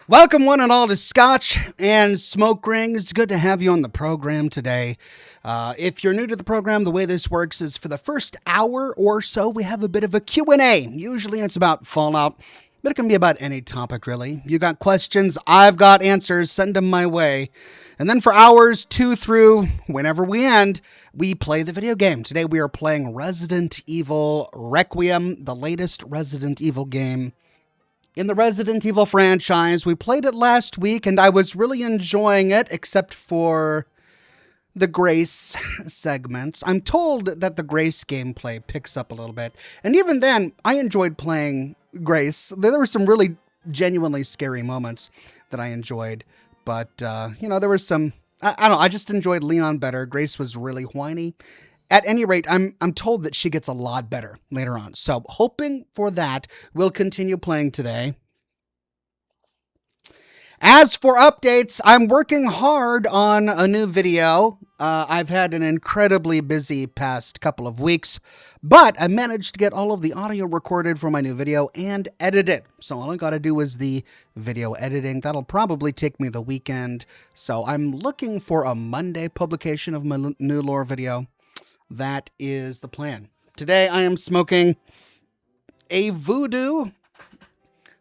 Welcome, one and all, to Scotch and Smoke Ring. It's good to have you on the program today. If you're new to the program, the way this works is for the first hour or so, we have a bit of a Q&A. Usually it's about Fallout, but it can be about any topic, really. You got questions, I've got answers, send them my way. And then for hours 2 through whenever we end, we play the video game. Today we are playing Resident Evil Requiem, the latest Resident Evil game in the Resident Evil franchise. We played it last week, and I was really enjoying it, except for the Grace segments. I'm told that the Grace gameplay picks up a little bit, and even then, I enjoyed playing Grace. There were some really genuinely scary moments that I enjoyed, but, there was some, I don't know, I just enjoyed Leon better. Grace was really whiny. At any rate, I'm told that she gets a lot better later on. So hoping for that, we'll continue playing today. As for updates, I'm working hard on a new video. I've had an incredibly busy past couple of weeks, but I managed to get all of the audio recorded for my new video and edited. So all I got to do is the video editing. That'll probably take me the weekend. So I'm looking for a Monday publication of my new lore video. That is the plan. Today I am smoking a Voodoo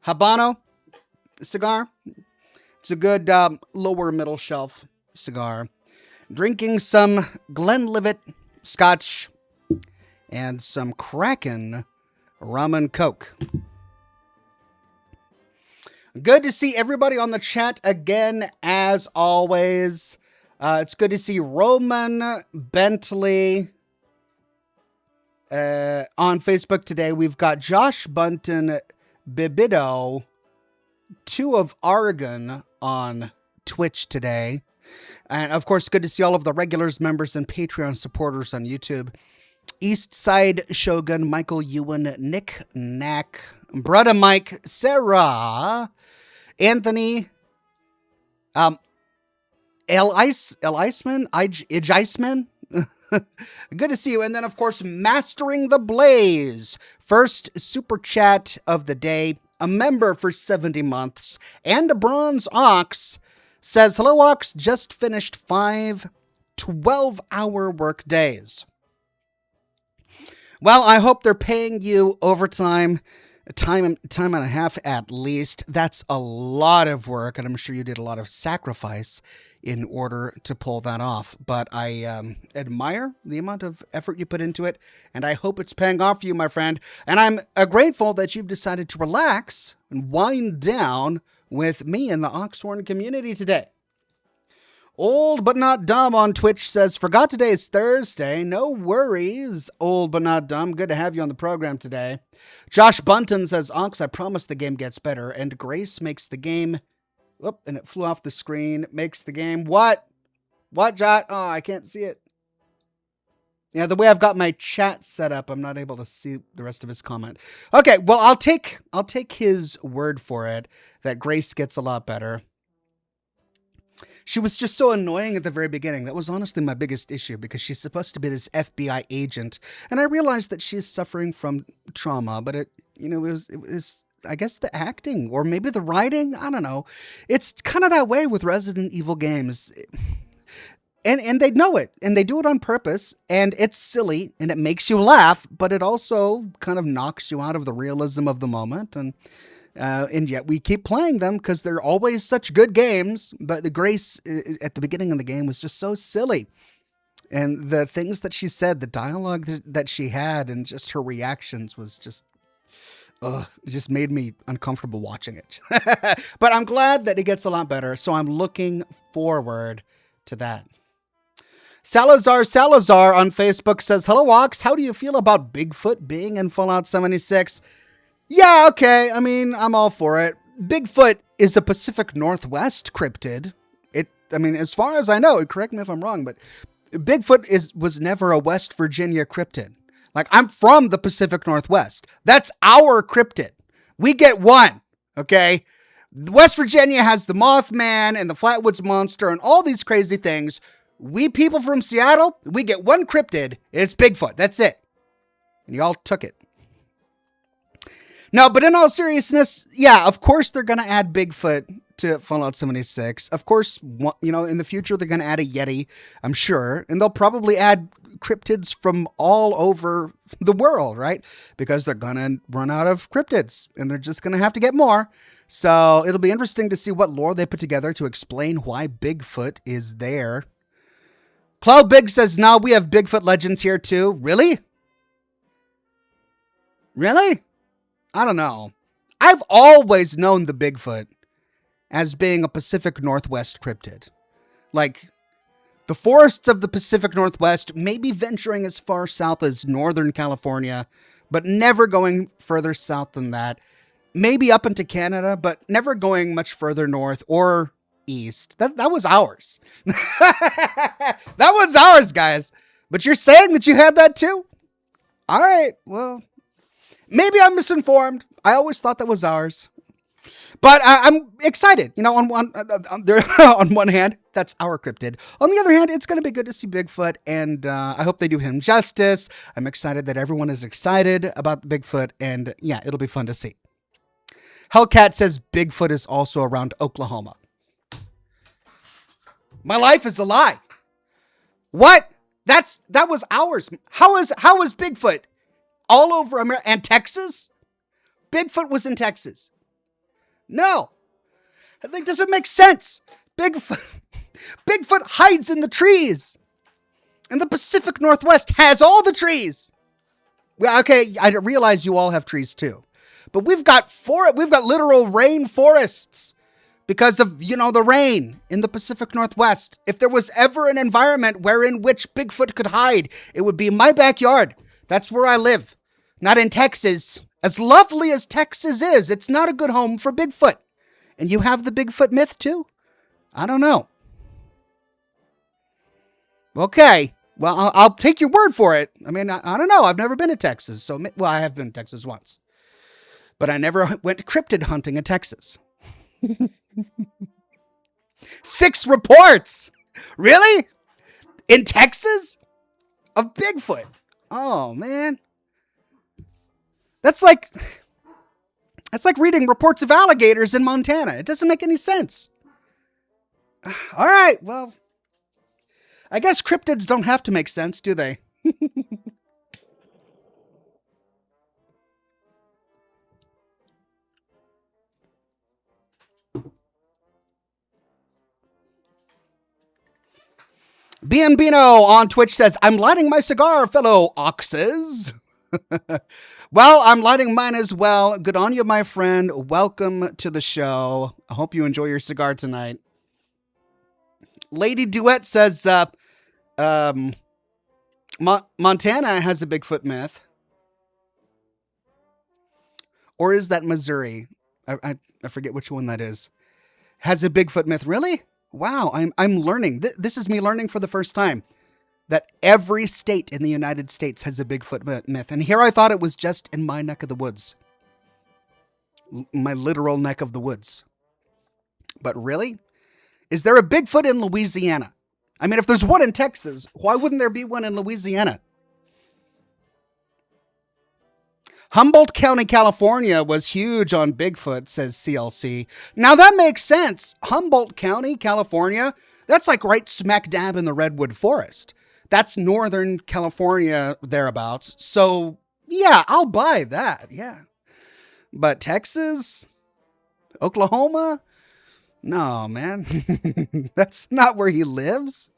Habano cigar. It's a good lower middle shelf cigar. Drinking some Glenlivet Scotch and some Kraken rum and coke. Good to see everybody on the chat again, as always. It's good to see Roman Bentley on Facebook today. We've got Josh Bunton Bibido, 2 of Oregon on Twitch today. And of course, good to see all of the regulars, members, and Patreon supporters on YouTube. Eastside Shogun, Michael Ewan, Nick Knack, Brother Mike, Sarah, Anthony, Iceman. Good to see you. And then, of course, Mastering the Blaze. First super chat of the day. A member for 70 months. And a Bronze Ox says, hello, Ox. Just finished 5 12-hour work days. Well, I hope they're paying you overtime. Time and a half at least. That's a lot of work, and I'm sure you did a lot of sacrifice in order to pull that off. But I admire the amount of effort you put into it, and I hope it's paying off for you, my friend. And I'm grateful that you've decided to relax and wind down with me in the Oxhorn community today. Old But Not Dumb on Twitch says, forgot today is Thursday. No worries, Old But Not Dumb. Good to have you on the program today. Josh Bunton says, Ox, I promise the game gets better. And Grace makes the game... Whoop, and it flew off the screen. Makes the game... What? What, Josh? Oh, I can't see it. Yeah, the way I've got my chat set up, I'm not able to see the rest of his comment. Okay, well, I'll take his word for it that Grace gets a lot better. She was just so annoying at the very beginning. That was honestly my biggest issue, because she's supposed to be this FBI agent, and I realized that she's suffering from trauma. But it was I guess the acting, or maybe the writing. I don't know. It's kind of that way with Resident Evil games, and they know it, and they do it on purpose, and it's silly, and it makes you laugh, but it also kind of knocks you out of the realism of the moment. And yet we keep playing them because they're always such good games. But the Grace at the beginning of the game was just so silly. And the things that she said, the dialogue that she had, and just her reactions was just, it just made me uncomfortable watching it. But I'm glad that it gets a lot better. So I'm looking forward to that. Salazar on Facebook says, hello, Ox. How do you feel about Bigfoot being in Fallout 76? Yeah, okay. I mean, I'm all for it. Bigfoot is a Pacific Northwest cryptid. As far as I know, correct me if I'm wrong, but Bigfoot was never a West Virginia cryptid. Like, I'm from the Pacific Northwest. That's our cryptid. We get one, okay? West Virginia has the Mothman and the Flatwoods Monster and all these crazy things. We people from Seattle, we get one cryptid. It's Bigfoot. That's it. And y'all took it. No, but in all seriousness, yeah, of course they're going to add Bigfoot to Fallout 76. Of course, in the future they're going to add a Yeti, I'm sure, and they'll probably add cryptids from all over the world, right? Because they're going to run out of cryptids and they're just going to have to get more. So it'll be interesting to see what lore they put together to explain why Bigfoot is there. Cloud Big says, no, we have Bigfoot legends here too. Really? Really? I don't know. I've always known the Bigfoot as being a Pacific Northwest cryptid. Like, the forests of the Pacific Northwest, maybe venturing as far south as Northern California, but never going further south than that. Maybe up into Canada, but never going much further north or east. That was ours. That was ours, guys. But you're saying that you had that too? All right, well, maybe I'm misinformed. I always thought that was ours. But I'm excited. On one hand, that's our cryptid. On the other hand, it's going to be good to see Bigfoot, and I hope they do him justice. I'm excited that everyone is excited about Bigfoot, and yeah, it'll be fun to see. Hellcat says Bigfoot is also around Oklahoma. My life is a lie. What? That was ours. How is Bigfoot all over America and Texas? Bigfoot was in Texas. No, that doesn't make sense. Bigfoot hides in the trees, and the Pacific Northwest has all the trees. Well, okay, I realize you all have trees too, but we've got literal rain forests because of the rain in the Pacific Northwest. If there was ever an environment wherein which Bigfoot could hide, it would be my backyard. That's where I live, not in Texas. As lovely as Texas is, it's not a good home for Bigfoot. And you have the Bigfoot myth too? I don't know. Okay. Well, I'll take your word for it. I mean, I don't know. I've never been to Texas. I have been to Texas once. But I never went cryptid hunting in Texas. 6 reports. Really? In Texas? Of Bigfoot? Oh, man. That's like reading reports of alligators in Montana. It doesn't make any sense. All right, well, I guess cryptids don't have to make sense, do they? Bienvino on Twitch says, I'm lighting my cigar, fellow oxes. Well, I'm lighting mine as well. Good on you, my friend. Welcome to the show. I hope you enjoy your cigar tonight. Lady Duet says, Montana has a Bigfoot myth. Or is that Missouri? I forget which one that is. Has a Bigfoot myth. Really? Wow, I'm learning. This is me learning for the first time that every state in the United States has a Bigfoot myth. And here I thought it was just in my neck of the woods. My literal neck of the woods. But really? Is there a Bigfoot in Louisiana? I mean, if there's one in Texas, why wouldn't there be one in Louisiana? Humboldt County, California was huge on Bigfoot, says CLC. Now that makes sense. Humboldt County, California, that's like right smack dab in the Redwood Forest. That's Northern California thereabouts. So yeah, I'll buy that. Yeah. But Texas, Oklahoma, no, man, that's not where he lives.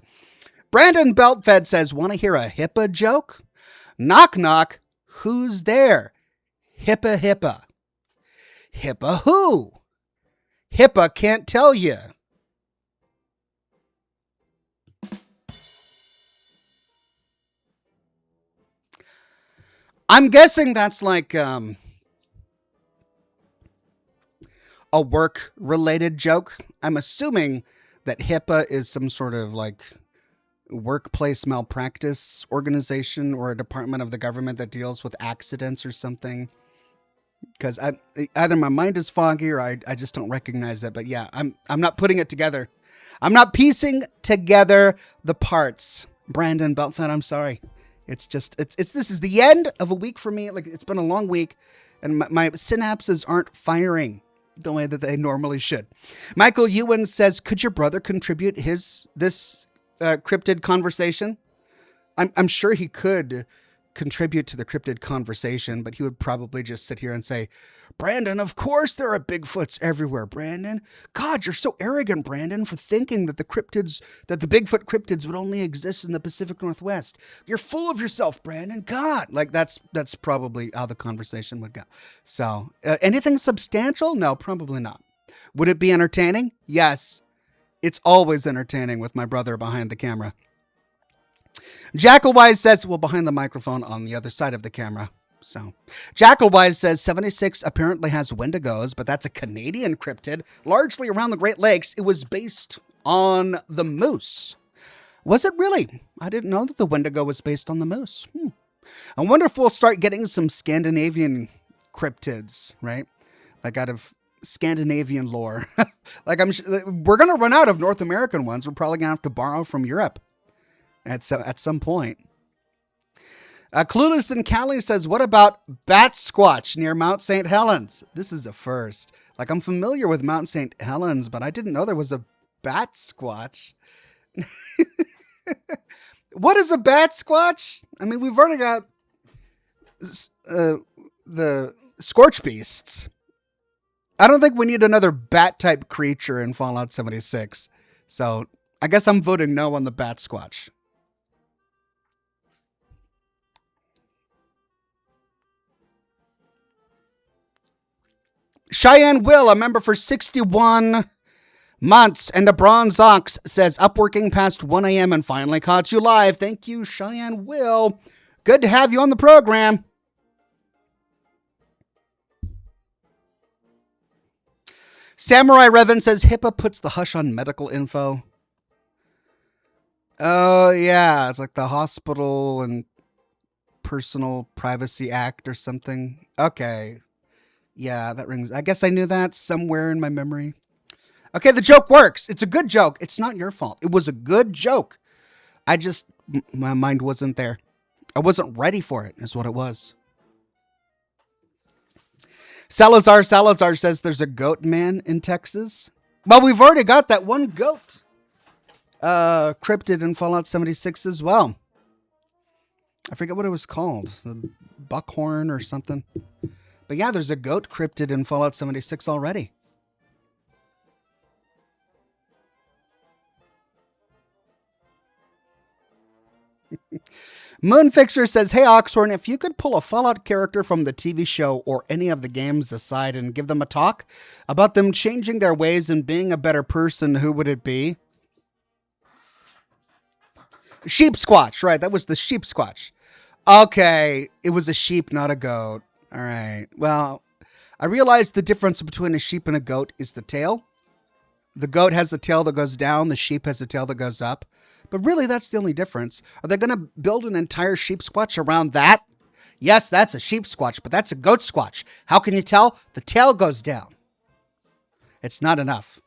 Brandon Beltfed says, want to hear a HIPAA joke? Knock, knock. Who's there? HIPAA, HIPAA. HIPAA who? HIPAA can't tell you. I'm guessing that's like a work-related joke. I'm assuming that HIPAA is some sort of like workplace malpractice organization or a department of the government that deals with accidents or something. Because either my mind is foggy or I just don't recognize it. But yeah, I'm not putting it together. I'm not piecing together the parts. Brandon Beltfed, I'm sorry. It's this is the end of a week for me. Like, it's been a long week. and my synapses aren't firing the way that they normally should. Michael Ewan says, could your brother contribute this cryptid conversation? I'm sure he could contribute to the cryptid conversation, but he would probably just sit here and say, Brandon, of course there are Bigfoots everywhere, Brandon. God, you're so arrogant, Brandon, for thinking that the Bigfoot cryptids would only exist in the Pacific Northwest. You're full of yourself, Brandon. God, like that's probably how the conversation would go. So, anything substantial? No, probably not. Would it be entertaining? Yes. It's always entertaining with my brother behind the camera. Jackalwise says, well, behind the microphone on the other side of the camera. So, Jackalwise says 76 apparently has Wendigos, but that's a Canadian cryptid, largely around the Great Lakes. It was based on the moose. Was it really? I didn't know that the Wendigo was based on the moose. I wonder if we'll start getting some Scandinavian cryptids, right? Like out of Scandinavian lore. Like we're going to run out of North American ones. We're probably going to have to borrow from Europe at some point. Clueless in Cali says, what about Bat Squatch near Mount St. Helens? This is a first. Like, I'm familiar with Mount St. Helens, but I didn't know there was a Bat Squatch. What is a Bat Squatch? I mean, we've already got the Scorch Beasts. I don't think we need another bat-type creature in Fallout 76. So, I guess I'm voting no on the Bat Squatch. Cheyenne Will, a member for 61 months, and a bronze ox, says, up working past 1 a.m. and finally caught you live. Thank you, Cheyenne Will. Good to have you on the program. Samurai Revan says, HIPAA puts the hush on medical info. Oh, yeah. It's like the Hospital and Personal Privacy Act or something. Okay. Yeah, that rings. I guess I knew that somewhere in my memory. Okay, the joke works. It's a good joke. It's not your fault. It was a good joke. My mind wasn't there. I wasn't ready for it, is what it was. Salazar says there's a goat man in Texas. Well, we've already got that one goat cryptid in Fallout 76 as well. I forget what it was called. The Buckhorn or something. But yeah, there's a goat cryptid in Fallout 76 already. Moonfixer says, hey, Oxhorn, if you could pull a Fallout character from the TV show or any of the games aside and give them a talk about them changing their ways and being a better person, who would it be? Sheep Squatch, right? That was the Sheep Squatch. Okay, it was a sheep, not a goat. All right. Well, I realized the difference between a sheep and a goat is the tail. The goat has a tail that goes down. The sheep has a tail that goes up. But really, that's the only difference. Are they going to build an entire sheep squatch around that? Yes, that's a sheep squatch, but that's a goat squatch. How can you tell? The tail goes down. It's not enough.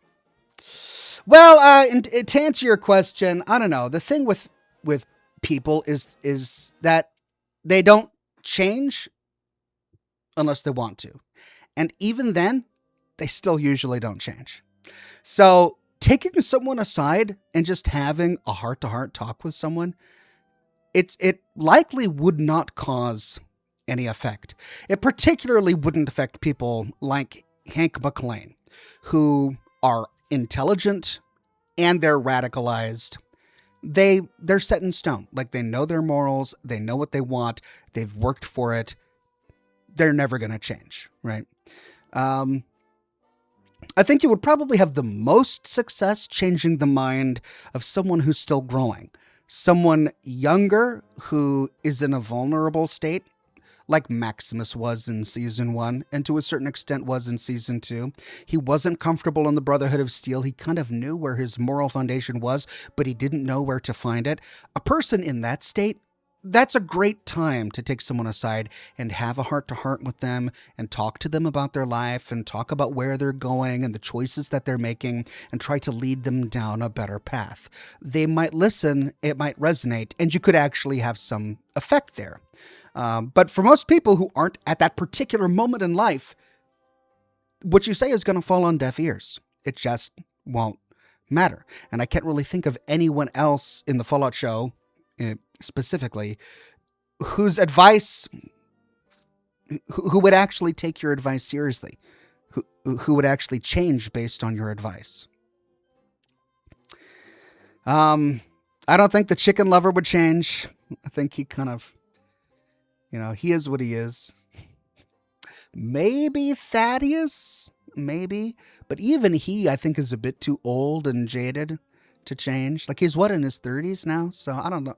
Well, to answer your question, I don't know. The thing with people is that they don't change unless they want to. And even then, they still usually don't change. So taking someone aside and just having a heart-to-heart talk with someone, it likely would not cause any effect. It particularly wouldn't affect people like Hank McLean, who are intelligent and they're radicalized. They're set in stone. Like, they know their morals, they know what they want, they've worked for it. They're never going to change, right? I think you would probably have the most success changing the mind of someone who's still growing. Someone younger who is in a vulnerable state, like Maximus was in Season 1, and to a certain extent was in Season 2. He wasn't comfortable in the Brotherhood of Steel. He kind of knew where his moral foundation was, but he didn't know where to find it. A person in that state that's a great time to take someone aside and have a heart to heart with them and talk to them about their life and talk about where they're going and the choices that they're making and try to lead them down a better path. They might listen, it might resonate, and you could actually have some effect there. But for most people who aren't at that particular moment in life, what you say is going to fall on deaf ears. It just won't matter. And I can't really think of anyone else in the Fallout show specifically whose advice, who would actually take your advice seriously, who would actually change based on your advice. I don't think the chicken lover would change. I think he kind of, he is what he is. Maybe Thaddeus, maybe. But even he, I think, is a bit too old and jaded to change. Like, he's in his 30s now? So I don't know.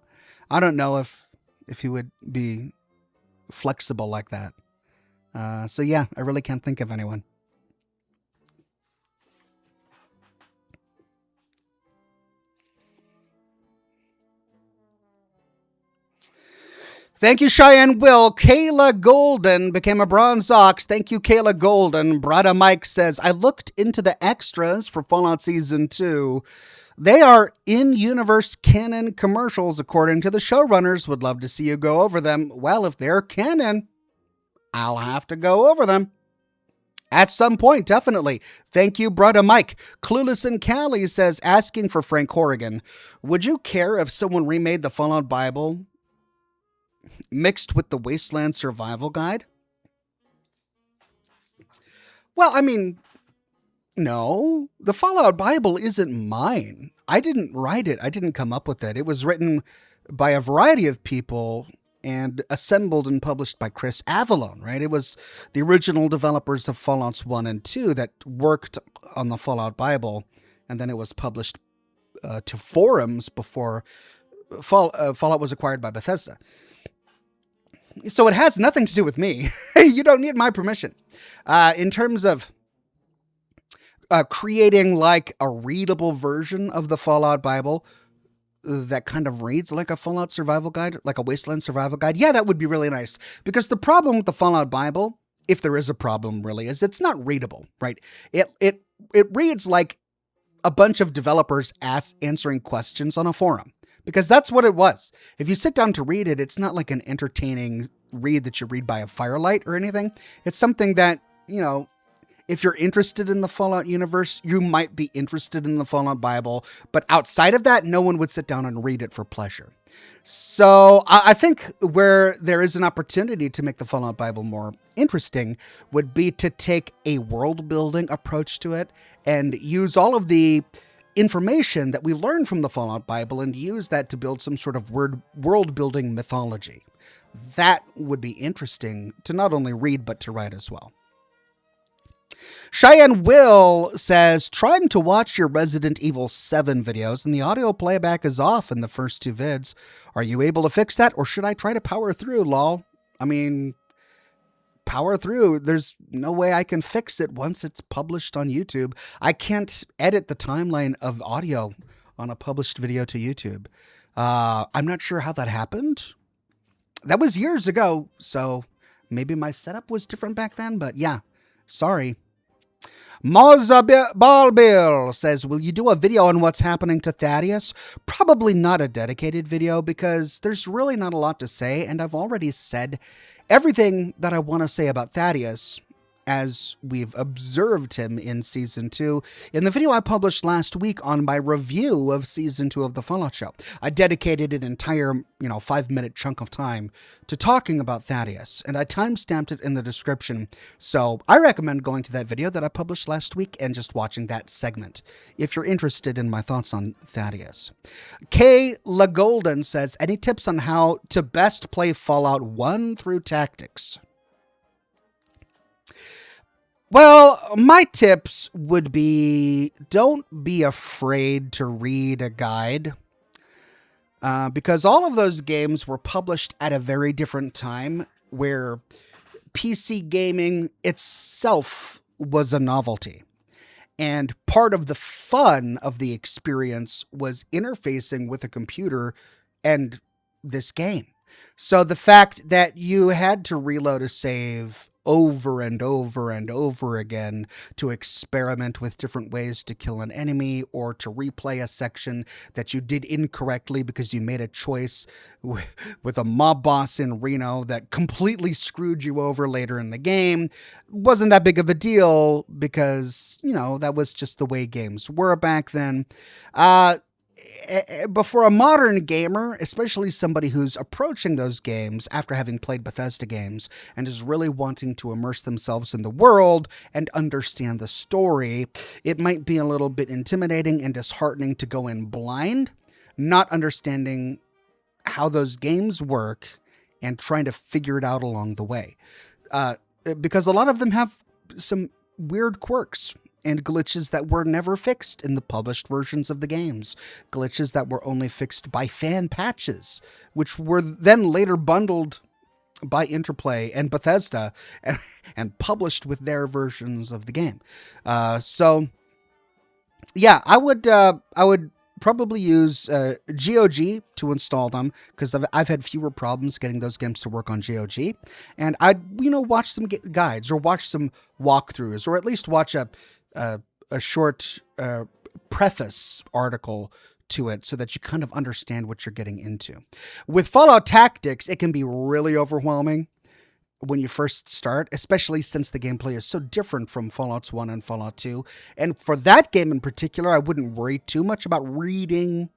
I don't know if he would be flexible like that. So yeah, I really can't think of anyone. Thank you, Cheyenne Will. Kayla Golden became a bronze ox. Thank you, Kayla Golden. Brada Mike says, I looked into the extras for Fallout Season 2. They are in-universe canon commercials, according to the showrunners. Would love to see you go over them. Well, if they're canon, I'll have to go over them. At some point, definitely. Thank you, Brada Mike. Clueless and Callie says, asking for Frank Horrigan, would you care if someone remade the Fallout Bible mixed with the Wasteland Survival Guide? Well, I mean, no. The Fallout Bible isn't mine. I didn't write it. I didn't come up with it. It was written by a variety of people and assembled and published by Chris Avallone, right? It was the original developers of Fallouts 1 and 2 that worked on the Fallout Bible, and then it was published to forums before Fallout was acquired by Bethesda. So it has nothing to do with me. You don't need my permission. In terms of creating like a readable version of the Fallout Bible that kind of reads like a Fallout survival guide, like a Wasteland survival guide, yeah, that would be really nice. Because the problem with the Fallout Bible, if there is a problem really, is it's not readable, right? It reads like a bunch of developers answering questions on a forum. Because that's what it was. If you sit down to read it, it's not like an entertaining read that you read by a firelight or anything. It's something that, if you're interested in the Fallout universe, you might be interested in the Fallout Bible. But outside of that, no one would sit down and read it for pleasure. So I think where there is an opportunity to make the Fallout Bible more interesting would be to take a world-building approach to it and use all of the information that we learn from the Fallout Bible and use that to build some sort of world-building mythology. That would be interesting to not only read, but to write as well. Cheyenne Will says, trying to watch your Resident Evil 7 videos and the audio playback is off in the first two vids. Are you able to fix that, or should I try to power through, lol? I mean, power through. There's no way I can fix it once it's published on YouTube. I can't edit the timeline of audio on a published video to YouTube. I'm not sure how that happened. That was years ago, so maybe my setup was different back then, but yeah, sorry. Balbill says, will you do a video on what's happening to Thaddeus? Probably not a dedicated video because there's really not a lot to say, and I've already said everything that I want to say about Thaddeus as we've observed him in Season 2 in the video I published last week on my review of Season 2 of The Fallout Show. I dedicated an entire, 5-minute chunk of time to talking about Thaddeus, and I timestamped it in the description. So I recommend going to that video that I published last week and just watching that segment if you're interested in my thoughts on Thaddeus. Kay LaGolden says, any tips on how to best play Fallout 1 through tactics? Well, my tips would be, don't be afraid to read a guide, because all of those games were published at a very different time where PC gaming itself was a novelty. And part of the fun of the experience was interfacing with a computer and this game. So the fact that you had to reload a save over and over and over again to experiment with different ways to kill an enemy or to replay a section that you did incorrectly because you made a choice with a mob boss in Reno that completely screwed you over later in the game wasn't that big of a deal because, that was just the way games were back then. But for a modern gamer, especially somebody who's approaching those games after having played Bethesda games and is really wanting to immerse themselves in the world and understand the story, it might be a little bit intimidating and disheartening to go in blind, not understanding how those games work and trying to figure it out along the way. Because a lot of them have some weird quirks and glitches that were never fixed in the published versions of the games. Glitches that were only fixed by fan patches, which were then later bundled by Interplay and Bethesda and published with their versions of the game. So yeah, I would probably use GOG to install them because I've had fewer problems getting those games to work on GOG. And I'd watch some guides or watch some walkthroughs or at least watch a short preface article to it so that you kind of understand what you're getting into. With Fallout Tactics, it can be really overwhelming when you first start, especially since the gameplay is so different from Fallout 1 and Fallout 2. And for that game in particular, I wouldn't worry too much about reading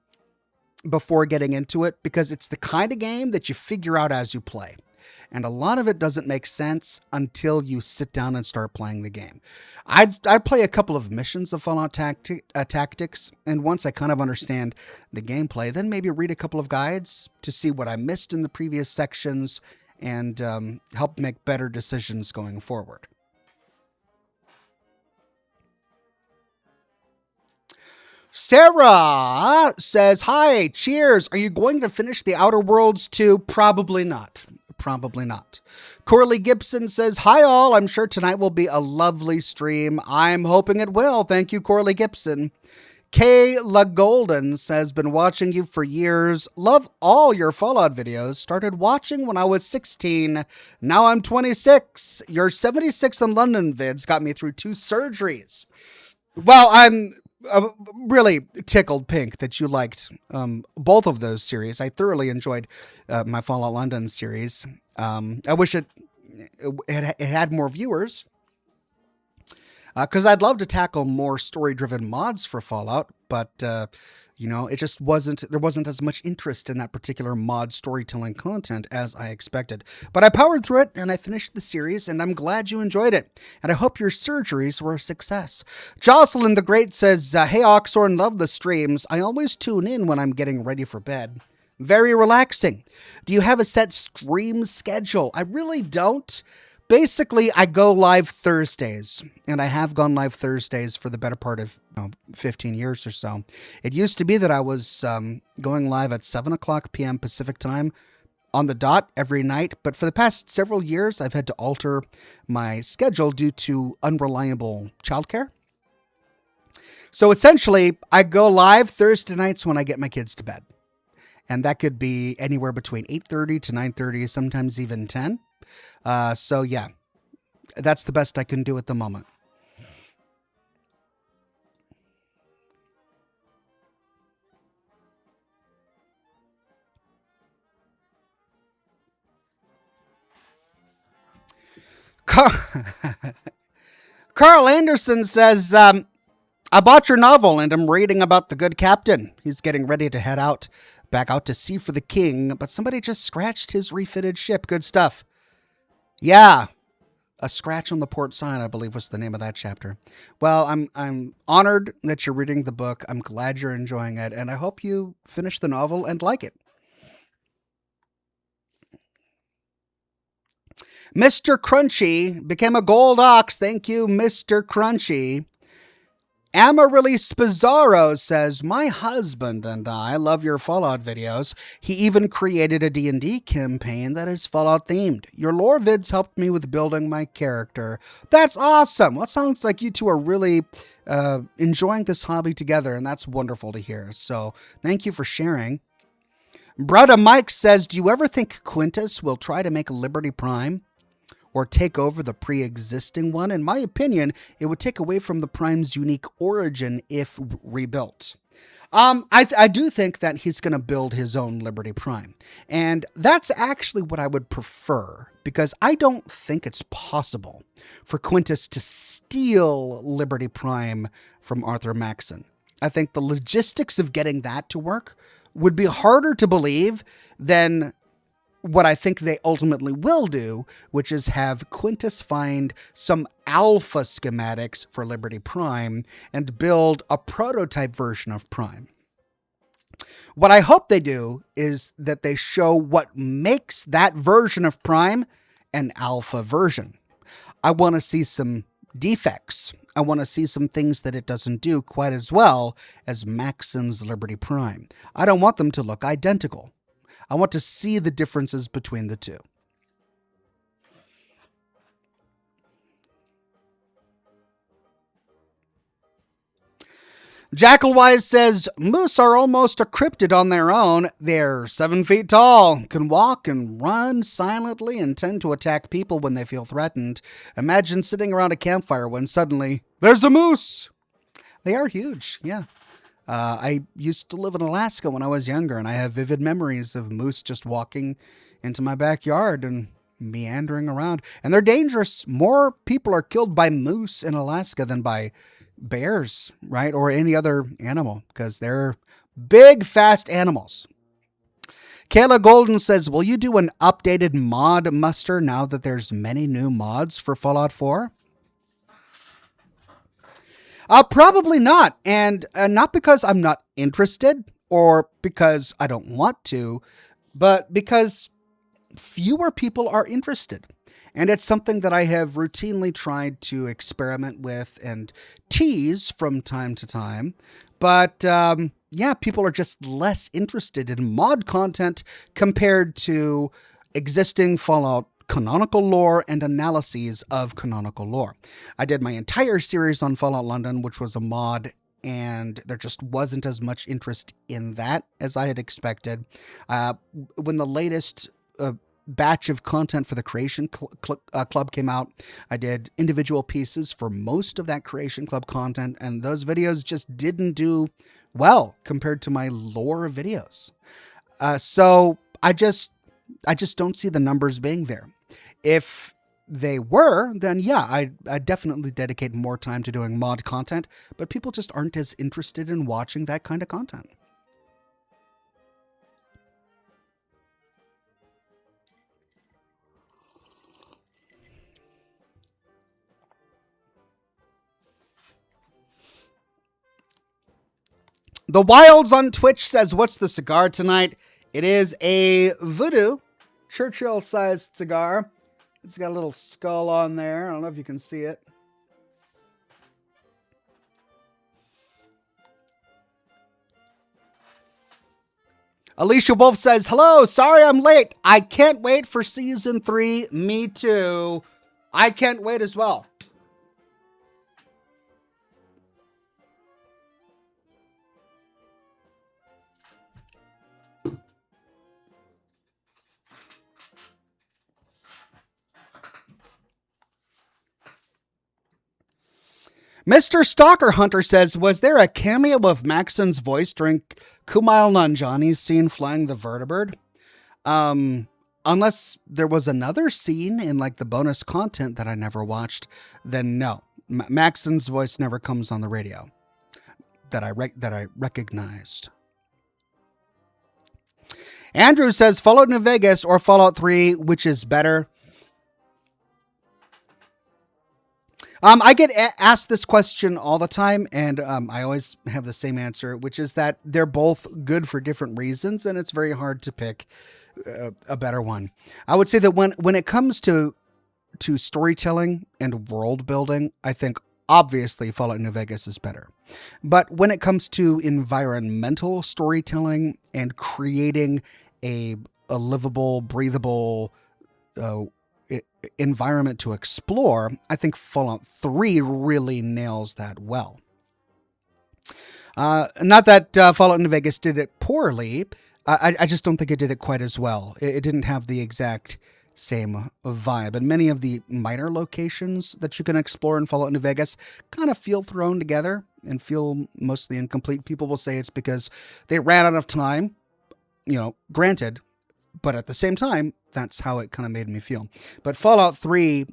before getting into it because it's the kind of game that you figure out as you play. And a lot of it doesn't make sense until you sit down and start playing the game. I'd play a couple of missions of Fallout Tactics, and once I kind of understand the gameplay, then maybe read a couple of guides to see what I missed in the previous sections and help make better decisions going forward. Sarah says, "Hi, cheers. Are you going to finish The Outer Worlds 2? Probably not. Probably not." Corley Gibson says, "Hi all. I'm sure tonight will be a lovely stream. I'm hoping it will. Thank you, Corley Gibson." Kay LaGolden says, "Been watching you for years. Love all your Fallout videos. Started watching when I was 16. Now I'm 26. Your 76 in London vids got me through 2 surgeries." Well, I'm really tickled pink that you liked both of those series. I thoroughly enjoyed my Fallout London series. I wish it had more viewers because I'd love to tackle more story-driven mods for Fallout, but it just there wasn't as much interest in that particular mod storytelling content as I expected. But I powered through it and I finished the series, and I'm glad you enjoyed it. And I hope your surgeries were a success. Jocelyn the Great says, "Hey Oxhorn, love the streams. I always tune in when I'm getting ready for bed. Very relaxing. Do you have a set stream schedule?" I really don't. Basically, I go live Thursdays, and I have gone live Thursdays for the better part of 15 years or so. It used to be that I was going live at 7 o'clock p.m. Pacific time on the dot every night, but for the past several years, I've had to alter my schedule due to unreliable childcare. So essentially, I go live Thursday nights when I get my kids to bed, and that could be anywhere between 8:30 to 9:30, sometimes even 10. So yeah, that's the best I can do at the moment. Carl Anderson says, "I bought your novel and I'm reading about the good captain. He's getting ready to head back out to sea for the king, but somebody just scratched his refitted ship. Good stuff." Yeah, A Scratch on the Port Side, I believe was the name of that chapter. Well, I'm honored that you're reading the book. I'm glad you're enjoying it, and I hope you finish the novel and like it. Mr. Crunchy became a gold ox. Thank you, Mr. Crunchy. Amaryllis Pizarro says, "My husband and I love your Fallout videos. He even created a D&D campaign that is Fallout themed. Your lore vids helped me with building my character." That's awesome. Well, it sounds like you two are really enjoying this hobby together, and that's wonderful to hear. So thank you for sharing. Brother Mike says, do you ever think Quintus will try to make Liberty Prime or take over the pre-existing one? In my opinion, it would take away from the Prime's unique origin if rebuilt. I do think that he's going to build his own Liberty Prime. And that's actually what I would prefer, because I don't think it's possible for Quintus to steal Liberty Prime from Arthur Maxon. I think the logistics of getting that to work would be harder to believe than what I think they ultimately will do, which is have Quintus find some alpha schematics for Liberty Prime and build a prototype version of Prime. What I hope they do is that they show what makes that version of Prime an alpha version. I want to see some defects. I want to see some things that it doesn't do quite as well as Maxon's Liberty Prime. I don't want them to look identical. I want to see the differences between the two. Jackalwise says, moose are almost a cryptid on their own. They're 7 feet tall, can walk and run silently, and tend to attack people when they feel threatened. Imagine sitting around a campfire when suddenly, there's a moose! They are huge, yeah. I used to live in Alaska when I was younger, and I have vivid memories of moose just walking into my backyard and meandering around. And they're dangerous. More people are killed by moose in Alaska than by bears, right? Or any other animal, because they're big, fast animals. Kayla Golden says, will you do an updated mod muster now that there's many new mods for Fallout 4? Probably not. And not because I'm not interested or because I don't want to, but because fewer people are interested. And it's something that I have routinely tried to experiment with and tease from time to time. But yeah, people are just less interested in mod content compared to existing Fallout canonical lore and analyses of canonical lore. I did my entire series on Fallout London, which was a mod, and there just wasn't as much interest in that as I had expected. When the latest batch of content for the Creation Club came out, I did individual pieces for most of that Creation Club content, and those videos just didn't do well compared to my lore videos. So I just don't see the numbers being there. If they were, then yeah, I definitely dedicate more time to doing mod content, but people just aren't as interested in watching that kind of content. The Wilds on Twitch says, what's the cigar tonight? It is a Voodoo Churchill-sized cigar. It's got a little skull on there. I don't know if you can see it. Alicia Wolf says, hello, sorry I'm late. I can't wait for season 3. Me too. I can't wait as well. Mr. Stalker Hunter says, was there a cameo of Maxon's voice during Kumail Nanjiani's scene flying the vertibird? Unless there was another scene in like the bonus content that I never watched, then no. Maxon's voice never comes on the radio that I recognized. Andrew says, Fallout New Vegas or Fallout 3, which is better? I get asked this question all the time, and I always have the same answer, which is that they're both good for different reasons, and it's very hard to pick a better one. I would say that when it comes to storytelling and world building, I think obviously Fallout New Vegas is better. But when it comes to environmental storytelling and creating a livable, breathable environment to explore, I think Fallout 3 really nails that well. Not that Fallout New Vegas did it poorly. I just don't think it did it quite as well. It didn't have the exact same vibe. And many of the minor locations that you can explore in Fallout New Vegas kind of feel thrown together and feel mostly incomplete. People will say it's because they ran out of time, granted, but at the same time, that's how it kind of made me feel. But Fallout 3,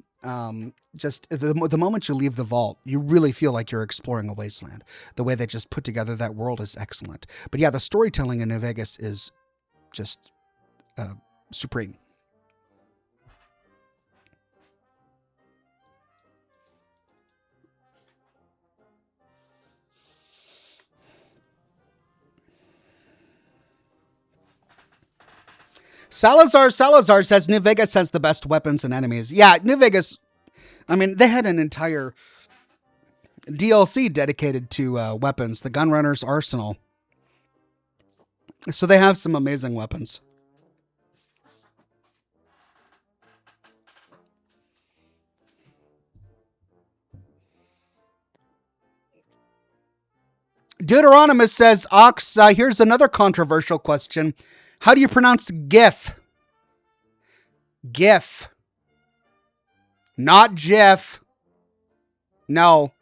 just the moment you leave the vault, you really feel like you're exploring a wasteland. The way they just put together that world is excellent. But yeah, the storytelling in New Vegas is just supreme. Salazar says New Vegas has the best weapons and enemies. Yeah, New Vegas, I mean, they had an entire DLC dedicated to weapons, the Gunrunner's Arsenal. So they have some amazing weapons. Deuteronomus says, Ox, here's another controversial question. How do you pronounce GIF? GIF. Not Jif. No,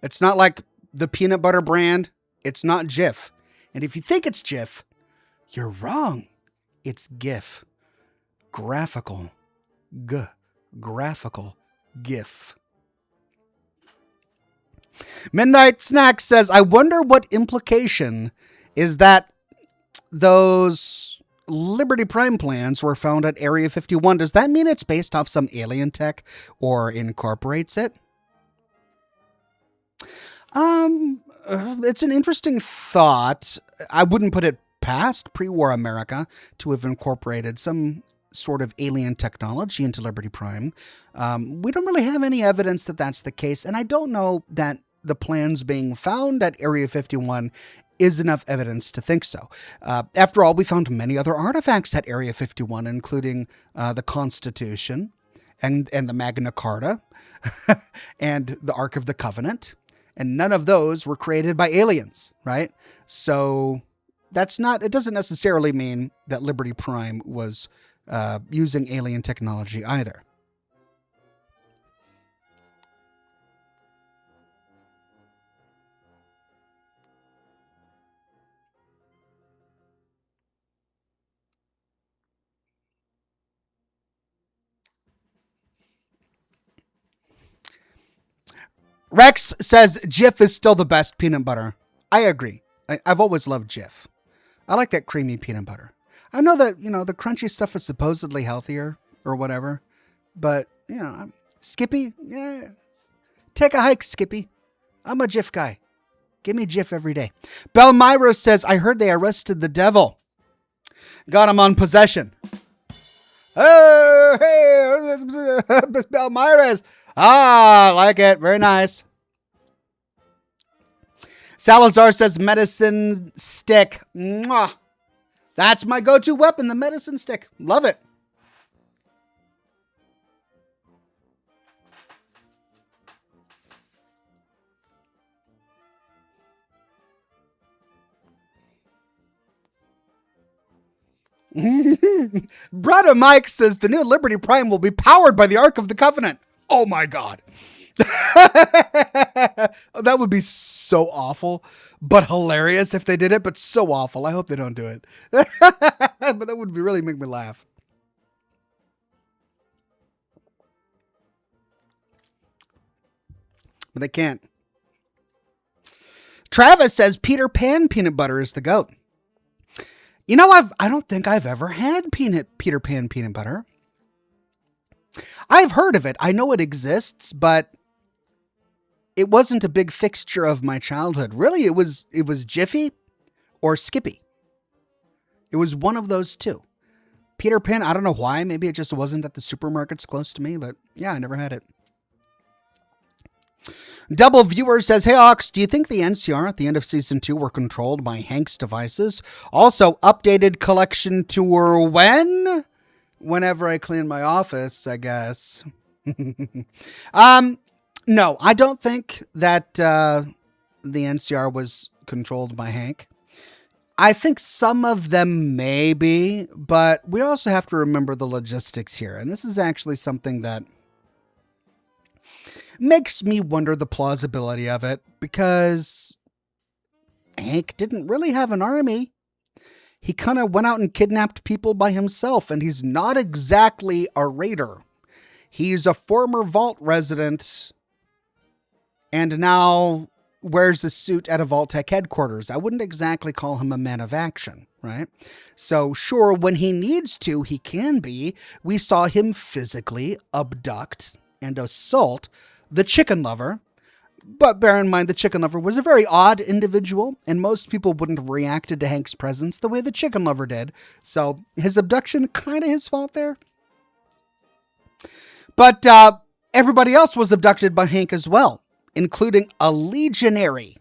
it's not like the peanut butter brand. It's not Jif. And if you think it's Jif, you're wrong. It's GIF. Graphical. Graphical. GIF. Midnight Snack says, I wonder what implication is that those Liberty Prime plans were found at Area 51. Does that mean it's based off some alien tech or incorporates it? It's an interesting thought. I wouldn't put it past pre-war America to have incorporated some sort of alien technology into Liberty Prime. We don't really have any evidence that that's the case, and I don't know that the plans being found at Area 51 is enough evidence to think so. After all, we found many other artifacts at Area 51, including the Constitution and the Magna Carta and the Ark of the Covenant, and none of those were created by aliens, right? So it doesn't necessarily mean that Liberty Prime was using alien technology either. Rex says Jif is still the best peanut butter. I agree. I've always loved Jif. I like that creamy peanut butter. I know that, the crunchy stuff is supposedly healthier or whatever, but, Skippy, yeah. Take a hike, Skippy. I'm a Jif guy. Give me Jif every day. Belmira says, I heard they arrested the devil. Got him on possession. Oh, hey, Belmira's. I like it. Very nice. Salazar says medicine stick. Mwah. That's my go-to weapon, the medicine stick. Love it. Brother Mike says the new Liberty Prime will be powered by the Ark of the Covenant. Oh my God. That would be so awful, but hilarious if they did it, but so awful. I hope they don't do it. But that would really make me laugh. But they can't. Travis says Peter Pan peanut butter is the GOAT. I don't think I've ever had Peter Pan peanut butter. I've heard of it. I know it exists, but it wasn't a big fixture of my childhood. Really, it was Jiffy or Skippy. It was one of those two. Peter Pan, I don't know why. Maybe it just wasn't at the supermarkets close to me, but yeah, I never had it. Double Viewer says, hey, Ox, do you think the NCR at the end of Season 2 were controlled by Hank's devices? Also, updated collection tour when? Whenever I clean my office, I guess. No, I don't think that the NCR was controlled by Hank. I think some of them may be, but we also have to remember the logistics here. And this is actually something that makes me wonder the plausibility of it, because Hank didn't really have an army. He kind of went out and kidnapped people by himself, and he's not exactly a raider. He's a former Vault resident and now wears a suit at a Vault-Tec headquarters. I wouldn't exactly call him a man of action, right? So sure, when he needs to, he can be. We saw him physically abduct and assault the chicken lover. But bear in mind, the chicken lover was a very odd individual, and most people wouldn't have reacted to Hank's presence the way the chicken lover did. So his abduction, kind of his fault there. But everybody else was abducted by Hank as well, including a legionary.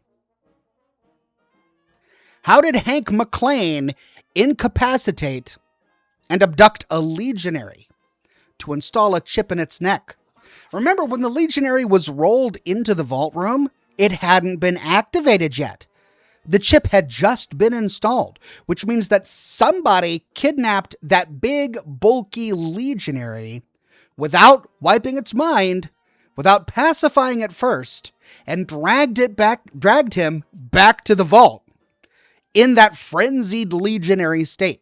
How did Hank McClane incapacitate and abduct a legionary to install a chip in its neck? Remember, when the legionary was rolled into the vault room, it hadn't been activated yet. The chip had just been installed, which means that somebody kidnapped that big, bulky legionary without wiping its mind, without pacifying it first, and dragged him back to the vault in that frenzied legionary state.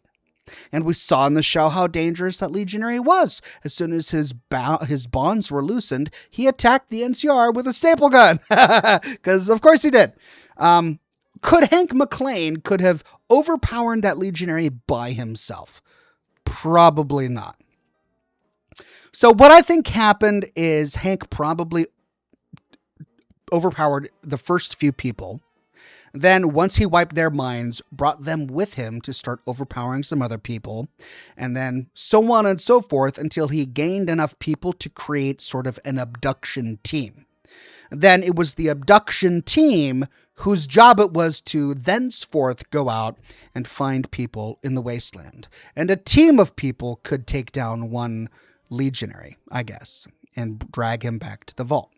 And we saw in the show how dangerous that legionary was. As soon as his bonds were loosened, he attacked the NCR with a staple gun. Because of course he did. Could Hank McClane could have overpowered that legionary by himself? Probably not. So what I think happened is Hank probably overpowered the first few people. Then, once he wiped their minds, brought them with him to start overpowering some other people, and then so on and so forth until he gained enough people to create sort of an abduction team. Then it was the abduction team whose job it was to thenceforth go out and find people in the wasteland. And a team of people could take down one legionary, I guess, and drag him back to the vault.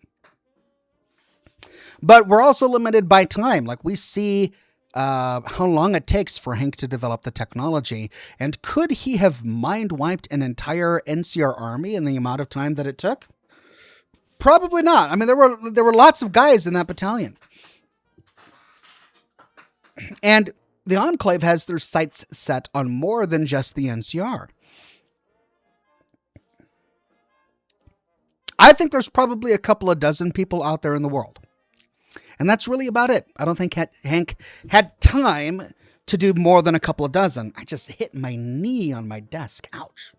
But we're also limited by time. Like, we see how long it takes for Hank to develop the technology. And could he have mind-wiped an entire NCR army in the amount of time that it took? Probably not. I mean, there were lots of guys in that battalion. And the Enclave has their sights set on more than just the NCR. I think there's probably a couple of dozen people out there in the world. And that's really about it. I don't think Hank had time to do more than a couple of dozen. I just hit my knee on my desk. Ouch.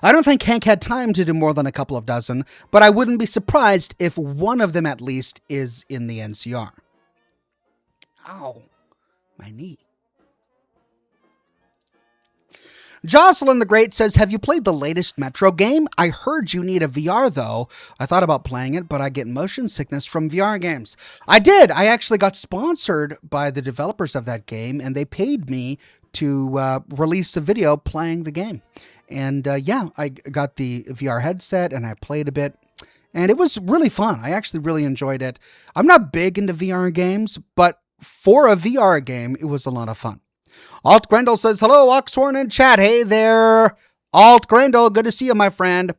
I don't think Hank had time to do more than a couple of dozen, but I wouldn't be surprised if one of them at least is in the NCR. Ow, my knee. Jocelyn the Great says, have you played the latest Metro game? I heard you need a VR, though. I thought about playing it, but I get motion sickness from VR games. I did. I actually got sponsored by the developers of that game, and they paid me to release a video playing the game. And yeah, I got the VR headset, and I played a bit, and it was really fun. I actually really enjoyed it. I'm not big into VR games, but for a VR game, it was a lot of fun. Alt Grendel says, hello, Oxhorn and chat. Hey there, Alt Grendel. Good to see you, my friend.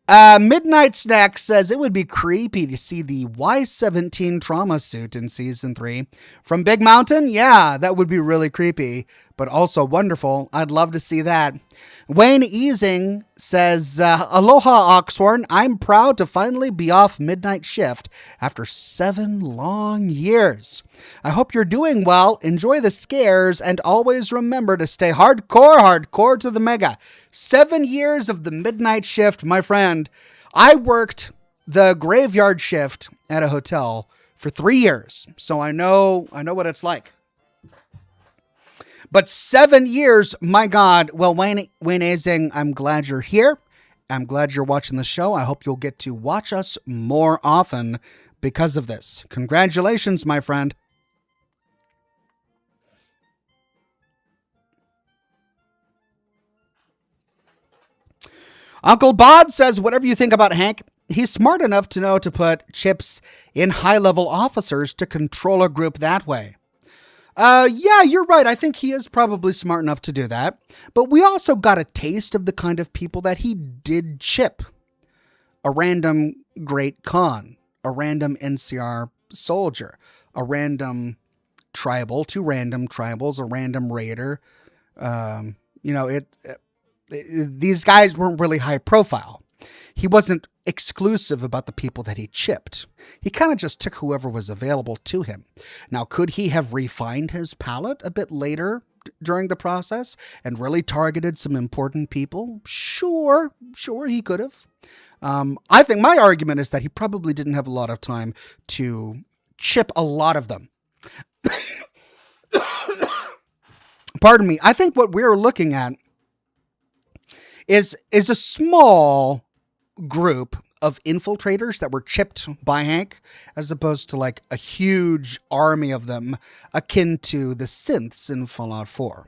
Midnight Snack says, it would be creepy to see the Y-17 trauma suit in Season 3. From Big Mountain? Yeah, that would be really creepy, but also wonderful. I'd love to see that. Wayne Easing says, aloha, Oxhorn. I'm proud to finally be off midnight shift after 7 long years. I hope you're doing well. Enjoy the scares, and always remember to stay hardcore to the mega. 7 years of the midnight shift, my friend. I worked the graveyard shift at a hotel for 3 years, so I know what it's like. But 7 years, my God. Well, Wayne Azing, I'm glad you're here. I'm glad you're watching the show. I hope you'll get to watch us more often because of this. Congratulations, my friend. Uncle Bod says, whatever you think about Hank, he's smart enough to know to put chips in high-level officers to control a group that way. Yeah, you're right. I think he is probably smart enough to do that. But we also got a taste of the kind of people that he did chip. A random Great Khan, a random NCR soldier, a random tribal, two random tribals, a random raider. Um, you know, these guys weren't really high profile. He wasn't exclusive about the people that he chipped. He kind of just took whoever was available to him. Now, could he have refined his palette a bit later during the process and really targeted some important people? Sure, he could have. I think my argument is that he probably didn't have a lot of time to chip a lot of them. Pardon me. I think what we're looking at is a small group of infiltrators that were chipped by Hank, as opposed to like a huge army of them akin to the synths in Fallout 4.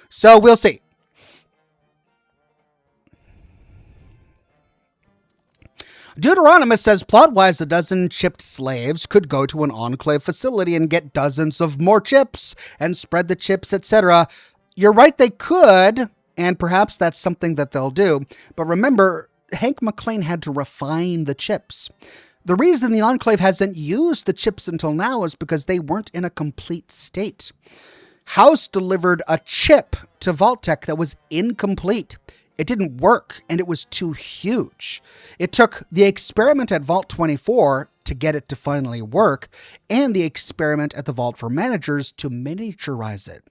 So we'll see. Deuteronomus says plot-wise, a dozen chipped slaves could go to an enclave facility and get dozens of more chips and spread the chips, etc. You're right, they could, and perhaps that's something that they'll do. But remember, Hank McClane had to refine the chips. The reason the enclave hasn't used the chips until now is because they weren't in a complete state. House delivered a chip to Vault-Tec that was incomplete. It didn't work, and it was too huge. It took the experiment at Vault 24 to get it to finally work, and the experiment at the Vault for Managers to miniaturize it.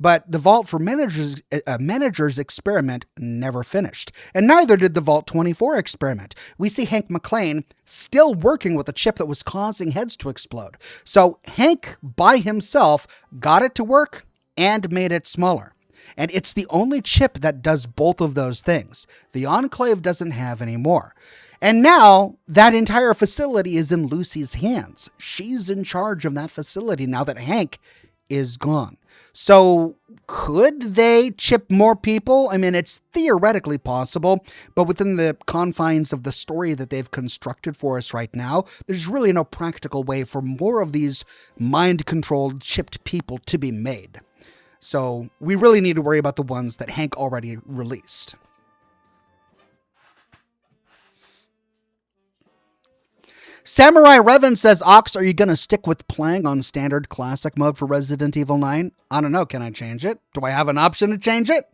But the Vault for Managers experiment never finished, and neither did the Vault 24 experiment. We see Hank McClane still working with a chip that was causing heads to explode. So Hank, by himself, got it to work and made it smaller. And it's the only chip that does both of those things. The Enclave doesn't have any more. And now that entire facility is in Lucy's hands. She's in charge of that facility now that Hank is gone. So could they chip more people? I mean, it's theoretically possible, but within the confines of the story that they've constructed for us right now, there's really no practical way for more of these mind-controlled chipped people to be made. So we really need to worry about the ones that Hank already released. Samurai Revan says, Ox, are you going to stick with playing on standard classic mode for Resident Evil 9? I don't know. Can I change it? Do I have an option to change it?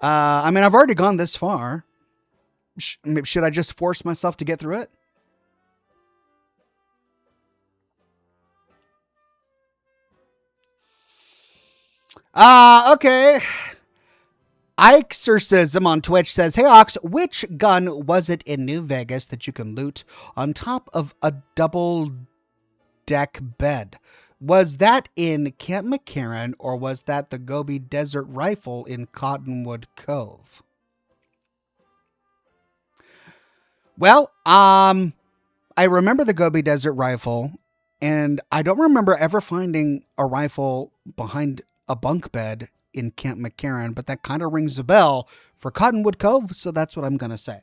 I mean, I've already gone this far. Should I just force myself to get through it? Okay. Exorcism on Twitch says, hey Ox, which gun was it in New Vegas that you can loot on top of a double deck bed? Was that in Camp McCarran or was that the Gobi Desert Rifle in Cottonwood Cove? Well, I remember the Gobi Desert Rifle, and I don't remember ever finding a rifle behind a bunk bed in Camp McCarran, but that kind of rings a bell for Cottonwood Cove, so that's what I'm going to say.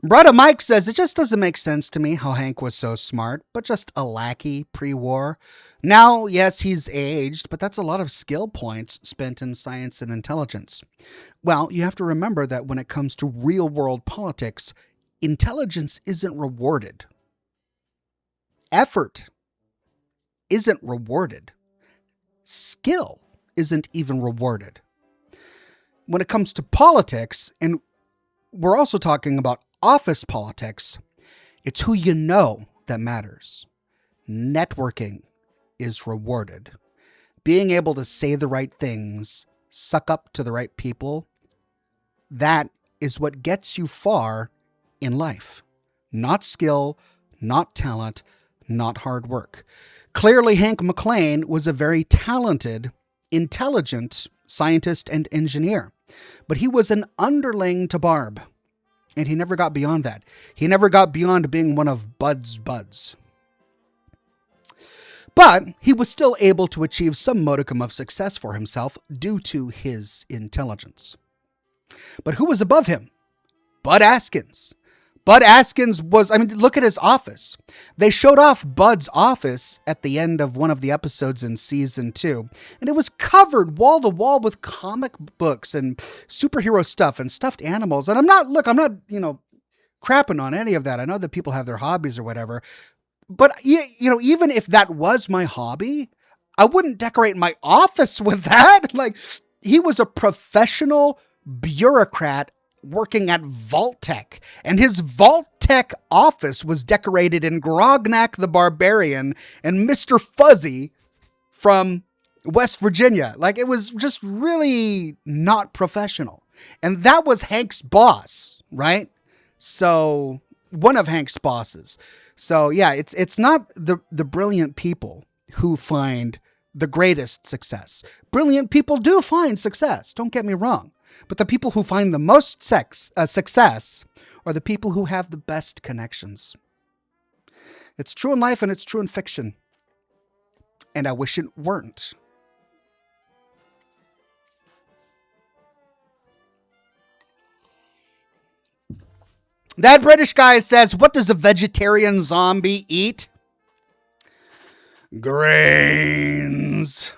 Brother Mike says, it just doesn't make sense to me how Hank was so smart, but just a lackey pre-war. Now, yes, he's aged, but that's a lot of skill points spent in science and intelligence. Well, you have to remember that when it comes to real-world politics, intelligence isn't rewarded. Effort isn't rewarded. Skill isn't even rewarded. When it comes to politics, and we're also talking about office politics, it's who you know that matters. Networking is rewarded. Being able to say the right things, suck up to the right people, that is what gets you far in life. Not skill, not talent, not hard work. Clearly, Hank McClane was a very talented, intelligent scientist and engineer, but he was an underling to Barb, and he never got beyond that. He never got beyond being one of Bud's buds. But he was still able to achieve some modicum of success for himself due to his intelligence. But who was above him? Bud Askins. Bud Askins was, look at his office. They showed off Bud's office at the end of one of the episodes in season 2, and it was covered wall to wall with comic books and superhero stuff and stuffed animals. And I'm not, crapping on any of that. I know that people have their hobbies or whatever, but even if that was my hobby, I wouldn't decorate my office with that. Like, he was a professional bureaucrat working at Vault-Tec, and his Vault-Tec office was decorated in Grognak the Barbarian and Mr. Fuzzy from West Virginia. Like, it was just really not professional. And that was Hank's boss, right? So, one of Hank's bosses. So, yeah, it's not the brilliant people who find the greatest success. Brilliant people do find success, don't get me wrong. But the people who find the most success are the people who have the best connections. It's true in life and it's true in fiction. And I wish it weren't. That British guy says, what does a vegetarian zombie eat? Grains.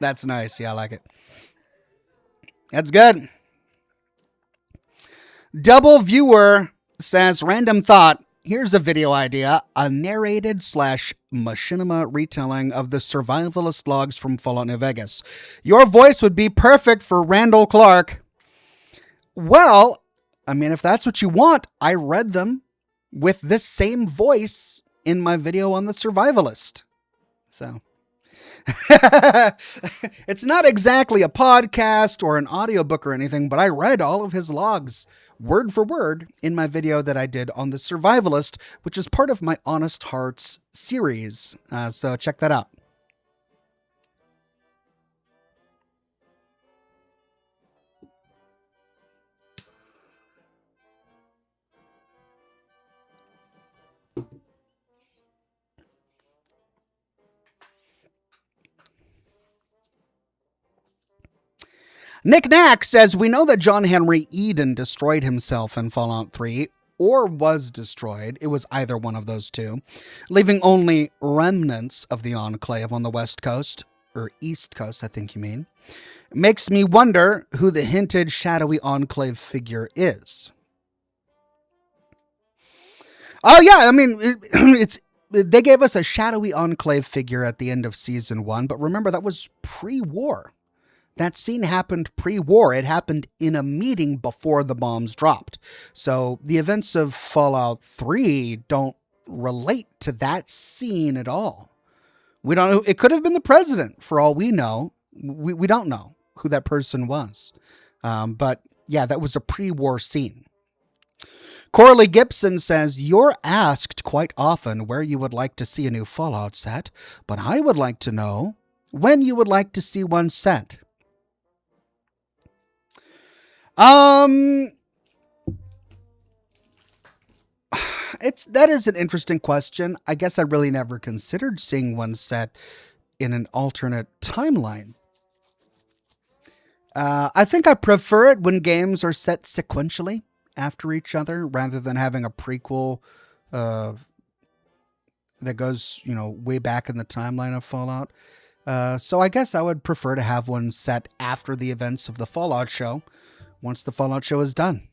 That's nice. Yeah, I like it. That's good. Double Viewer says, random thought. Here's a video idea. A narrated / machinima retelling of the survivalist logs from Fallout New Vegas. Your voice would be perfect for Randall Clark. Well, if that's what you want, I read them with this same voice in my video on the survivalist. So... it's not exactly a podcast or an audiobook or anything, but I read all of his logs word for word in my video that I did on the survivalist, which is part of my Honest Hearts series. So check that out. Nick Knack says, we know that John Henry Eden destroyed himself in Fallout 3, or was destroyed. It was either one of those two, leaving only remnants of the Enclave on the West Coast, or East Coast, I think you mean. It makes me wonder who the hinted shadowy Enclave figure is. Oh yeah, they gave us a shadowy Enclave figure at the end of season 1, but remember that was pre-war. That scene happened pre-war. It happened in a meeting before the bombs dropped. So the events of Fallout 3 don't relate to that scene at all. We don't know. It could have been the president for all we know. We don't know who that person was. But yeah, that was a pre-war scene. Corley Gibson says, you're asked quite often where you would like to see a new Fallout set, but I would like to know when you would like to see one set. That is an interesting question. I guess I really never considered seeing one set in an alternate timeline. I think I prefer it when games are set sequentially after each other rather than having a prequel that goes, way back in the timeline of Fallout. So I guess I would prefer to have one set after the events of the Fallout show, once the Fallout show is done.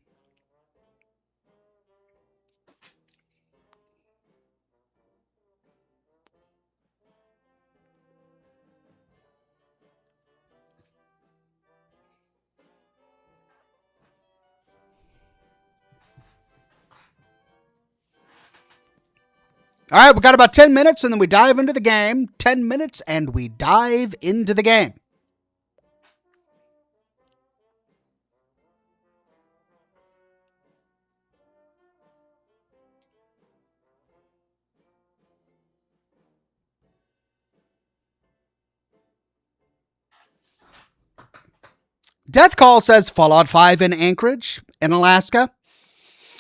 All right, we got about 10 minutes and then we dive into the game. 10 minutes and we dive into the game. Death Call says Fallout 5 in Anchorage, in Alaska.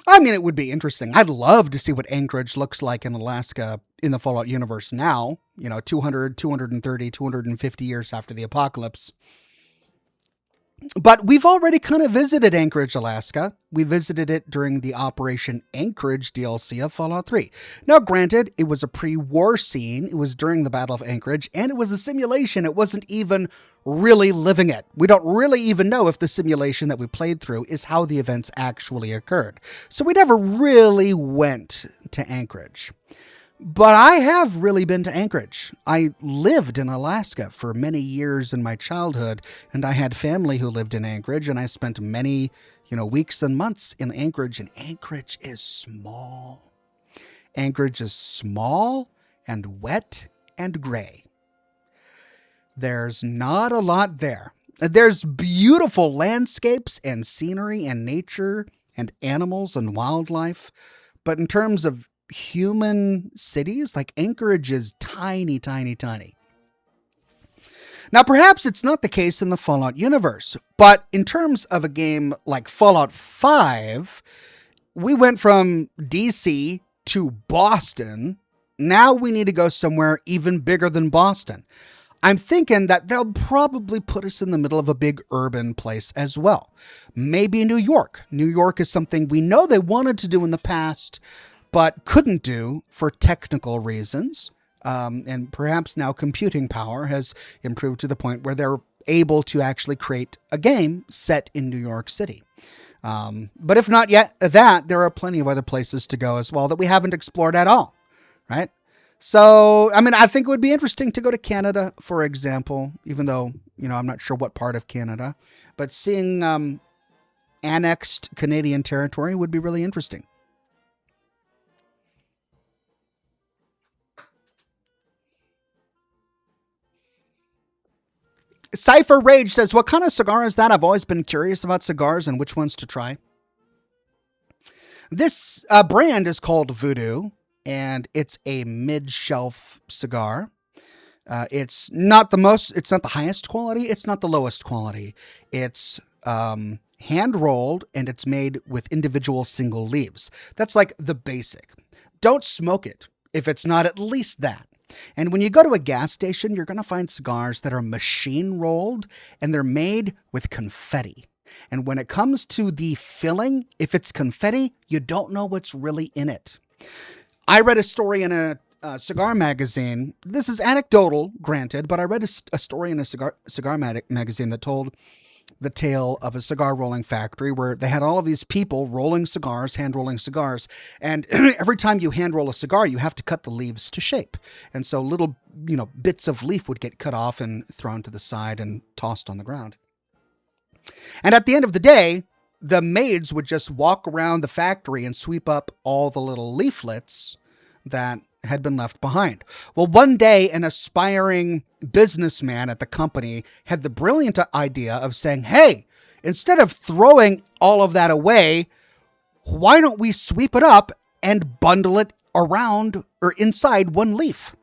I mean, it would be interesting. I'd love to see what Anchorage looks like in Alaska in the Fallout universe now, 200, 230, 250 years after the apocalypse. But we've already kind of visited Anchorage, Alaska. We visited it during the Operation Anchorage DLC of Fallout 3. Now, granted, it was a pre-war scene. It was during the Battle of Anchorage, and it was a simulation. It wasn't even really living it. We don't really even know if the simulation that we played through is how the events actually occurred. So we never really went to Anchorage. But I have really been to Anchorage. I lived in Alaska for many years in my childhood, and I had family who lived in Anchorage, and I spent many, weeks and months in Anchorage, and Anchorage is small. Anchorage is small and wet and gray. There's not a lot there. There's beautiful landscapes and scenery and nature and animals and wildlife, but in terms of human cities, like Anchorage is tiny, tiny, tiny. Now, perhaps it's not the case in the Fallout universe, but in terms of a game like Fallout 5, we went from DC to Boston. Now we need to go somewhere even bigger than Boston. I'm thinking that they'll probably put us in the middle of a big urban place as well. Maybe New York. New York is something we know they wanted to do in the past, but couldn't do for technical reasons. And perhaps now computing power has improved to the point where they're able to actually create a game set in New York City. But if not yet that, there are plenty of other places to go as well that we haven't explored at all, right? So, I think it would be interesting to go to Canada, for example, even though, I'm not sure what part of Canada, but seeing annexed Canadian territory would be really interesting. Cypher Rage says, what kind of cigar is that? I've always been curious about cigars and which ones to try. This brand is called Voodoo, and it's a mid-shelf cigar. It's not the highest quality. It's not the lowest quality. It's hand-rolled, and it's made with individual single leaves. That's like the basic. Don't smoke it if it's not at least that. And when you go to a gas station, you're going to find cigars that are machine rolled and they're made with confetti. And when it comes to the filling, if it's confetti, you don't know what's really in it. I read a story in a cigar magazine. This is anecdotal, granted, but I read a story in a cigar magazine that told the tale of a cigar rolling factory where they had all of these people rolling cigars, hand rolling cigars. And every time you hand roll a cigar, you have to cut the leaves to shape. And so little, bits of leaf would get cut off and thrown to the side and tossed on the ground. And at the end of the day, the maids would just walk around the factory and sweep up all the little leaflets that had been left behind. Well, one day, an aspiring businessman at the company had the brilliant idea of saying, hey, instead of throwing all of that away, why don't we sweep it up and bundle it around or inside one leaf?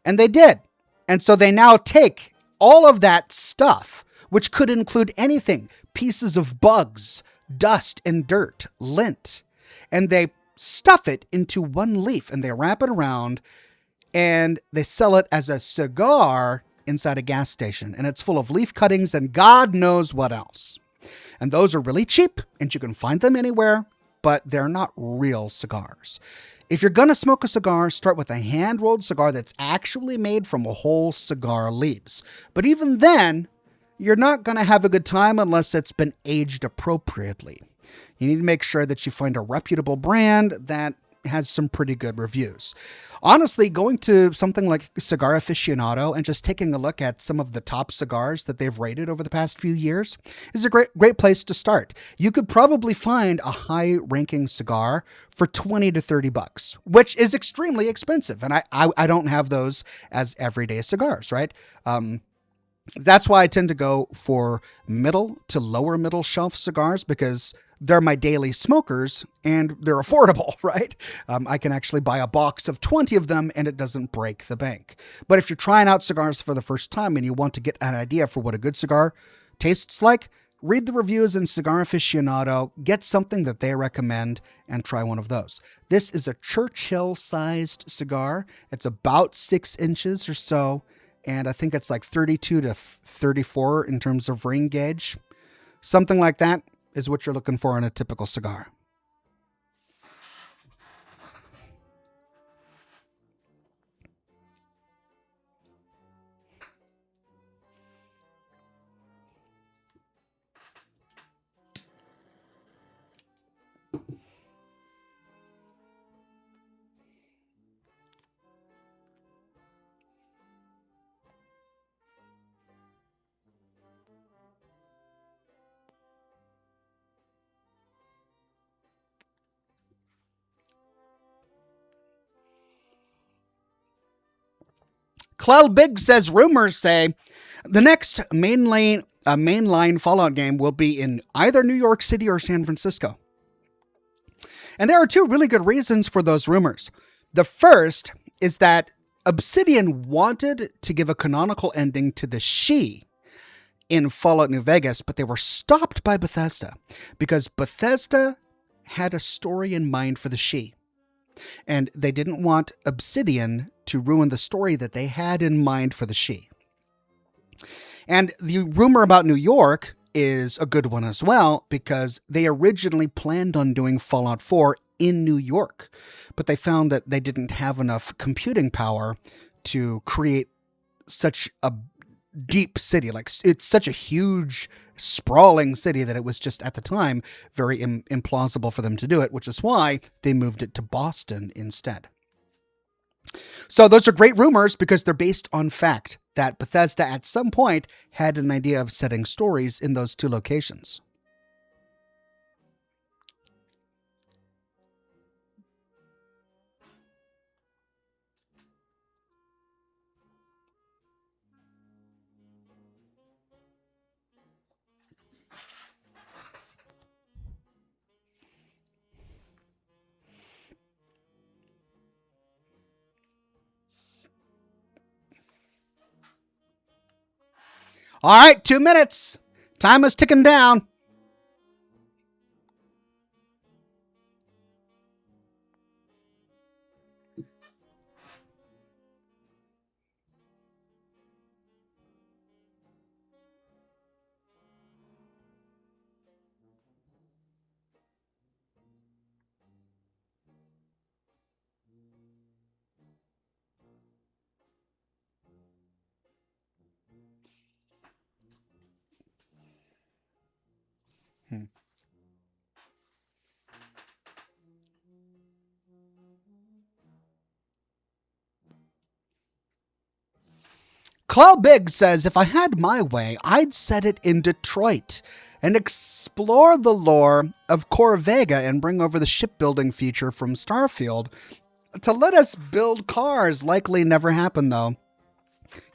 And they did. And so they now take all of that stuff, which could include anything, pieces of bugs, dust and dirt, lint, and they stuff it into one leaf and they wrap it around and they sell it as a cigar inside a gas station. And it's full of leaf cuttings and God knows what else. And those are really cheap and you can find them anywhere, but they're not real cigars. If you're going to smoke a cigar, start with a hand-rolled cigar that's actually made from whole cigar leaves. But even then, you're not going to have a good time unless it's been aged appropriately. You need to make sure that you find a reputable brand that has some pretty good reviews. Honestly, going to something like Cigar Aficionado and just taking a look at some of the top cigars that they've rated over the past few years is a great place to start. You could probably find a high-ranking cigar for $20 to $30, which is extremely expensive. And I don't have those as everyday cigars, right? That's why I tend to go for middle to lower middle shelf cigars because they're my daily smokers and they're affordable, right? I can actually buy a box of 20 of them and it doesn't break the bank. But if you're trying out cigars for the first time and you want to get an idea for what a good cigar tastes like, Read the reviews in Cigar Aficionado, get something that they recommend, and try one of those. This is a Churchill-sized cigar. It's about 6 inches or so, and I think it's like 32 to 34 in terms of ring gauge. Something like that is what you're looking for in a typical cigar. Clell Big says rumors say the next mainline Fallout game will be in either New York City or San Francisco. And there are 2 really good reasons for those rumors. The first is that Obsidian wanted to give a canonical ending to the She in Fallout New Vegas, but they were stopped by Bethesda because Bethesda had a story in mind for the She. And they didn't want Obsidian to ruin the story that they had in mind for the She. And the rumor about New York is a good one as well, because they originally planned on doing Fallout 4 in New York, but they found that they didn't have enough computing power to create such a deep city. Like, it's such a huge, sprawling city that it was just, at the time, very implausible for them to do it, which is why they moved it to Boston instead. So those are great rumors because they're based on fact that Bethesda at some point had an idea of setting stories in those 2 locations. All right, 2 minutes. Time is ticking down. Claw Big says, if I had my way, I'd set it in Detroit and explore the lore of Corvega and bring over the shipbuilding feature from Starfield to let us build cars. Likely never happen, though.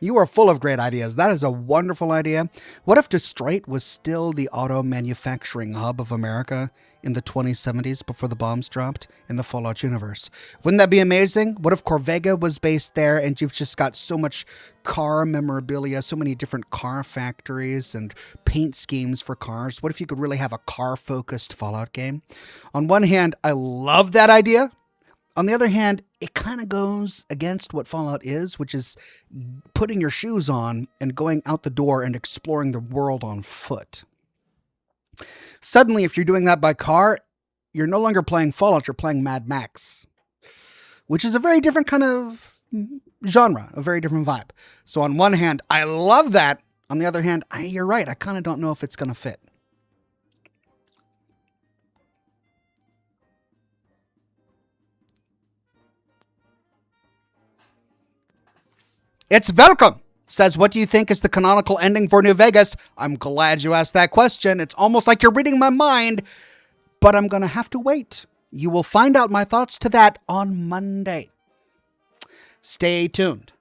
You are full of great ideas. That is a wonderful idea. What if Detroit was still the auto manufacturing hub of America in the 2070s before the bombs dropped in the Fallout universe? Wouldn't that be amazing? What if Corvega was based there and you've just got so much car memorabilia, so many different car factories and paint schemes for cars? What if you could really have a car-focused Fallout game? On one hand, I love that idea. On the other hand, it kind of goes against what Fallout is, which is putting your shoes on and going out the door and exploring the world on foot. Suddenly, if you're doing that by car, you're no longer playing Fallout, you're playing Mad Max, which is a very different kind of genre, a very different vibe. So on one hand, I love that. On the other hand, you're right, I kind of don't know if it's going to fit. It's Welcome says, what do you think is the canonical ending for New Vegas? I'm glad you asked that question. It's almost like you're reading my mind, but I'm going to have to wait. You will find out my thoughts to that on Monday. Stay tuned.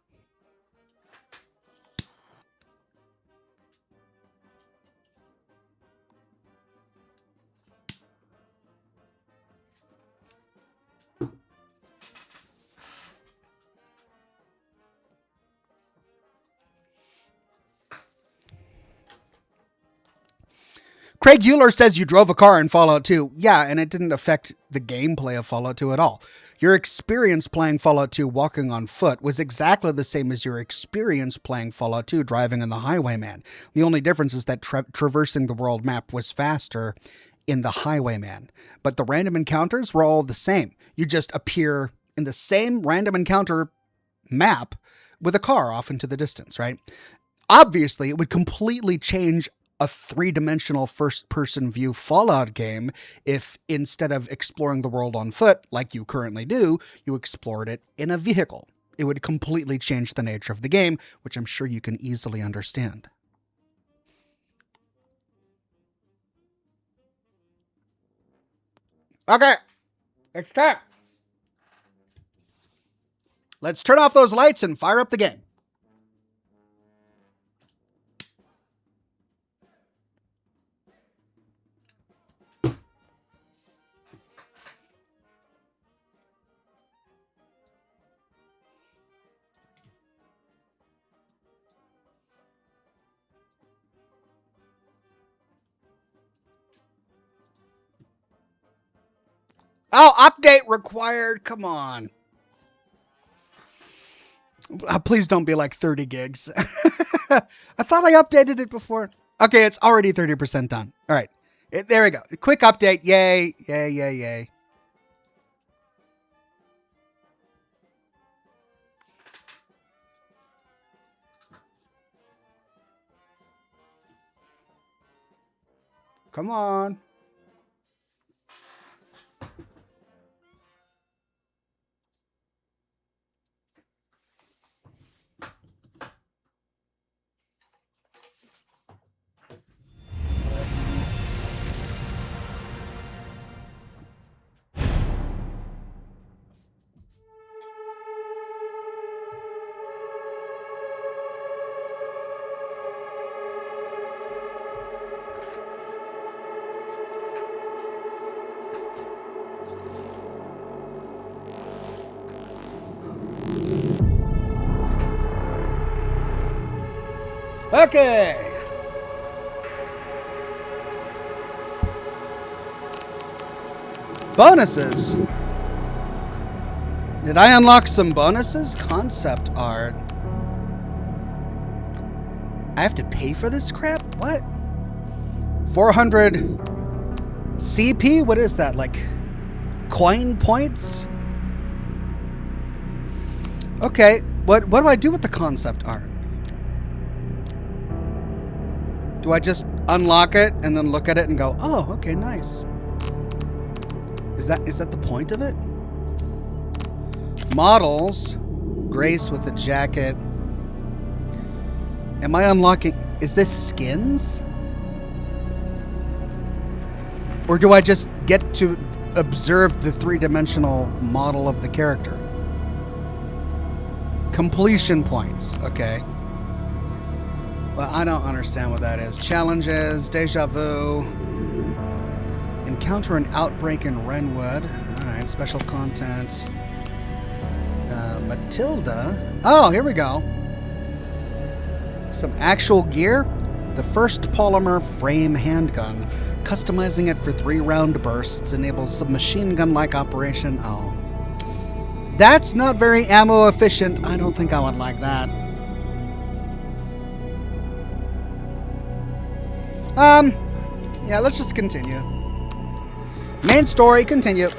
Craig Euler says you drove a car in Fallout 2. Yeah, and it didn't affect the gameplay of Fallout 2 at all. Your experience playing Fallout 2 walking on foot was exactly the same as your experience playing Fallout 2 driving in the Highwayman. The only difference is that traversing the world map was faster in the Highwayman. But the random encounters were all the same. You just appear in the same random encounter map with a car off into the distance, right? Obviously, it would completely change a three-dimensional first-person view Fallout game if instead of exploring the world on foot, like you currently do, you explored it in a vehicle. It would completely change the nature of the game, which I'm sure you can easily understand. Okay, it's time. Let's turn off those lights and fire up the game. Oh, update required. Come on. Please don't be like 30 gigs. I thought I updated it before. Okay, it's already 30% done. All right. There we go. Quick update. Yay. Yay, yay, yay. Come on. Okay. Bonuses. Did I unlock some bonuses? Concept art. I have to pay for this crap? What? 400 CP? What is that? Like coin points? Okay. What do I do with the concept art? Do I just unlock it and then look at it and go, oh, okay, nice. Is that the point of it? Models. Grace with a jacket. Am I unlocking... Is this skins? Or do I just get to observe the three-dimensional model of the character? Completion points. Okay. Well, I don't understand what that is. Challenges, deja vu, encounter an outbreak in Renwood. All right, special content. Matilda. Oh, here we go. Some actual gear. The first polymer frame handgun. Customizing it for 3-round bursts enables submachine gun-like operation. Oh. That's not very ammo efficient. I don't think I would like that. Yeah, let's just continue. Main story, continue.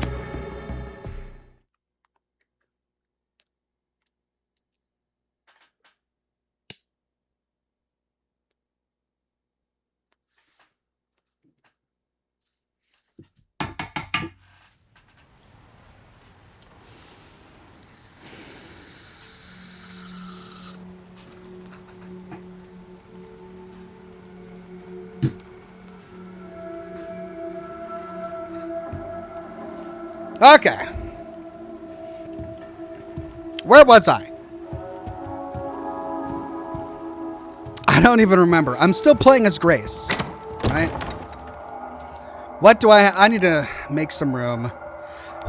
Okay. Where was I? I don't even remember. I'm still playing as Grace, right? What do I need to make some room.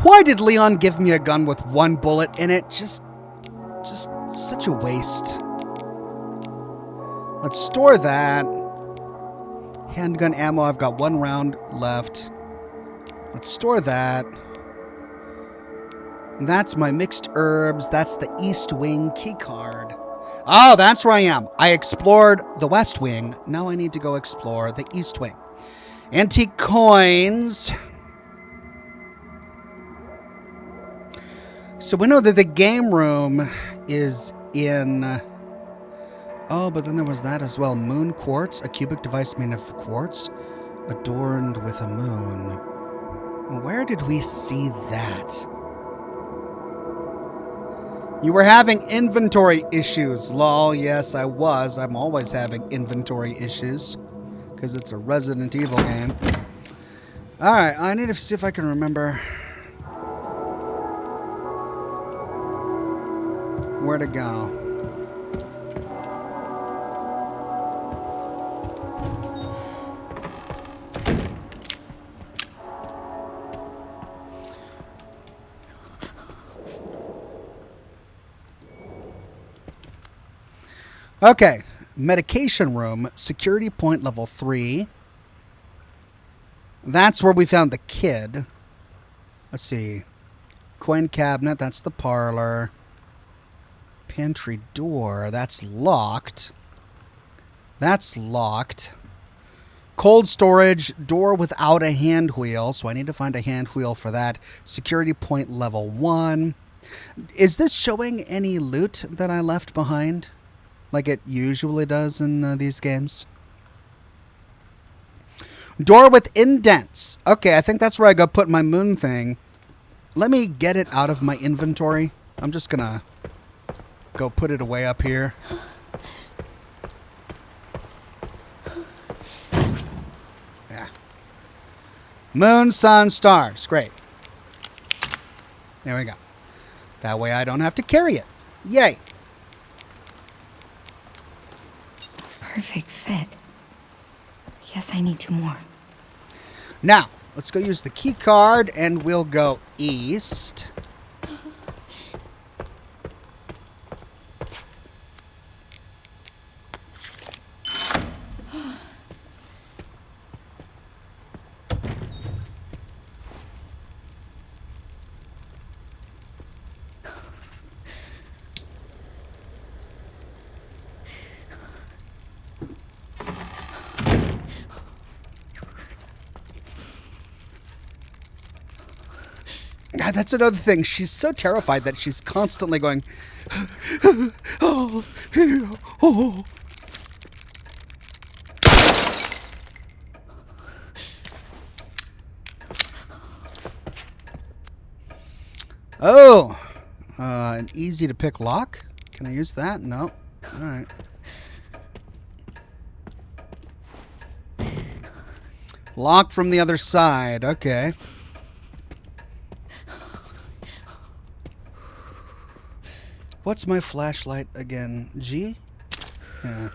Why did Leon give me a gun with 1 bullet in it? Just such a waste. Let's store that. Handgun ammo. I've got 1 round left. Let's store that. That's my mixed herbs. That's the East Wing key card. Oh, that's where I am. I explored the West Wing. Now I need to go explore the East Wing. Antique coins. So we know that the game room is in... Oh, but then there was that as well. Moon quartz, a cubic device made of quartz, adorned with a moon. Where did we see that? You were having inventory issues. Lol, yes, I was. I'm always having inventory issues because it's a Resident Evil game. All right, I need to see if I can remember where to go. Okay, medication room, security point level 3. That's where we found the kid. Let's see. Coin cabinet, that's the parlor. Pantry door, that's locked. That's locked. Cold storage, door without a hand wheel, so I need to find a hand wheel for that. Security point level 1. Is this showing any loot that I left behind? Like it usually does in these games. Door with indents. Okay, I think that's where I go put my moon thing. Let me get it out of my inventory. I'm just gonna go put it away up here. Yeah. Moon, sun, stars. Great. There we go. That way I don't have to carry it. Yay. Perfect fit. Yes, I need 2 more. Now, let's go use the key card and we'll go east. God, that's another thing. She's so terrified that she's constantly going, oh, oh. Oh, an easy to pick lock. Can I use that? No. All right. Lock from the other side. Okay. What's my flashlight again? G? Yeah.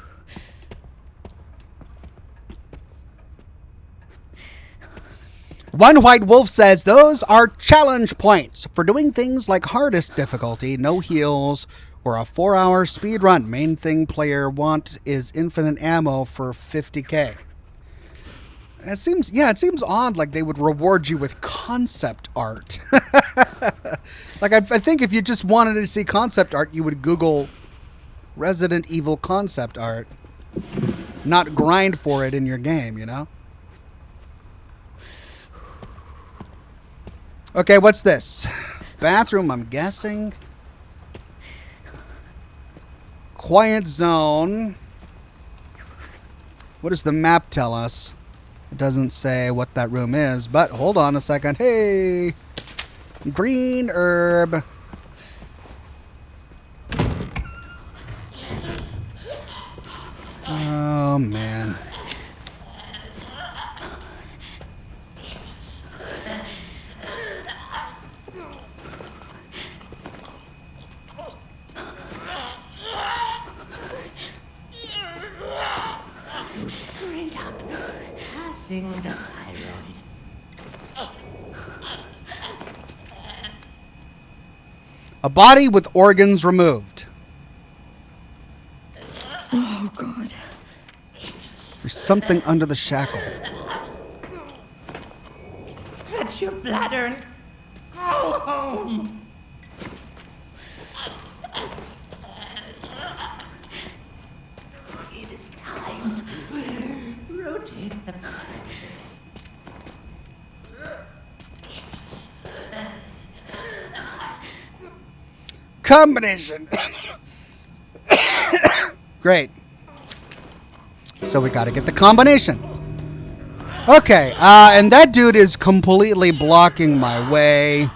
One White Wolf says, those are challenge points for doing things like hardest difficulty, no heals, or a 4-hour speed run. Main thing player want is infinite ammo for 50k. It seems odd like they would reward you with concept art. Like, I think if you just wanted to see concept art, you would Google Resident Evil concept art. Not grind for it in your game, you know? Okay, what's this? Bathroom, I'm guessing. Quiet zone. What does the map tell us? It doesn't say what that room is, but hold on a second. Hey! Green herb. Oh, man. Straight up, passing the thyroid. A body with organs removed. Oh, God. There's something under the shackle. Fetch your bladder and go home. It is time to rotate the bladders. Combination. Great. So we got to get the combination. Okay, and that dude is completely blocking my way.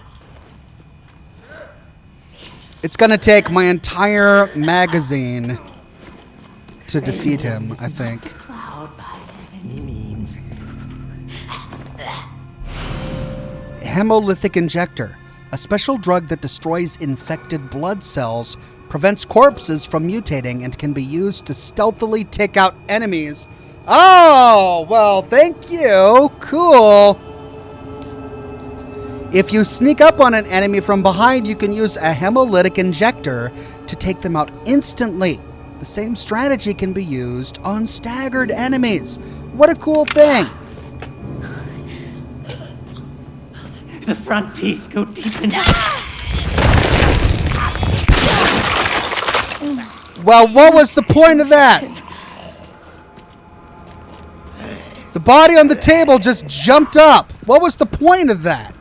It's going to take my entire magazine to defeat him, I think. Cloud by any means. Hemolytic injector. A special drug that destroys infected blood cells, prevents corpses from mutating, and can be used to stealthily take out enemies. Oh, well, thank you. Cool. If you sneak up on an enemy from behind, you can use a hemolytic injector to take them out instantly. The same strategy can be used on staggered enemies. What a cool thing. The front teeth go deep enough. Well, what was the point of that? The body on the table just jumped up. What was the point of that?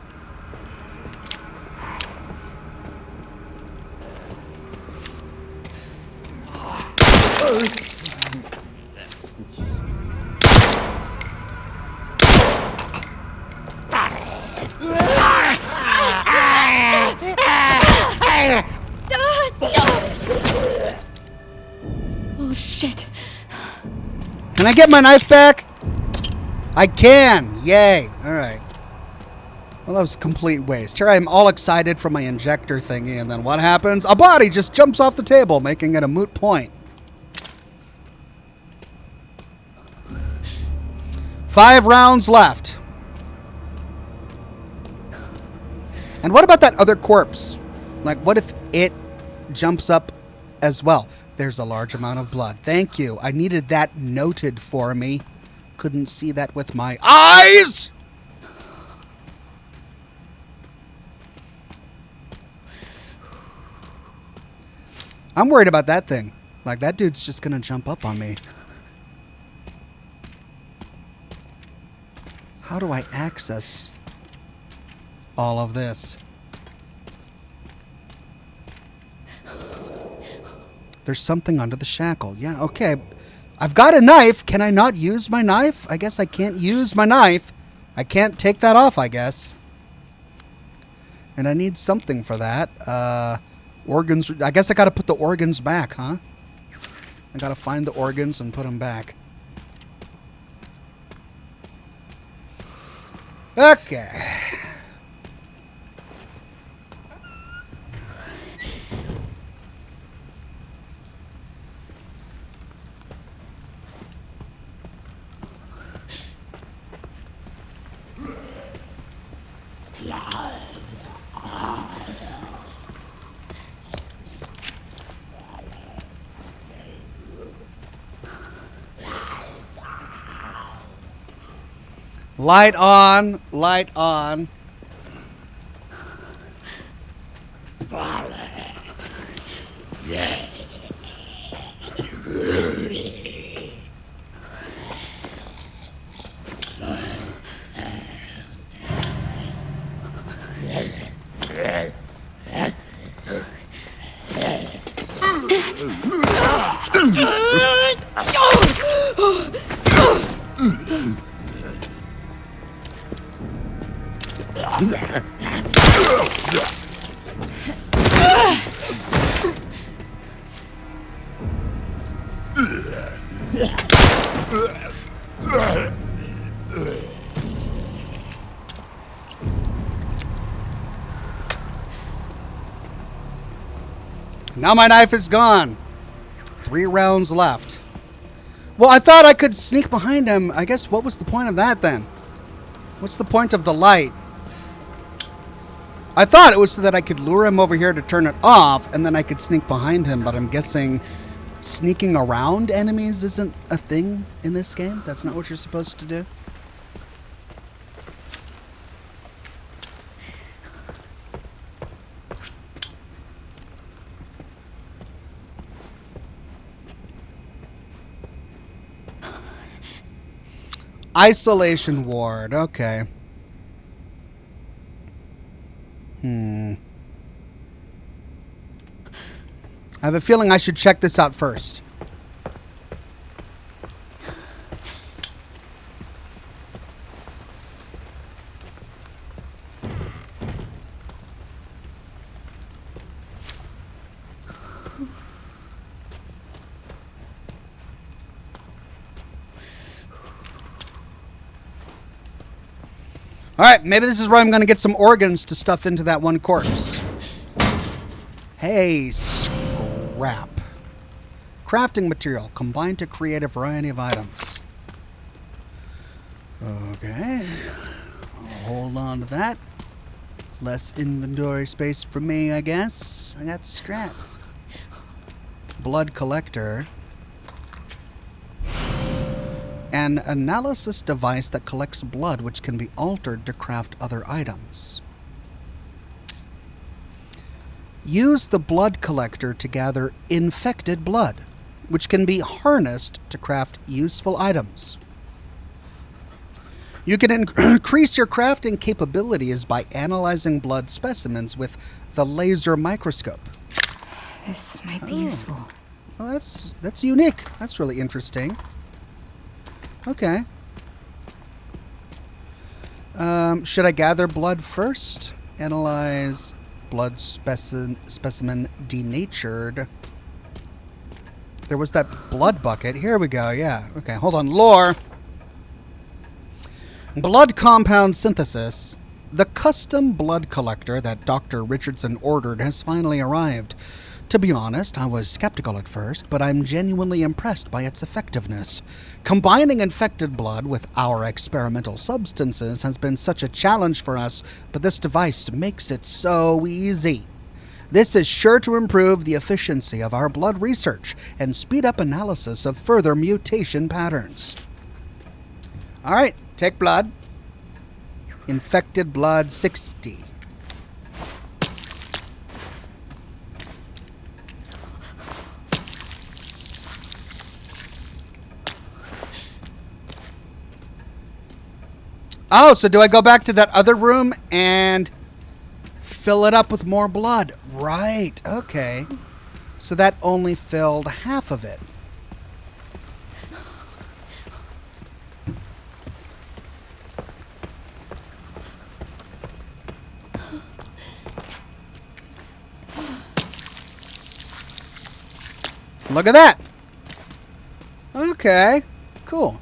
Oh, shit. Can I get my knife back? I can. Yay. All right. Well, that was a complete waste. Here I am all excited for my injector thingy, and then what happens? A body just jumps off the table, making it a moot point. 5 rounds left. And what about that other corpse? Like, what if it jumps up as well? There's a large amount of blood. Thank you. I needed that noted for me. Couldn't see that with my eyes! I'm worried about that thing. Like, that dude's just gonna jump up on me. How do I access all of this? There's something under the shackle. Yeah, okay. I've got a knife. Can I not use my knife? I guess I can't use my knife. I can't take that off, I guess. And I need something for that. Organs. I guess I got to put the organs back, huh? I got to find the organs and put them back. Okay. Light on, light on. Now my knife is gone. 3 rounds left. Well, I thought I could sneak behind him. I guess what was the point of that then? What's the point of the light? I thought it was so that I could lure him over here to turn it off, and then I could sneak behind him, but I'm guessing sneaking around enemies isn't a thing in this game? That's not what you're supposed to do? Isolation ward. Okay. I have a feeling I should check this out first. Alright, maybe this is where I'm going to get some organs to stuff into that one corpse. Hey, scrap. Crafting material combined to create a variety of items. Okay. I'll hold on to that. Less inventory space for me, I guess. I got scrap. Blood collector. An analysis device that collects blood which can be altered to craft other items. Use the blood collector to gather infected blood, which can be harnessed to craft useful items. You can increase your crafting capabilities by analyzing blood specimens with the laser microscope. This might be useful. Well, that's unique. That's really interesting. Okay. Should I gather blood first? Analyze blood specimen denatured. There was that blood bucket. Here we go. Yeah. Okay. Hold on. Lore. Blood compound synthesis. The custom blood collector that Dr. Richardson ordered has finally arrived. To be honest, I was skeptical at first, but I'm genuinely impressed by its effectiveness. Combining infected blood with our experimental substances has been such a challenge for us, but this device makes it so easy. This is sure to improve the efficiency of our blood research and speed up analysis of further mutation patterns. All right, take blood. Infected blood 60. Oh, so do I go back to that other room and fill it up with more blood? Right, okay. So that only filled half of it. Look at that. Okay, cool.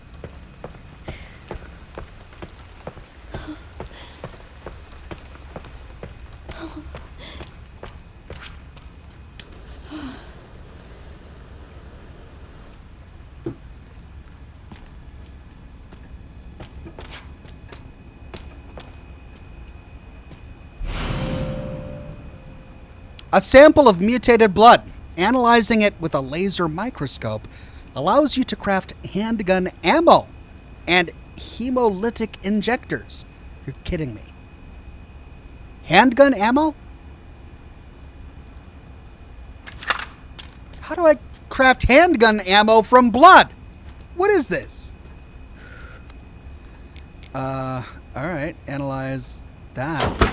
A sample of mutated blood. Analyzing it with a laser microscope allows you to craft handgun ammo and hemolytic injectors. You're kidding me. Handgun ammo? How do I craft handgun ammo from blood? What is this? Alright, analyze that.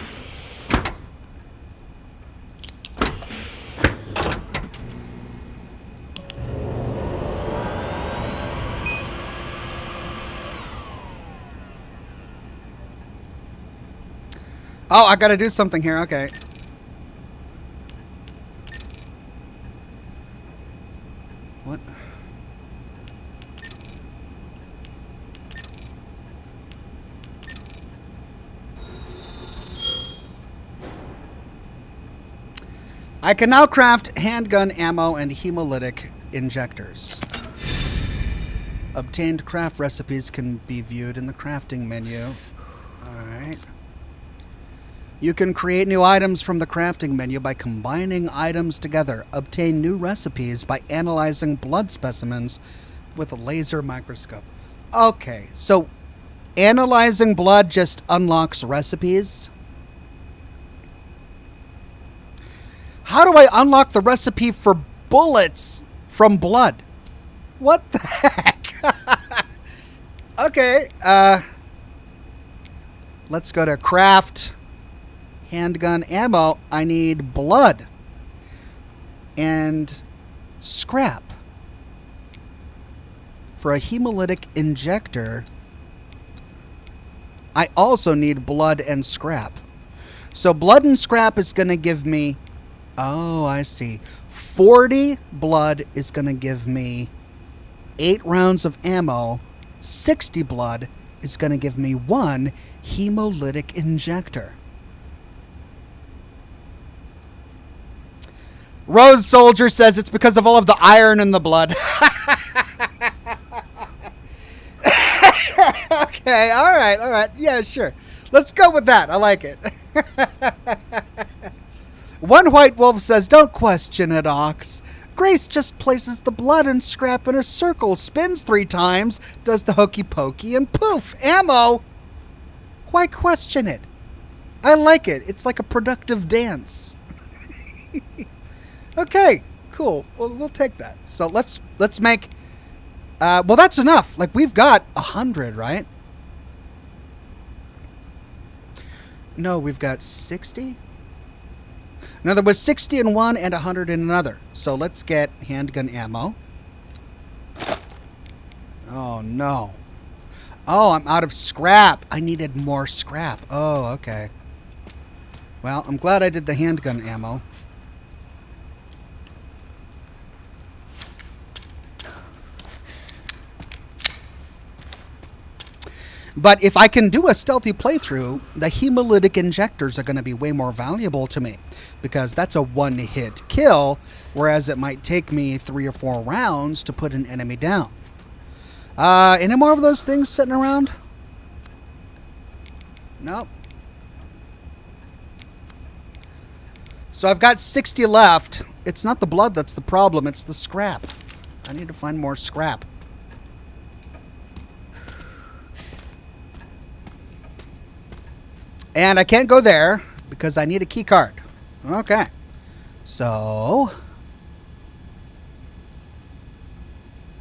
Oh, I gotta do something here. Okay. What? I can now craft handgun ammo and hemolytic injectors. Obtained craft recipes can be viewed in the crafting menu. Alright. You can create new items from the crafting menu by combining items together. Obtain new recipes by analyzing blood specimens with a laser microscope. Okay, so analyzing blood just unlocks recipes. How do I unlock the recipe for bullets from blood? What the heck? Okay, let's go to craft handgun ammo. I need blood and scrap. For a hemolytic injector, I also need blood and scrap. So blood and scrap is going to give me, oh, I see. 40 blood is going to give me 8 rounds of ammo. 60 blood is going to give me 1 hemolytic injector. Rose Soldier says it's because of all of the iron in the blood. Okay, all right. Yeah, sure. Let's go with that. I like it. One White Wolf says, don't question it, Ox. Grace just places the blood and scrap in a circle, spins 3 times, does the hokey pokey, and poof, ammo. Why question it? I like it. It's like a productive dance. Okay, cool. Well, we'll take that. So let's make. Well, that's enough. Like, we've got 100, right? No, we've got 60. No, there was 60 in one and 100 in another. So let's get handgun ammo. Oh, no. Oh, I'm out of scrap. I needed more scrap. Oh, okay. Well, I'm glad I did the handgun ammo. But if I can do a stealthy playthrough, the hemolytic injectors are going to be way more valuable to me. Because that's a one-hit kill, whereas it might take me 3 or 4 rounds to put an enemy down. Any more of those things sitting around? Nope. So I've got 60 left. It's not the blood that's the problem, it's the scrap. I need to find more scrap. And I can't go there because I need a key card. Okay. So,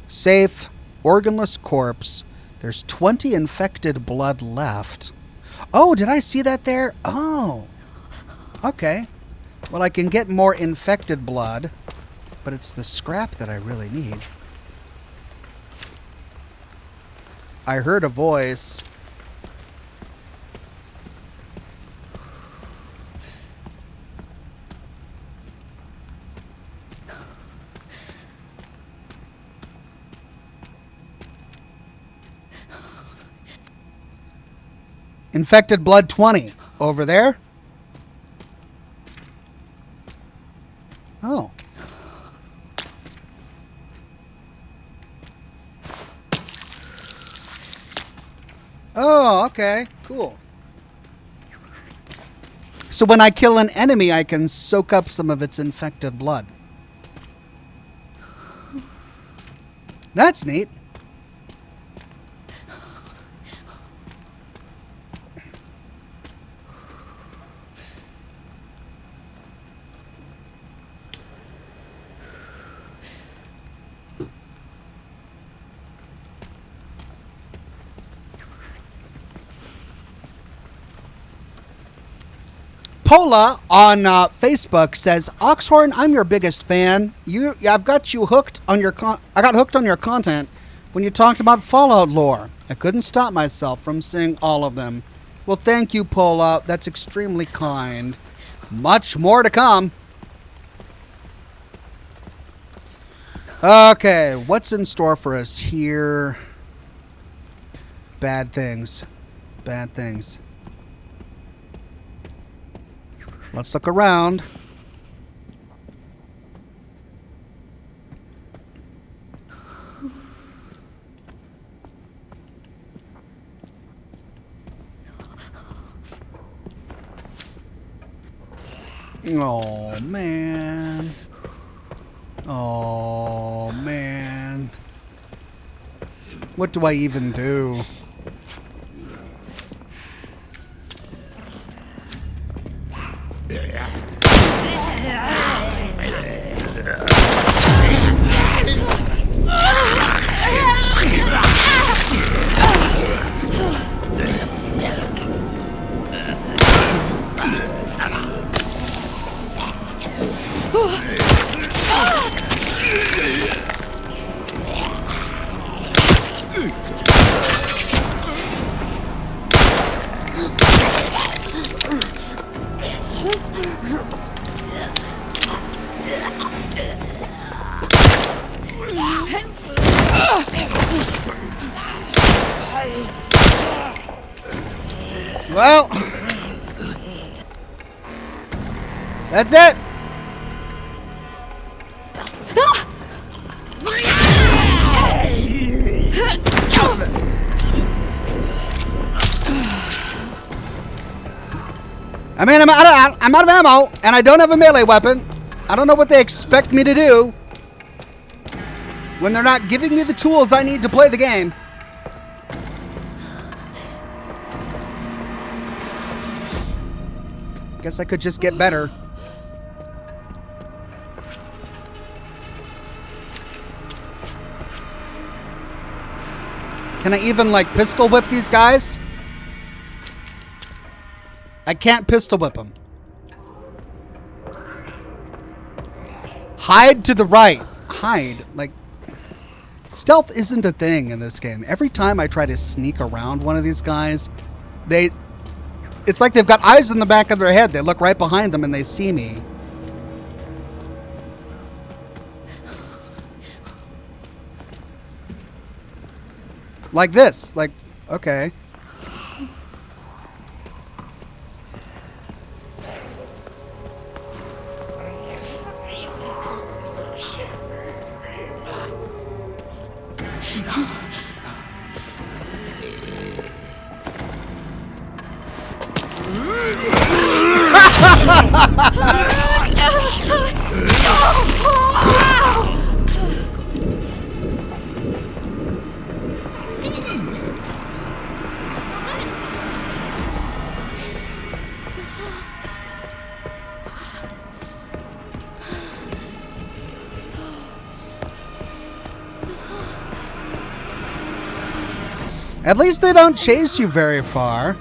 safe, organless corpse. There's 20 infected blood left. Oh, did I see that there? Oh. Okay. Well, I can get more infected blood, but it's the scrap that I really need. I heard a voice. Infected blood 20. Over there? Oh. Oh, okay. Cool. So when I kill an enemy, I can soak up some of its infected blood. That's neat. Pola on Facebook says, Oxhorn, I'm your biggest fan. I've got you hooked on your I got hooked on your content when you talked about Fallout lore. I couldn't stop myself from seeing all of them. Well, thank you, Pola. That's extremely kind. Much more to come. Okay, what's in store for us here? Bad things. Bad things. Let's look around. Oh, man. Oh, man. What do I even do? Well, that's it. I mean, I'm out of ammo, and I don't have a melee weapon. I don't know what they expect me to do when they're not giving me the tools I need to play the game. Guess I could just get better. Can I even, like, pistol whip these guys? I can't pistol whip them. Hide to the right. Hide. Like, stealth isn't a thing in this game. Every time I try to sneak around one of these guys, it's like they've got eyes in the back of their head. They look right behind them and they see me. Like this. Like, okay. At least they don't chase you very far.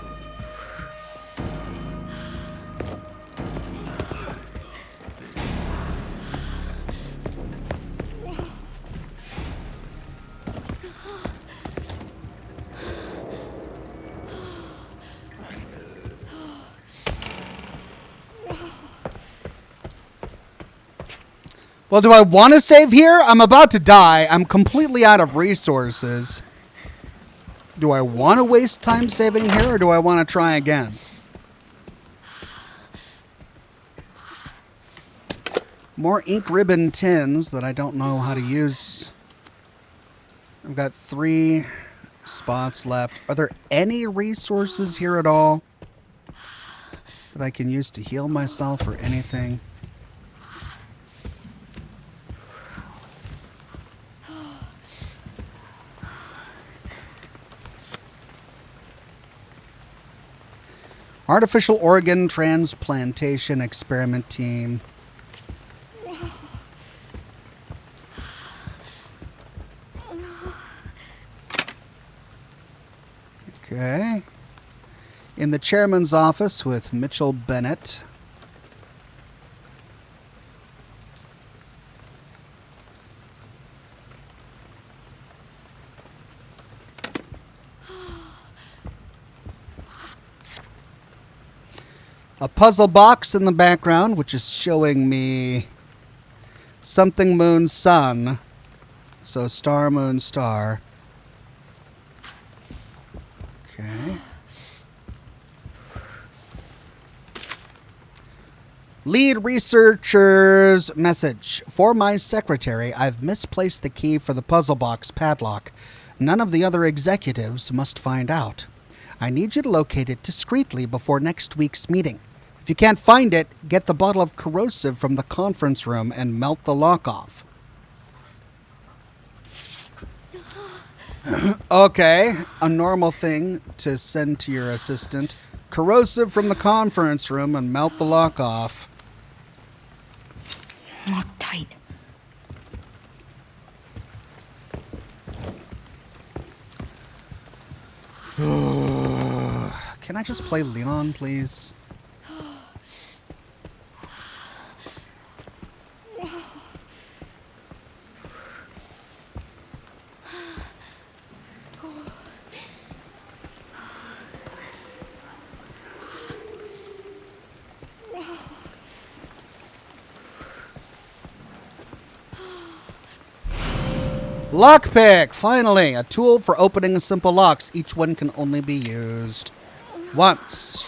Well, do I want to save here? I'm about to die. I'm completely out of resources. Do I want to waste time saving here, or do I want to try again? More ink ribbon tins that I don't know how to use. I've got 3 spots left. Are there any resources here at all that I can use to heal myself or anything? Artificial organ transplantation experiment team. Okay. In the chairman's office with Mitchell Bennett. A puzzle box in the background, which is showing me something moon sun. So star, moon, star. Okay. Lead researcher's message. For my secretary, I've misplaced the key for the puzzle box padlock. None of the other executives must find out. I need you to locate it discreetly before next week's meeting. If you can't find it, get the bottle of corrosive from the conference room and melt the lock off. Okay, a normal thing to send to your assistant. Corrosive from the conference room and melt the lock off. Lock tight. Can I just play Leon, please? Lockpick! Finally! A tool for opening simple locks. Each one can only be used once.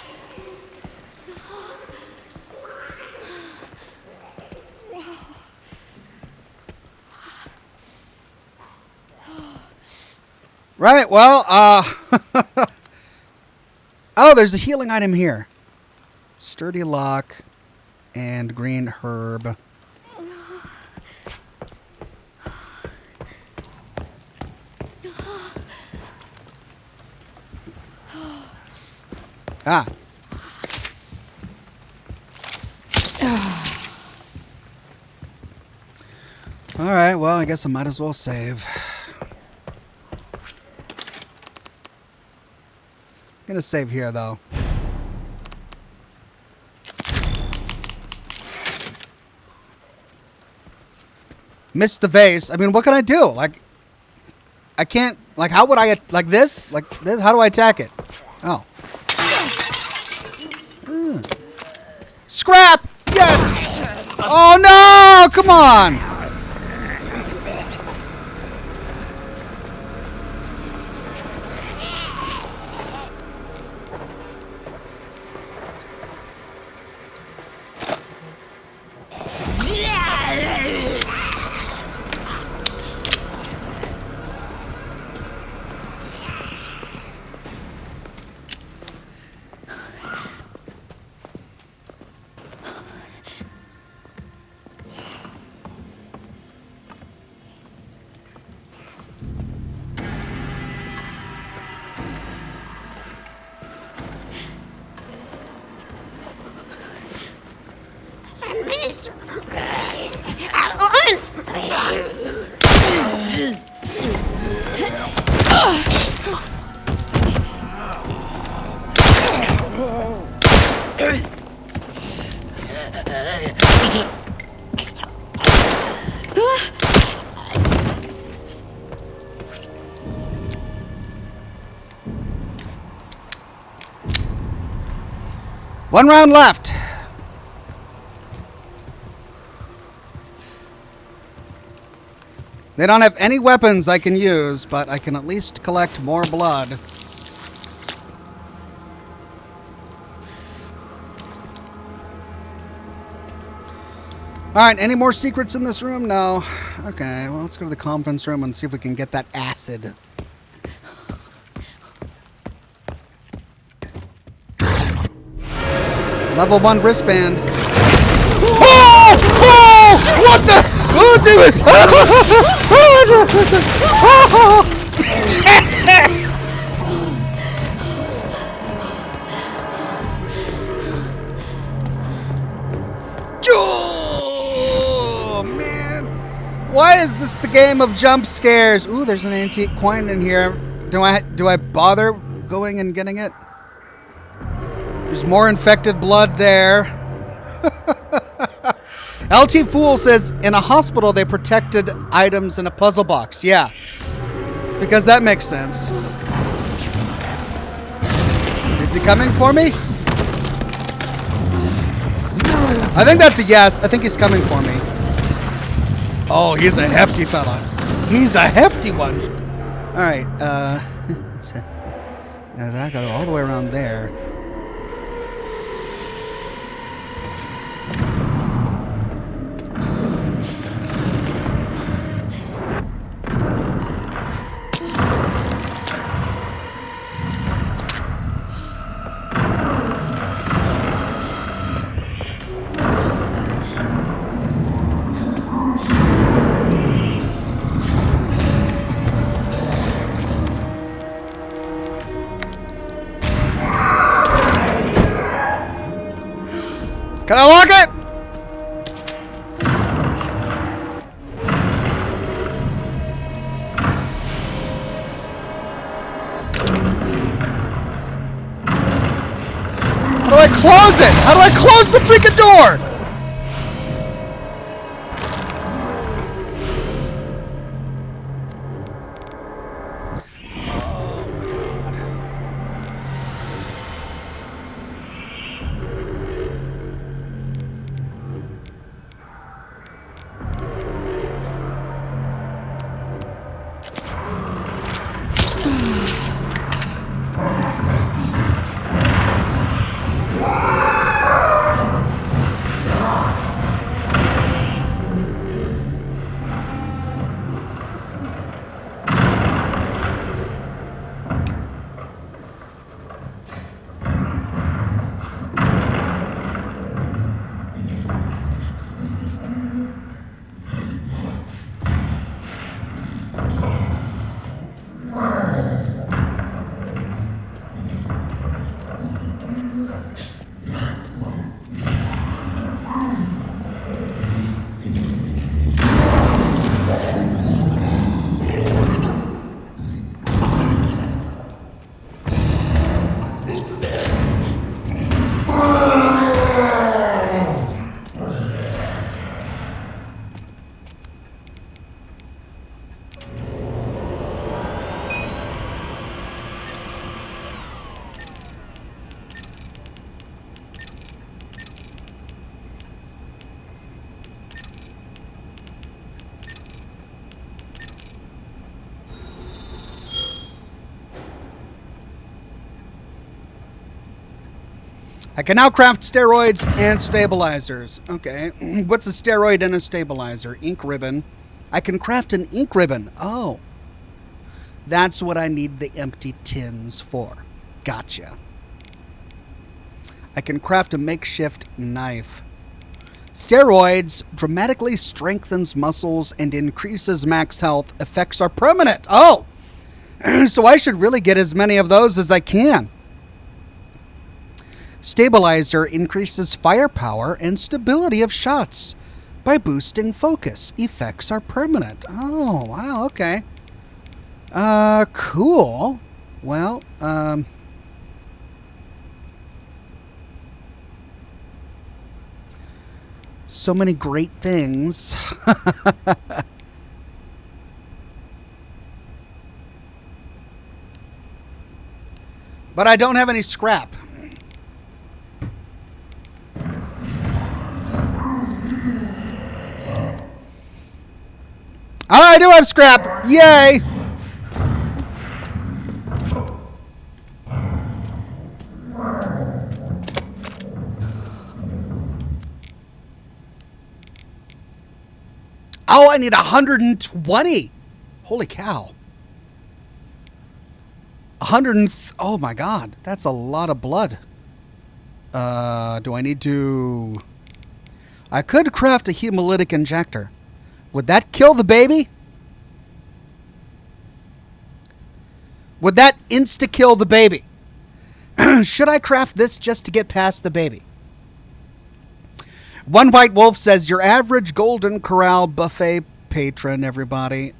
Right, well, oh, there's a healing item here. Sturdy lock and green herb. Ah. All right, well, I guess I might as well save. Gonna save here, though. Missed the vase. I mean, what can I do? Like, I can't, like, how would I, like this? Like this? How do I attack it? Oh. Scrap! Yes! Oh no! Come on! One round left. They don't have any weapons I can use, but I can at least collect more blood. Alright, any more secrets in this room? No. Okay, well, let's go to the conference room and see if we can get that acid. Level 1 wristband. Oh! Oh! What the? Oh, damn it! Oh, man. Why is this the game of jump scares? Ooh, there's an antique coin in here. Do I bother going and getting it? There's more infected blood there. LT Fool says, in a hospital, they protected items in a puzzle box. Yeah, because that makes sense. Is he coming for me? I think that's a yes. I think he's coming for me. Oh, he's a hefty fella. He's a hefty one. All right. I got to go all the way around there. Can I lock it? How do I close it? How do I close the freaking door? I can now craft steroids and stabilizers. Okay. What's a steroid and a stabilizer? Ink ribbon. I can craft an ink ribbon. Oh. That's what I need the empty tins for. Gotcha. I can craft a makeshift knife. Steroids dramatically strengthens muscles and increases max health. Effects are permanent. Oh. So I should really get as many of those as I can. Stabilizer increases firepower and stability of shots by boosting focus. Effects are permanent. Oh, wow, okay. Cool. Well, so many great things. But I don't have any scrap. Oh, I do have scrap! Yay! Oh, I need 120! Holy cow. Oh my god, that's a lot of blood. Do I need to... I could craft a hemolytic injector. Would that kill the baby? Would that insta-kill the baby? Should I craft this just to get past the baby? One White Wolf says, your average Golden Corral buffet patron, everybody.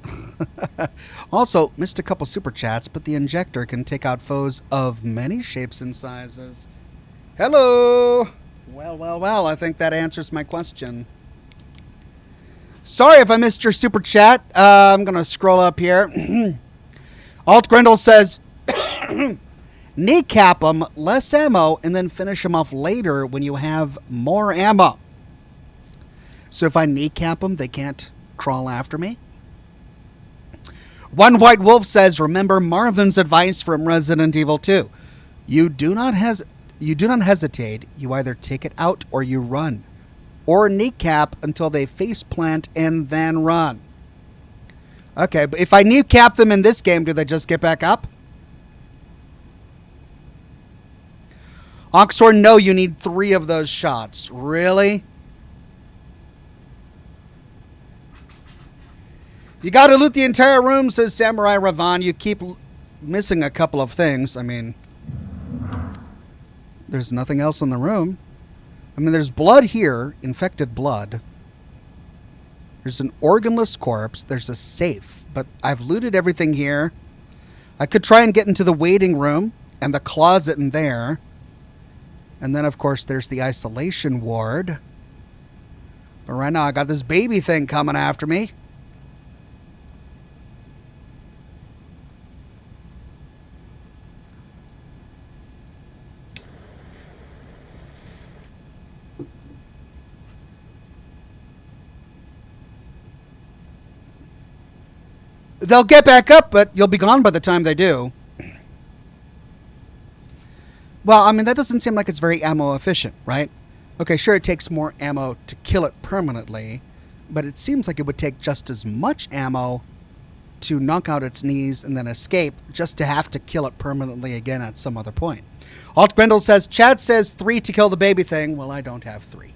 Also, missed a couple super chats, but the injector can take out foes of many shapes and sizes. Hello! Well, I think that answers my question. Sorry if I missed your super chat. I'm going to scroll up here. Alt Grendel says, kneecap them, less ammo, and then finish them off later when you have more ammo. So if I kneecap them, they can't crawl after me? One White Wolf says, remember Marvin's advice from Resident Evil 2. You do not hesitate. You either take it out or you run. Or kneecap until they face plant and then run. Okay, but if I kneecap them in this game, do they just get back up? Oxhorn, no, you need 3 of those shots. Really? You gotta loot the entire room, says Samurai Ravan. You keep missing a couple of things. I mean, there's nothing else in the room. I mean, there's blood here, infected blood. There's an organless corpse. There's a safe. But I've looted everything here. I could try and get into the waiting room and the closet in there. And then, of course, there's the isolation ward. But right now, I got this baby thing coming after me. They'll get back up, but you'll be gone by the time they do. Well, I mean, that doesn't seem like it's very ammo efficient, right? Okay, sure, it takes more ammo to kill it permanently, but it seems like it would take just as much ammo to knock out its knees and then escape, just to have to kill it permanently again at some other point. Alt Grendel says, Chad says 3 to kill the baby thing. Well, I don't have 3.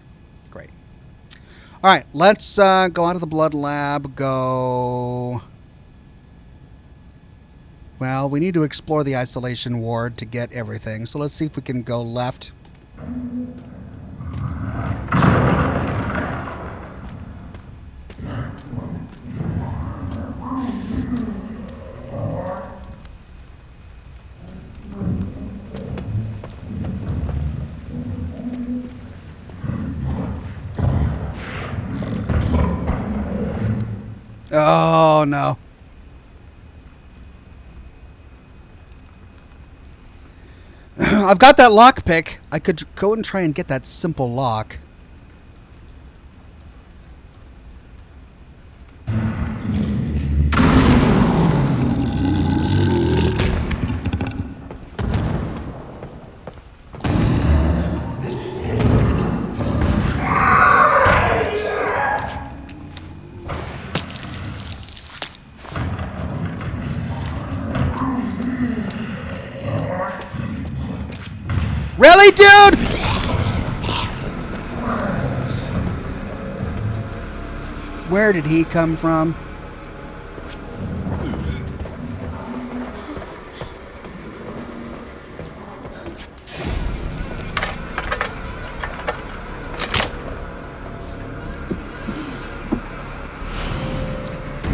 Great. All right, let's go out of the blood lab, go... Well, we need to explore the isolation ward to get everything. So let's see if we can go left. Oh, no. I've got that lockpick. I could go and try and get that simple lock. Really, dude? Where did he come from?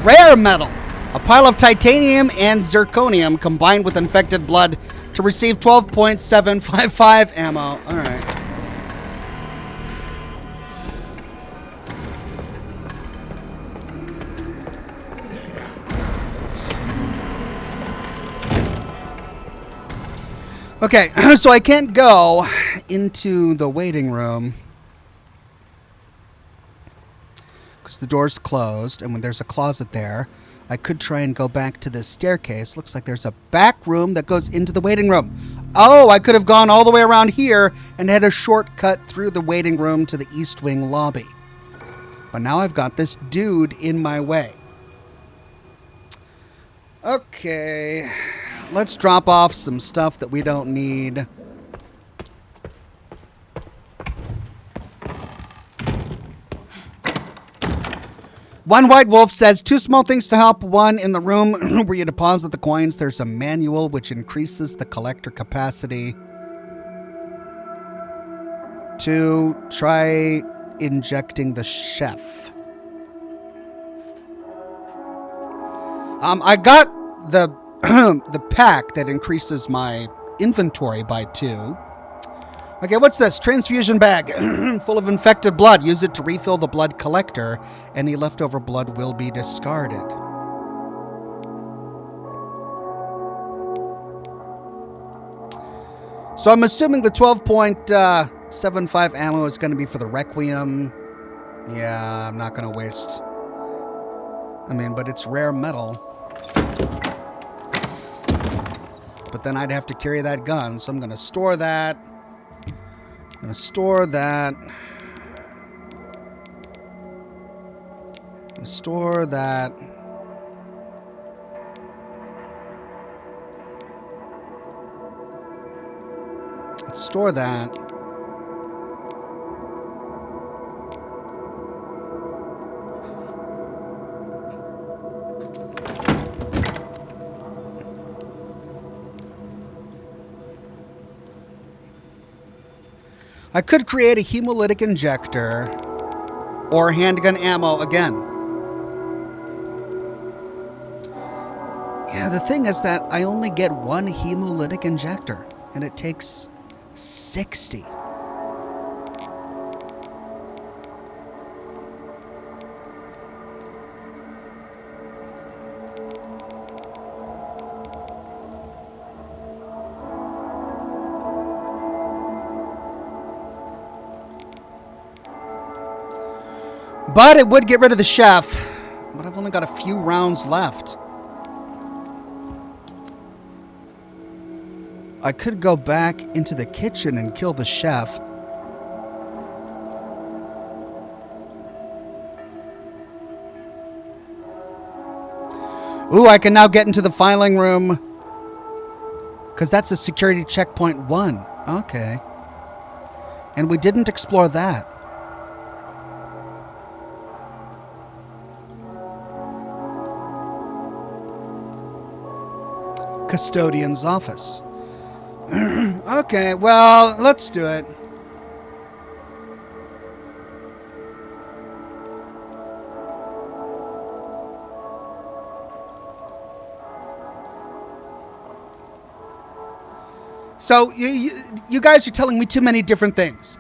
Rare metal. A pile of titanium and zirconium combined with infected blood to receive 12.755 ammo. All right. Okay, so I can't go into the waiting room because the door's closed, and when there's a closet there, I could try and go back to this staircase. Looks like there's a back room that goes into the waiting room. Oh, I could have gone all the way around here and had a shortcut through the waiting room to the East Wing lobby. But now I've got this dude in my way. Okay, let's drop off some stuff that we don't need. One White Wolf says, 2 small things to help. 1, in the room where you deposit the coins, there's a manual which increases the collector capacity. 2, try injecting the chef. I got the the pack that increases my inventory by 2. Okay, what's this? Transfusion bag full of infected blood. Use it to refill the blood collector. Any leftover blood will be discarded. So I'm assuming the 12.75 ammo is going to be for the Requiem. Yeah, I'm not going to waste. I mean, but it's rare metal. But then I'd have to carry that gun, so I'm going to store that. I'm going to store that. I'm going to store that. Let's store that. I could create a hemolytic injector or handgun ammo again. Yeah, the thing is that I only get one hemolytic injector, and it takes 60. But it would get rid of the chef. But I've only got a few rounds left. I could go back into the kitchen and kill the chef. Ooh, I can now get into the filing room. Because that's a security checkpoint 1. Okay. And we didn't explore that. Custodian's office. Okay, well, let's do it. So, you guys are telling me too many different things.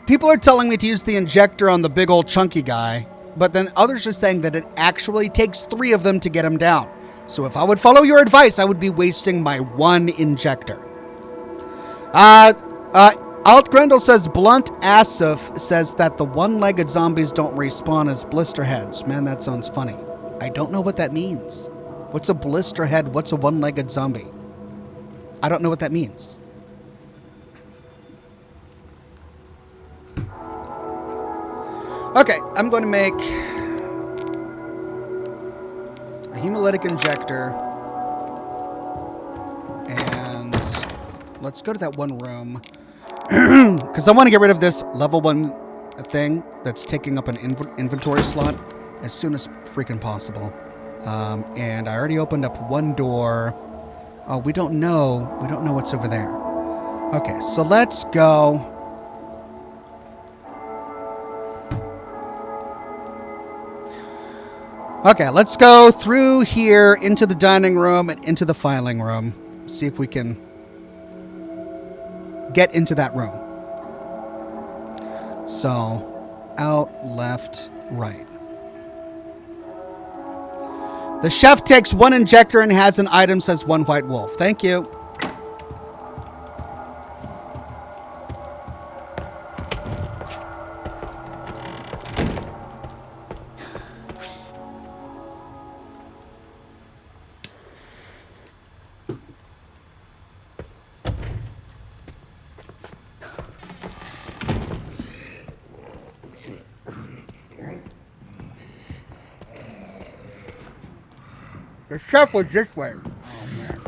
People are telling me to use the injector on the big old chunky guy, but then others are saying that it actually takes 3 of them to get him down. So if I would follow your advice, I would be wasting my 1 injector. Alt Grendel says Blunt Asif says that the one-legged zombies don't respawn as blister heads. Man, that sounds funny. I don't know what that means. What's a blister head? What's a one-legged zombie? I don't know what that means. Okay, I'm going to make a hemolytic injector, and let's go to that one room because I want to get rid of this level 1 thing that's taking up an inventory slot as soon as freaking possible. And I already opened up one door. Oh, we don't know what's over there. Okay, so let's go. Okay, let's go through here into the dining room and into the filing room. See if we can get into that room. So, out, left, right. The chef takes 1 injector and has an item says 1 white wolf. Thank you. The chef was this way. Oh, man.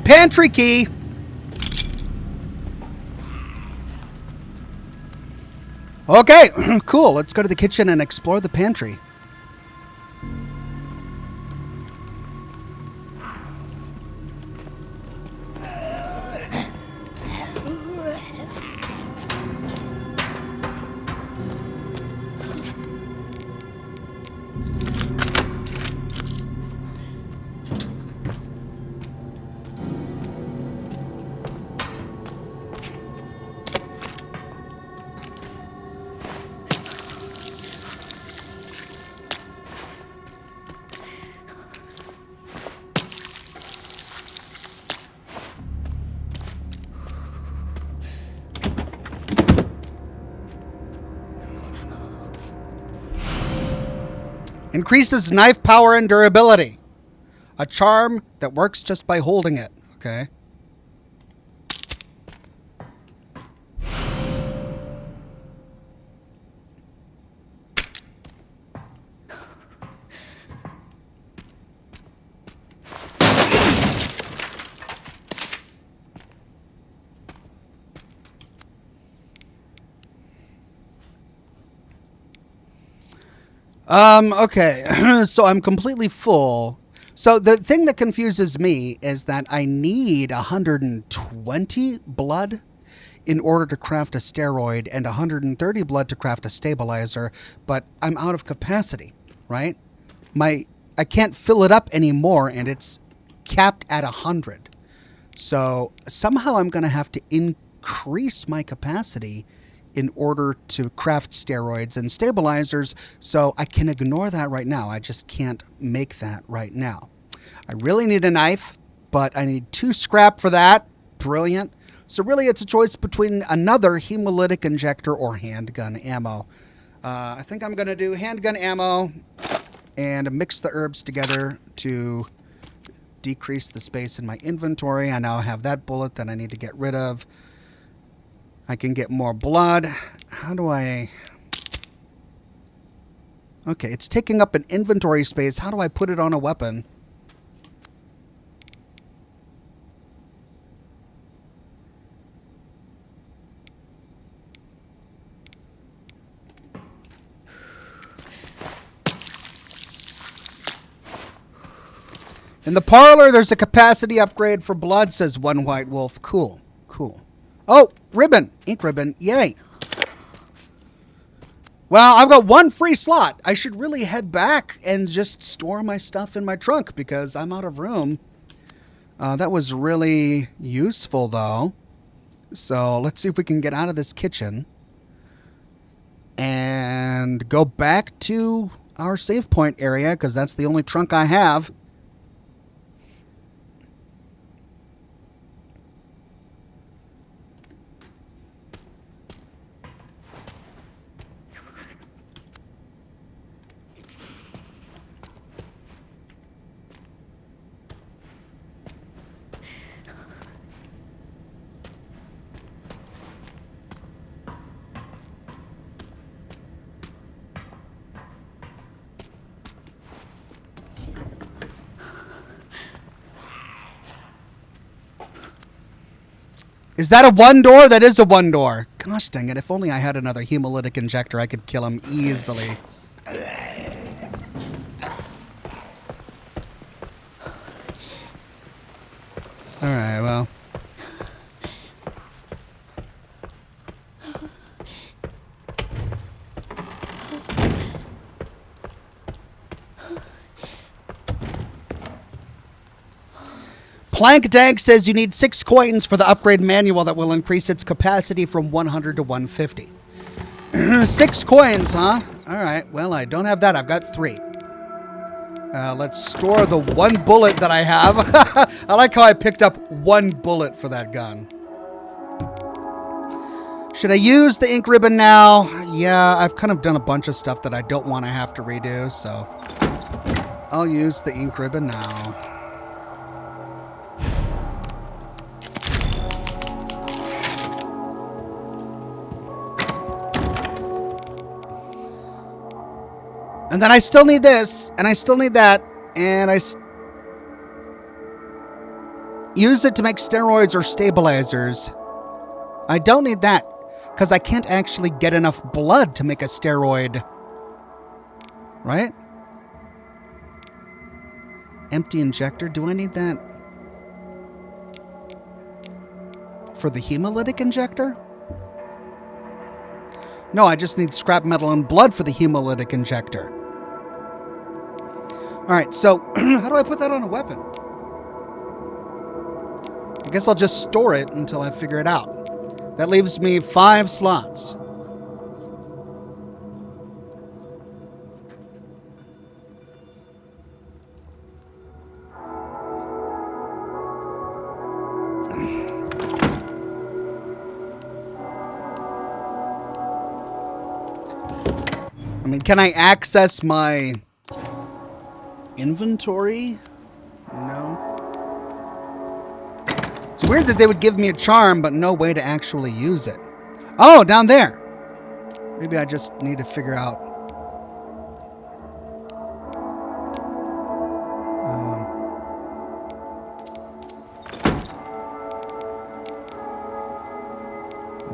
Pantry key. Okay, cool. Let's go to the kitchen and explore the pantry. Increases knife power and durability. A charm that works just by holding it. Okay. Okay. So I'm completely full. So the thing that confuses me is that I need 120 blood in order to craft a steroid and 130 blood to craft a stabilizer, but I'm out of capacity, right? I can't fill it up anymore, and it's capped at 100. So somehow I'm going to have to increase my capacity in order to craft steroids and stabilizers, so I can ignore that right now. I just can't make that right now. I really need a knife, but I need 2 scrap for that. Brilliant. So really it's a choice between another hemolytic injector or handgun ammo. I think I'm going to do handgun ammo and mix the herbs together to decrease the space in my inventory. I now have that bullet that I need to get rid of. I can get more blood. How do I... Okay, it's taking up an inventory space. How do I put it on a weapon? In the parlor, there's a capacity upgrade for blood, says One White Wolf. Cool, cool. Oh, ribbon. Ink ribbon. Yay. Well, I've got 1 free slot. I should really head back and just store my stuff in my trunk because I'm out of room. That was really useful, though. So let's see if we can get out of this kitchen and go back to our save point area because that's the only trunk I have. Is that a 1 door? That is a 1 door. Gosh dang it. If only I had another hemolytic injector, I could kill him easily. Alright, well. Plank Dank says you need 6 coins for the upgrade manual that will increase its capacity from 100 to 150. 6 coins, huh? Alright, well, I don't have that. I've got 3. Let's store the 1 bullet that I have. I like how I picked up 1 bullet for that gun. Should I use the ink ribbon now? Yeah, I've kind of done a bunch of stuff that I don't want to have to redo, so I'll use the ink ribbon now. And then I still need this, and I still need that, and use it to make steroids or stabilizers. I don't need that, because I can't actually get enough blood to make a steroid. Right? Empty injector, do I need that? For the hemolytic injector? No, I just need scrap metal and blood for the hemolytic injector. Alright, so how do I put that on a weapon? I guess I'll just store it until I figure it out. That leaves me 5 slots. I mean, can I access my Inventory? No. It's weird that they would give me a charm, but no way to actually use it. Oh, down there. Maybe I just need to figure out.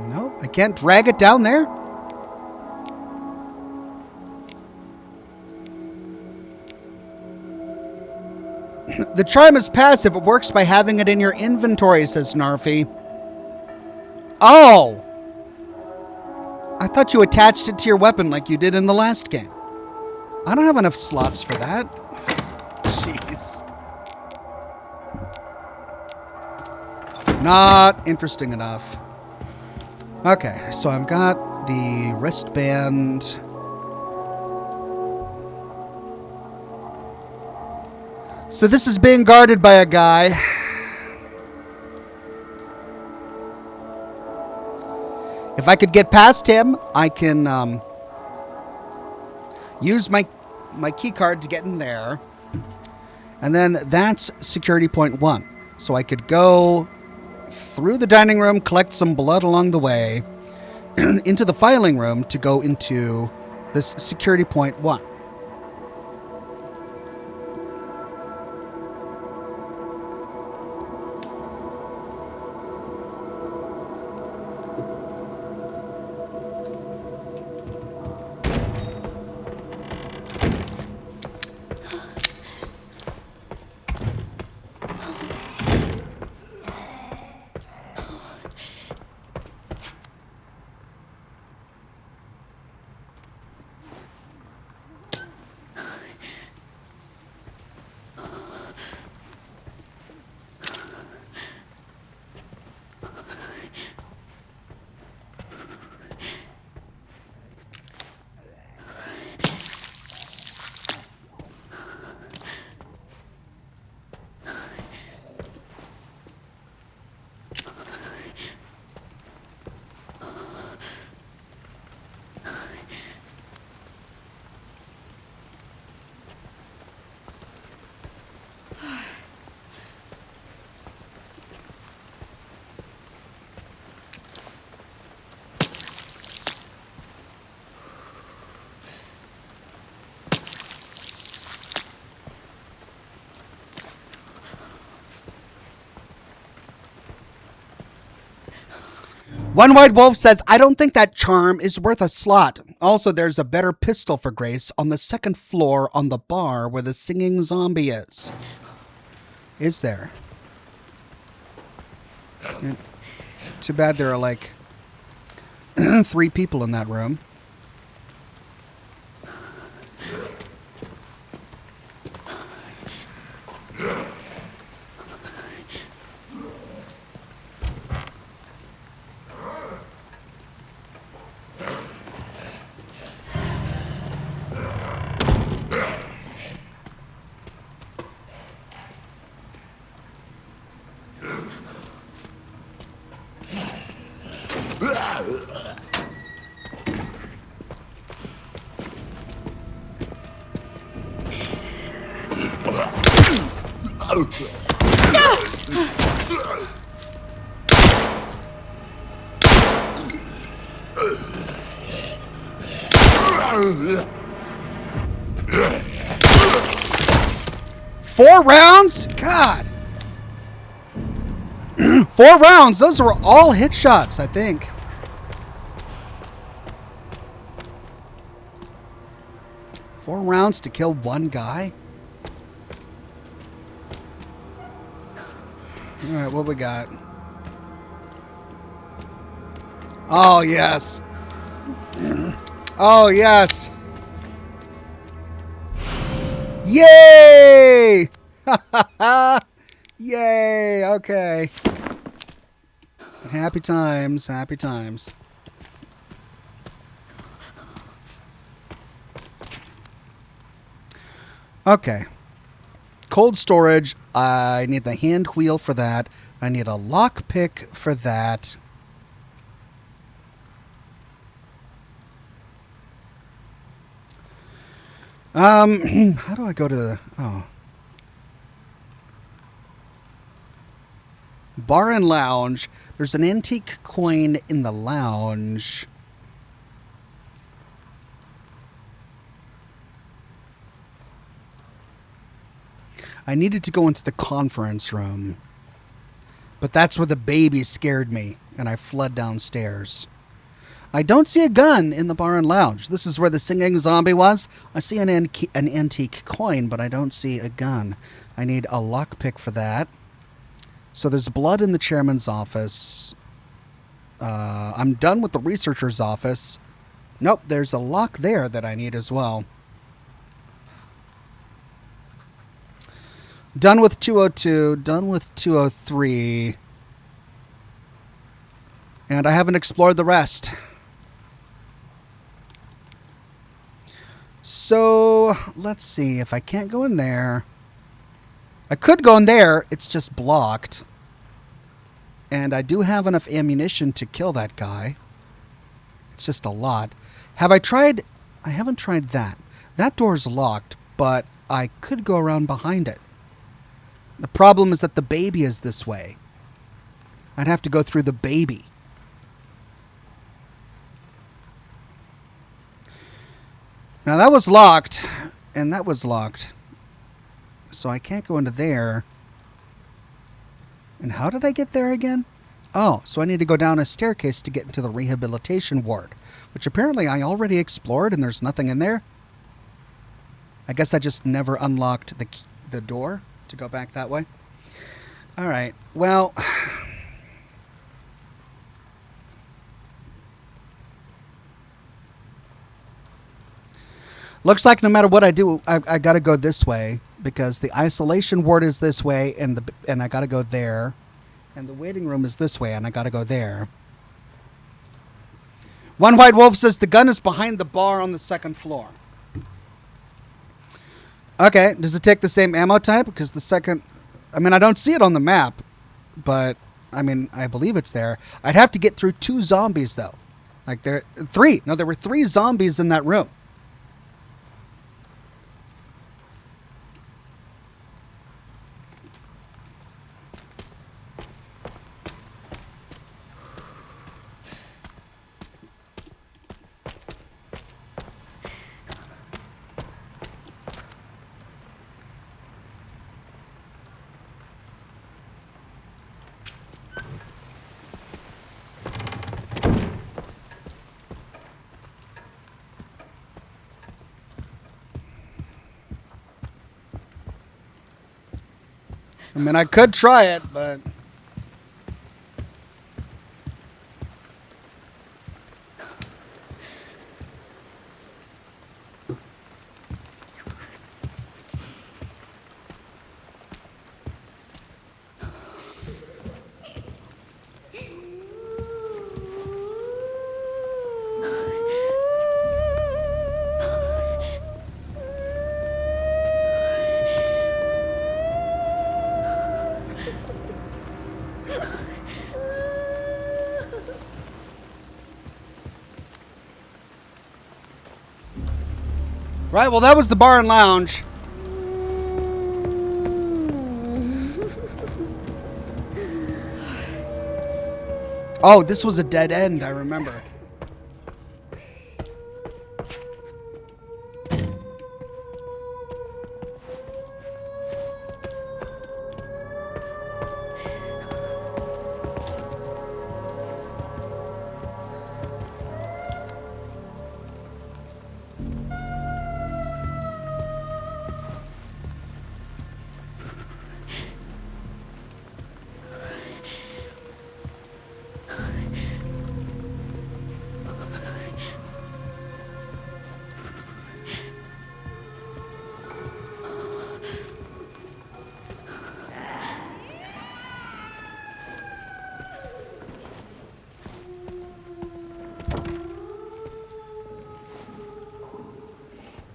Nope, I can't drag it down there. The charm is passive. It works by having it in your inventory, says Narfi. Oh! I thought you attached it to your weapon like you did in the last game. I don't have enough slots for that. Jeez. Not interesting enough. Okay, so I've got the wristband. So this is being guarded by a guy. If I could get past him, I can use my key card to get in there. And then that's security point 1. So I could go through the dining room, collect some blood along the way, into the filing room to go into this security point 1. One White Wolf says, I don't think that charm is worth a slot. Also, there's a better pistol for Grace on the second floor on the bar where the singing zombie is. Is there? Too bad there are like 3 people in that room. Four rounds? God. 4 rounds. Those were all hit shots, I think. Four rounds to kill one guy? All right, what we got? Oh, yes. Oh, yes. Yay! Yay! Okay. Happy times, happy times. Okay. Cold storage. I need the hand wheel for that. I need a lockpick for that. How do I go to the... Oh. Bar and lounge. There's an antique coin in the lounge. I needed to go into the conference room. But that's where the baby scared me, and I fled downstairs. I don't see a gun in the bar and lounge. This is where the singing zombie was. I see an antique coin, but I don't see a gun. I need a lockpick for that. So there's blood in the chairman's office. I'm done with the researcher's office. Nope, there's a lock there that I need as well. Done with 202, done with 203. And I haven't explored the rest. So, let's see. If I can't go in there... I could go in there. It's just blocked. And I do have enough ammunition to kill that guy. It's just a lot. Have I tried... I haven't tried that. That door's locked, but I could go around behind it. The problem is that the baby is this way. I'd have to go through the baby. Now that was locked, and that was locked. So I can't go into there. And how did I get there again? Oh, so I need to go down a staircase to get into the rehabilitation ward, which apparently I already explored and there's nothing in there. I guess I just never unlocked the door to go back that way. All right, well... Looks like no matter what I do, I got to go this way because the isolation ward is this way, and I got to go there, and the waiting room is this way, and I got to go there. One White Wolf says the gun is behind the bar on the second floor. Okay, does it take the same ammo type? Because the second, I mean, I don't see it on the map, but I mean, I believe it's there. I'd have to get through 2 zombies though, like three. No, there were 3 zombies in that room. I mean, I could try it, but... Right, well, that was the bar and lounge. Oh, this was a dead end, I remember.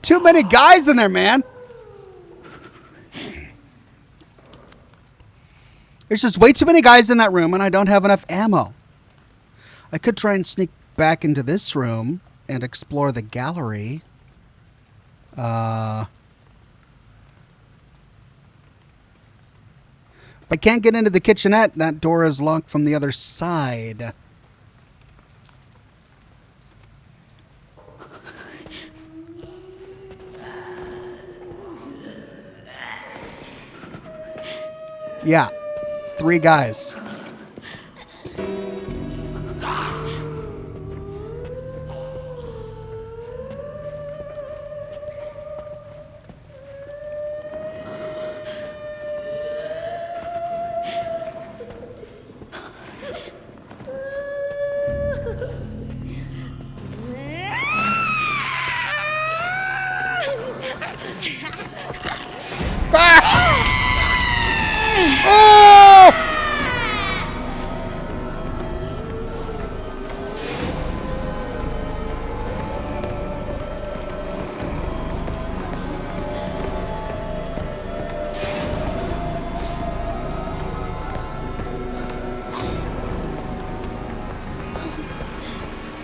Too many guys in there, man. There's just way too many guys in that room, and I don't have enough ammo. I could try and sneak back into this room and explore the gallery. I can't get into the kitchenette. That door is locked from the other side. Yeah. 3 guys.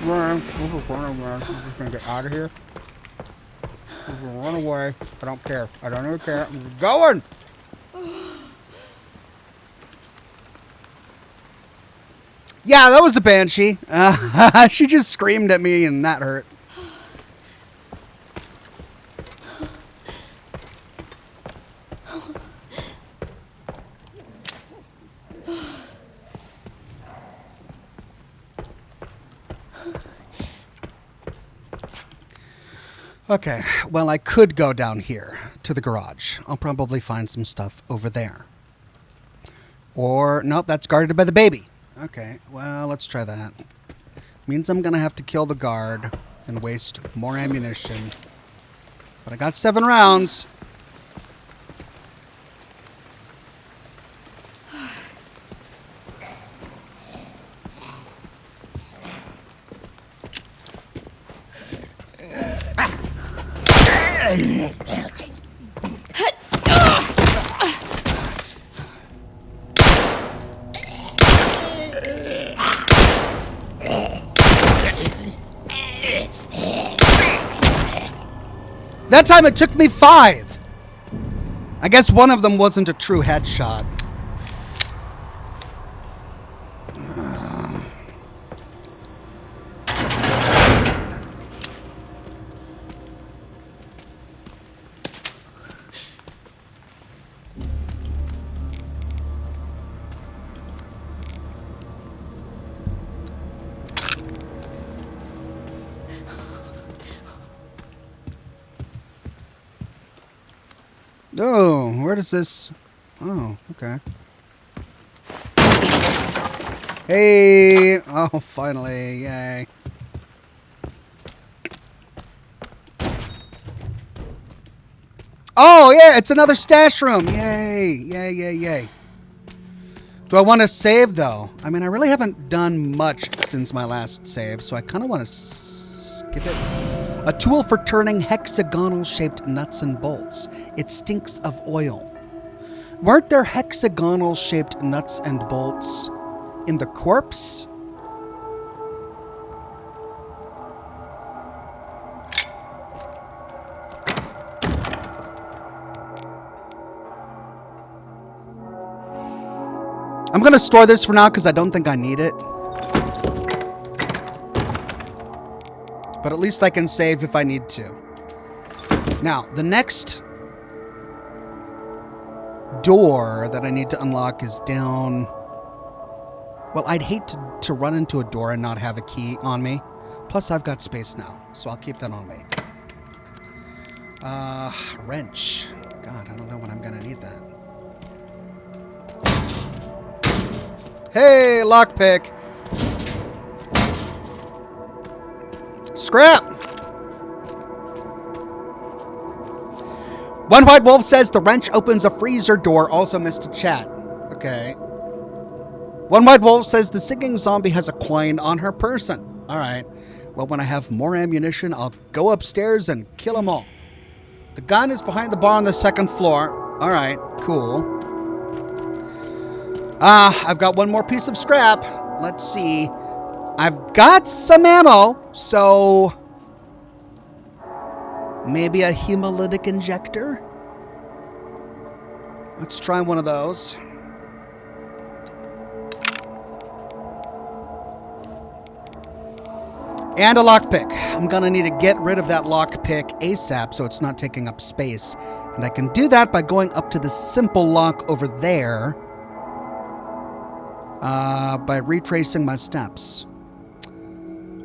Run get out of here. Run away. I don't care. I don't even care. I'm going. Yeah, that was a banshee. She just screamed at me and that hurt. Okay, well, I could go down here to the garage. I'll probably find some stuff over there. Or, nope, that's guarded by the baby. Okay, well, let's try that. Means I'm going to have to kill the guard and waste more ammunition. But I got 7 rounds. That time it took me 5. I guess one of them wasn't a true headshot. Oh, where does this... Oh, okay. Hey! Oh, finally. Yay. Oh, yeah, it's another stash room. Yay. Yay, yay, yay. Do I want to save, though? I mean, I really haven't done much since my last save, so I kind of want to skip it. A tool for turning hexagonal-shaped nuts and bolts. It stinks of oil. Weren't there hexagonal-shaped nuts and bolts in the corpse? I'm going to store this for now because I don't think I need it. But at least I can save if I need to. Now, the next door that I need to unlock is down... Well, I'd hate to run into a door and not have a key on me. Plus, I've got space now, so I'll keep that on me. Wrench. God, I don't know when I'm going to need that. Hey, lockpick. Scrap. One White Wolf says the wrench opens a freezer door. Also missed a chat. Okay. One White Wolf says the singing zombie has a coin on her person. All right. Well, when I have more ammunition, I'll go upstairs and kill them all. The gun is behind the bar on the 2nd floor. All right. Cool. I've got one more piece of scrap. Let's see. I've got some ammo, so... Maybe a hemolytic injector? Let's try one of those. And a lockpick. I'm gonna need to get rid of that lockpick ASAP so it's not taking up space. And I can do that by going up to the simple lock over there by retracing my steps.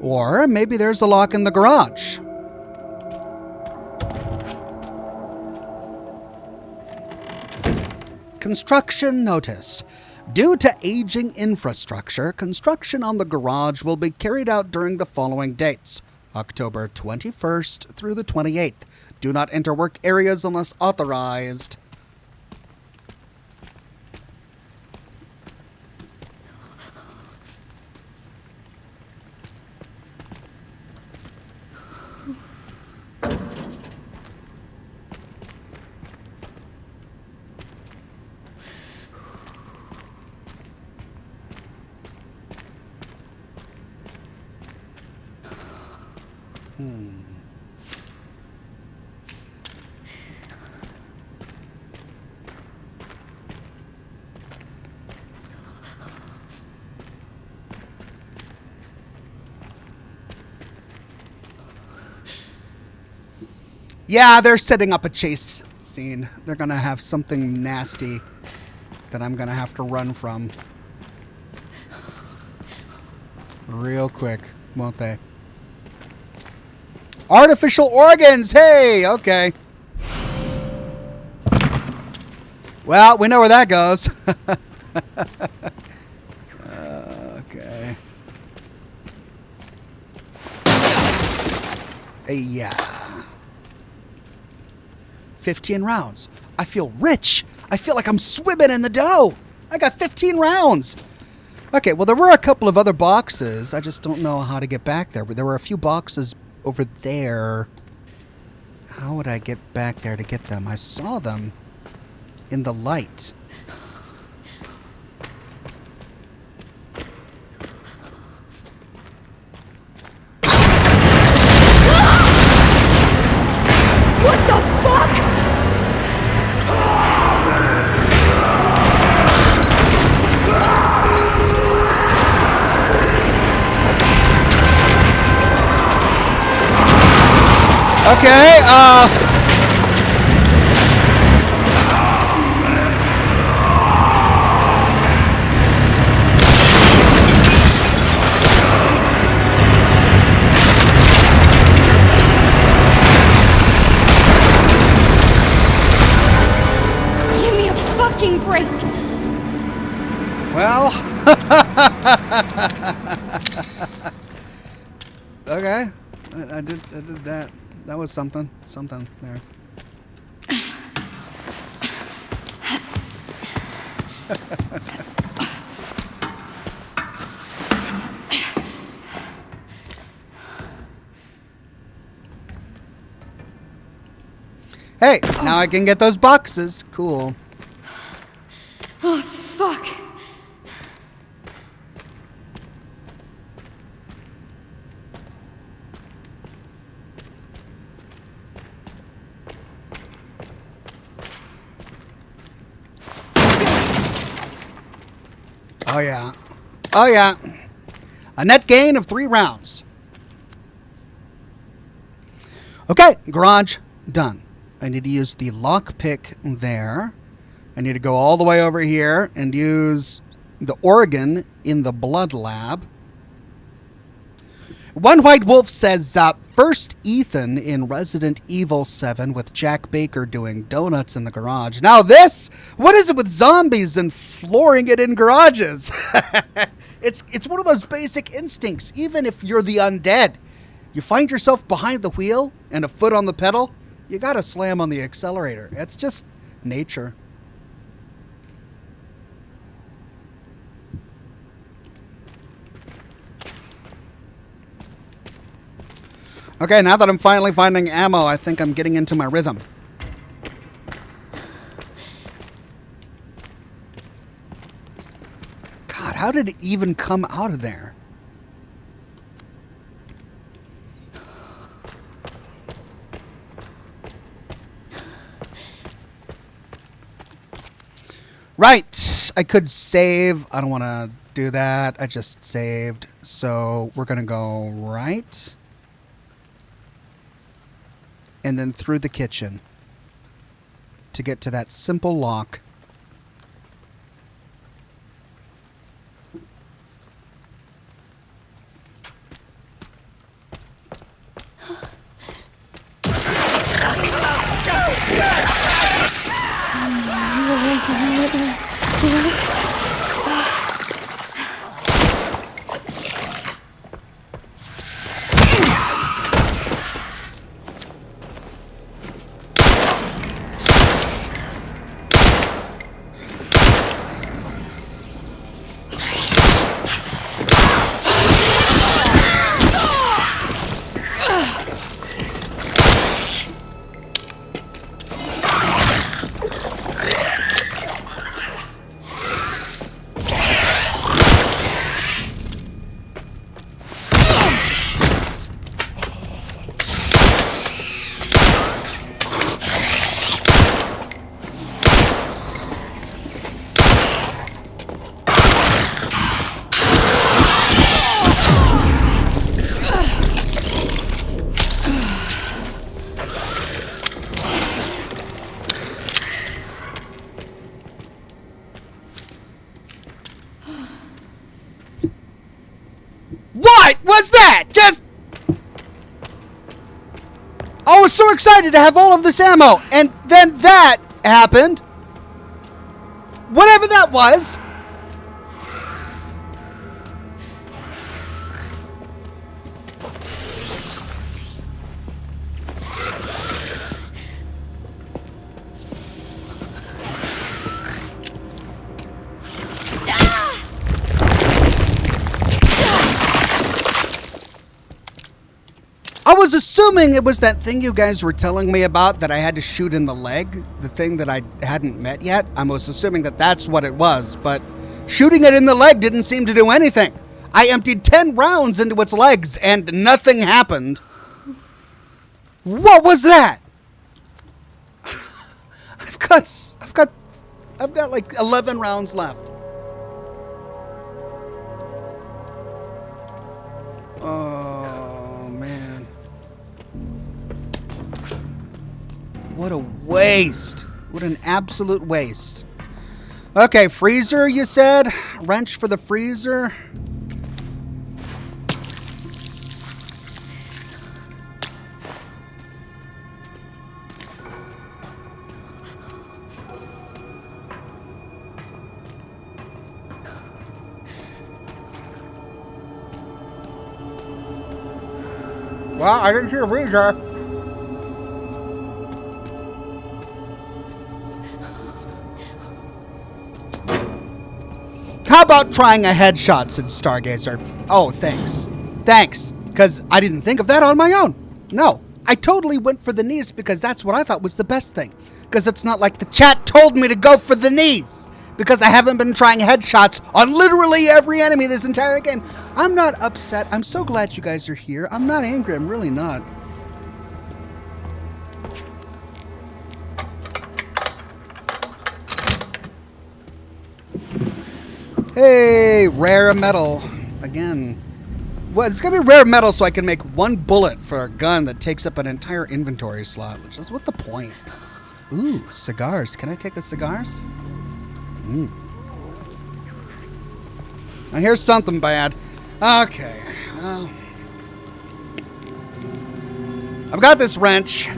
Or maybe there's a lock in the garage. Construction notice. Due to aging infrastructure, construction on the garage will be carried out during the following dates: October 21st through the 28th. Do not enter work areas unless authorized. Yeah, they're setting up a chase scene. They're going to have something nasty that I'm going to have to run from. Real quick, won't they? Artificial organs! Hey! Okay. Well, we know where that goes. Okay. Yeah. 15 rounds. I feel rich. I feel like I'm swimming in the dough. I got 15 rounds. Okay, well, there were a couple of other boxes. I just don't know how to get back there. But there were a few boxes over there. How would I get back there to get them? I saw them in the light. What the fuck? Okay, Give me a fucking break. well. Okay, I did that. That was something there. Hey, now I can get those boxes. Cool. Oh, fuck. Oh, yeah. Oh, yeah. A net gain of 3 rounds. Okay, garage done. I need to use the lockpick there. I need to go all the way over here and use the organ in the blood lab. One White Wolf says, first Ethan in Resident Evil 7 with Jack Baker doing donuts in the garage. Now this, what is it with zombies and flooring it in garages? It's one of those basic instincts. Even if you're the undead, you find yourself behind the wheel and a foot on the pedal, you gotta slam on the accelerator. It's just nature. Okay, now that I'm finally finding ammo, I think I'm getting into my rhythm. God, how did it even come out of there? Right. I could save. I don't want to do that. I just saved. So we're going to go right. And then through the kitchen. To get to that simple lock. What was that? Just... I was so excited to have all of this ammo, and then that happened. Whatever that was. I was assuming it was that thing you guys were telling me about that I had to shoot in the leg, the thing that I hadn't met yet. I was assuming that that's what it was, but shooting it in the leg didn't seem to do anything. I emptied 10 rounds into its legs and nothing happened. What was that? I've got like 11 rounds left. Oh, man. What a waste. What an absolute waste. Okay, freezer, you said? Wrench for the freezer. Well, I didn't see a freezer. How about trying a headshot in Stargazer? Oh, thanks. Thanks. Because I didn't think of that on my own. No, I totally went for the knees because that's what I thought was the best thing. Because it's not like the chat told me to go for the knees. Because I haven't been trying headshots on literally every enemy this entire game. I'm not upset. I'm so glad you guys are here. I'm not angry. I'm really not. Hey, rare metal. Again. Well, it's gonna be rare metal so I can make one bullet for a gun that takes up an entire inventory slot, which is what the point. Ooh, cigars. Can I take the cigars? Now here's something bad. Okay. Well, I've got this wrench.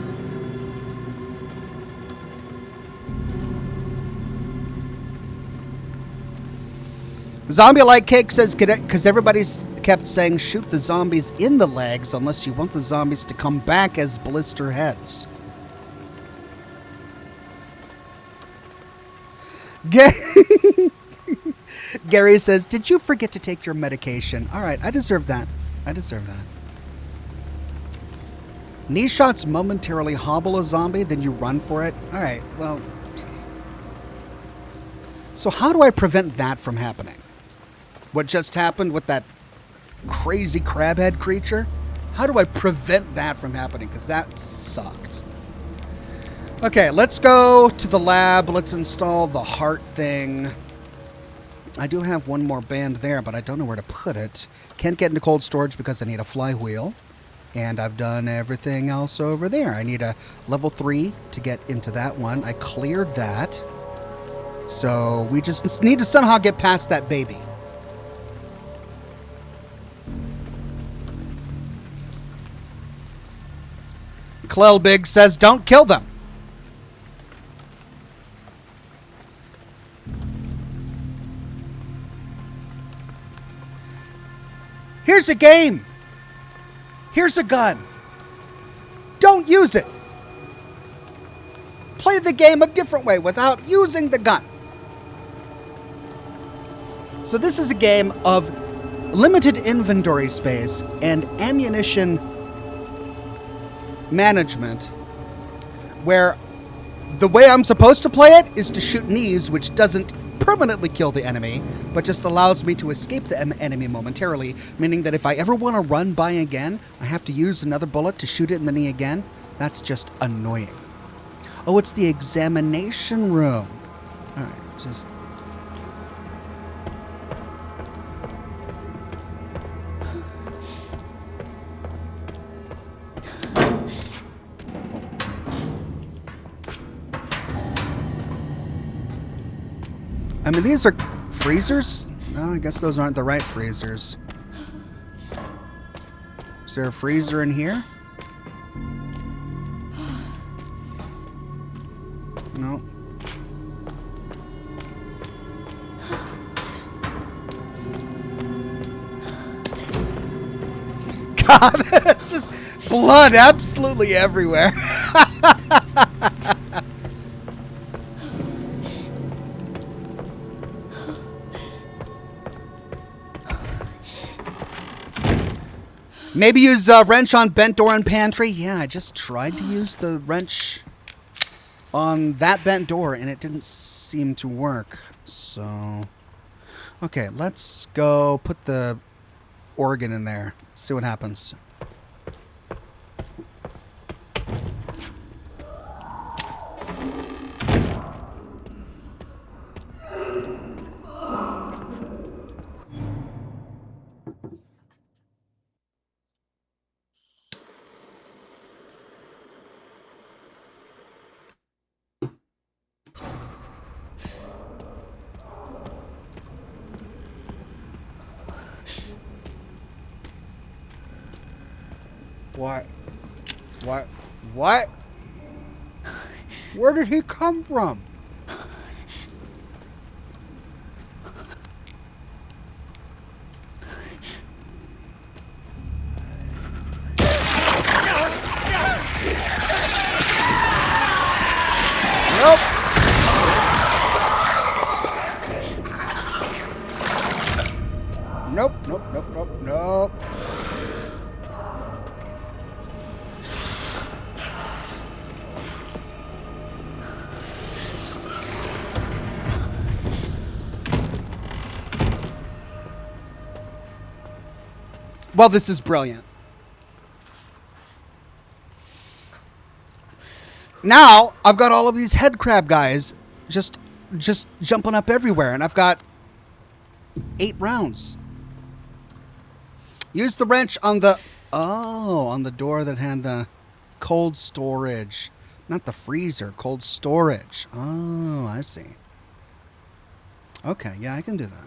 Zombie Light Cake says, because everybody's kept saying shoot the zombies in the legs unless you want the zombies to come back as blister heads. Gary says, did you forget to take your medication? All right, I deserve that. I deserve that. Knee shots momentarily hobble a zombie, then you run for it. All right, well. So how do I prevent that from happening? What just happened with that crazy crabhead creature? How do I prevent that from happening? Because that sucked. Okay, let's go to the lab. Let's install the heart thing. I do have one more band there, but I don't know where to put it. Can't get into cold storage because I need a flywheel. And I've done everything else over there. I need a level 3 to get into that one. I cleared that. So we just need to somehow get past that baby. Clelbig says, don't kill them. Here's a game. Here's a gun. Don't use it. Play the game a different way without using the gun. So this is a game of limited inventory space and ammunition management, where the way I'm supposed to play it is to shoot knees, which doesn't permanently kill the enemy, but just allows me to escape the enemy momentarily, meaning that if I ever want to run by again, I have to use another bullet to shoot it in the knee again. That's just annoying. Oh, it's the examination room. All right, just... I mean, these are freezers? No, I guess those aren't the right freezers. Is there a freezer in here? No. God, it's just blood absolutely everywhere. Maybe use wrench on bent door and pantry. Yeah, I just tried to use the wrench on that bent door and it didn't seem to work. So, okay, let's go put the organ in there. See what happens. What? What? What? Where did he come from? Nope. Nope, nope, nope, nope, nope. Well, this is brilliant. Now, I've got all of these head crab guys just jumping up everywhere, and I've got 8 rounds. Use the wrench on the... Oh, on the door that had the cold storage. Not the freezer, cold storage. Oh, I see. Okay, yeah, I can do that.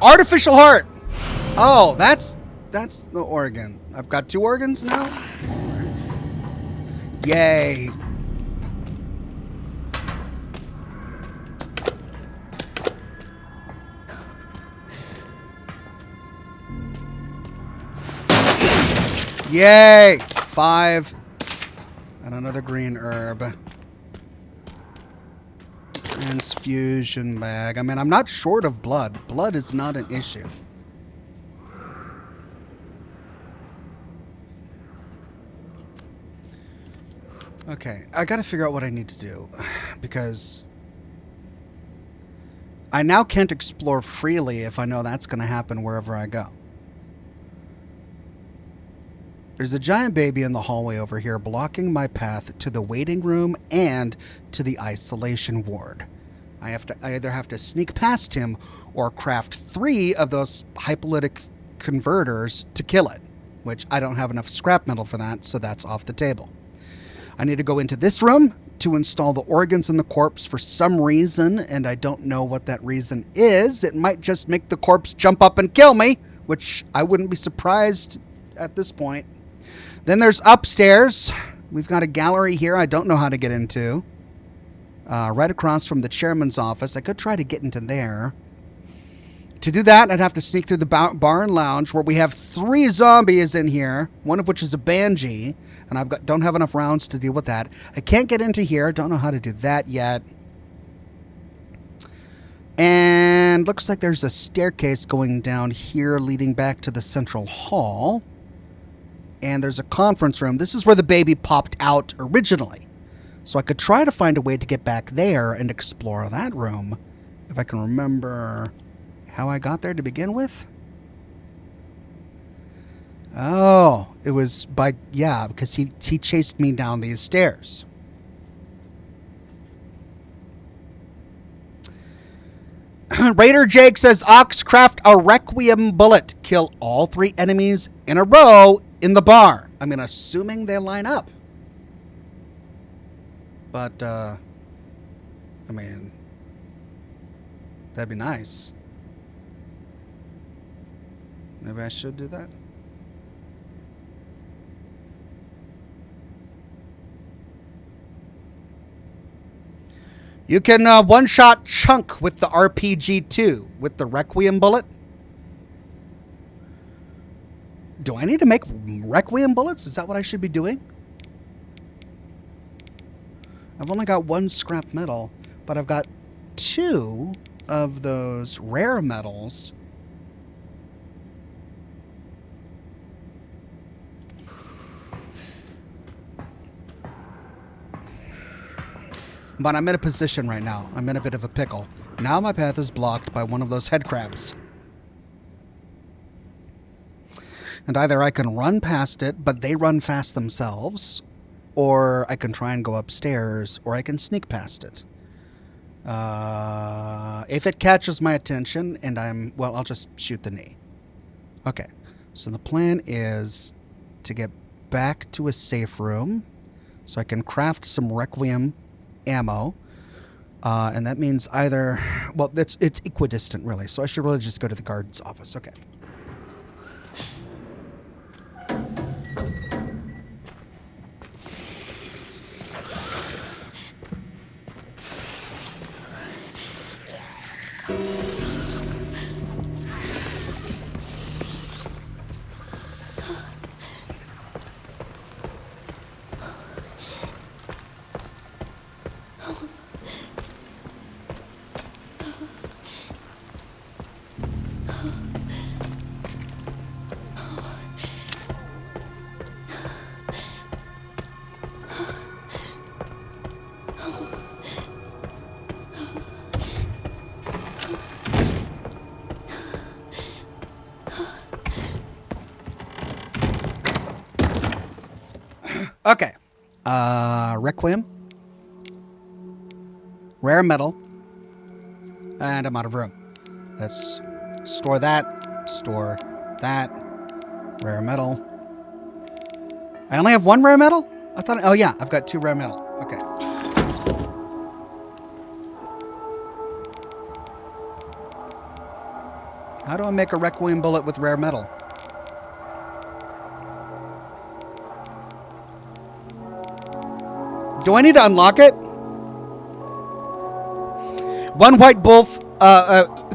Artificial heart. Oh, that's the organ. I've got 2 organs now. Yay. Yay. 5. And another green herb. Transfusion bag. I mean, I'm not short of blood. Blood is not an issue. Okay, I gotta figure out what I need to do. Because I now can't explore freely if I know that's gonna happen wherever I go. There's a giant baby in the hallway over here blocking my path to the waiting room and to the isolation ward. I either have to sneak past him or craft 3 of those hypolytic converters to kill it, which I don't have enough scrap metal for that, so that's off the table. I need to go into this room to install the organs in the corpse for some reason, and I don't know what that reason is. It might just make the corpse jump up and kill me, which I wouldn't be surprised at this point. Then there's upstairs. We've got a gallery here I don't know how to get into. Right across from the chairman's office. I could try to get into there. To do that, I'd have to sneak through the bar and lounge where we have 3 zombies in here, one of which is a banshee, and don't have enough rounds to deal with that. I can't get into here. Don't know how to do that yet. And looks like there's a staircase going down here leading back to the central hall. And there's a conference room. This is where the baby popped out originally. So I could try to find a way to get back there and explore that room. If I can remember how I got there to begin with. Oh, it was because he chased me down these stairs. Raider Jake says, Ox, craft a Requiem bullet. Kill all 3 enemies in a row in the bar. I mean, assuming they line up. But, I mean, that'd be nice. Maybe I should do that. You can one-shot chunk with the RPG-2 with the Requiem bullet. Do I need to make Requiem bullets? Is that what I should be doing? I've only got 1 scrap metal, but I've got 2 of those rare metals. But I'm in a position right now. I'm in a bit of a pickle. Now my path is blocked by one of those head crabs. And either I can run past it, but they run fast themselves, or I can try and go upstairs, or I can sneak past it. If it catches my attention and I'll just shoot the knee. Okay, so the plan is to get back to a safe room so I can craft some Requiem ammo. And that means either, it's equidistant really, so I should really just go to the guard's office. Okay. Okay. Requiem. Rare metal. And I'm out of room. Let's store that. Store that. Rare metal. I only have 1 rare metal? I thought, oh yeah, I've got 2 rare metal. Okay. How do I make a Requiem bullet with rare metal? Do I need to unlock it? One White Wolf,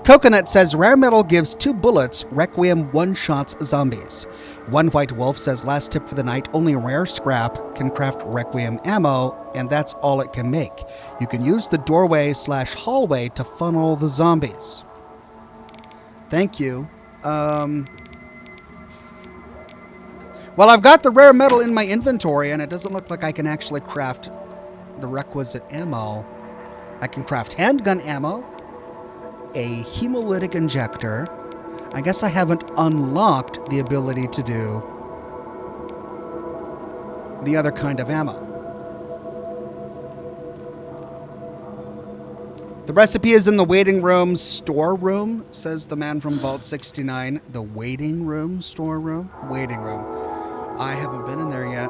Coconut says rare metal gives 2 bullets, Requiem one-shots zombies. One White Wolf says last tip for the night, only rare scrap can craft Requiem ammo, and that's all it can make. You can use the doorway/hallway to funnel the zombies. Thank you. Well, I've got the rare metal in my inventory, and it doesn't look like I can actually craft the requisite ammo. I can craft handgun ammo, a hemolytic injector. I guess I haven't unlocked the ability to do the other kind of ammo. The recipe is in the waiting room storeroom, says the man from Vault 69. The waiting room storeroom? Waiting room. I haven't been in there yet.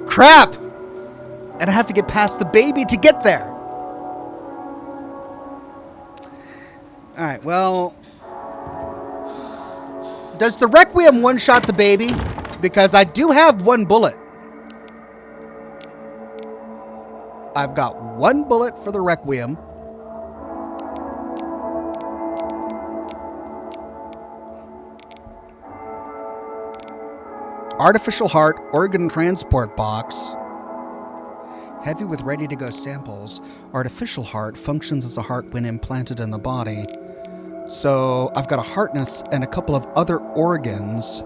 Crap! And I have to get past the baby to get there. All right, well, does the Requiem one-shot the baby? Because I do have 1 bullet. I've got 1 bullet for the Requiem. Artificial heart, organ transport box. Heavy with ready-to-go samples. Artificial heart functions as a heart when implanted in the body. So I've got a heartness and a couple of other organs.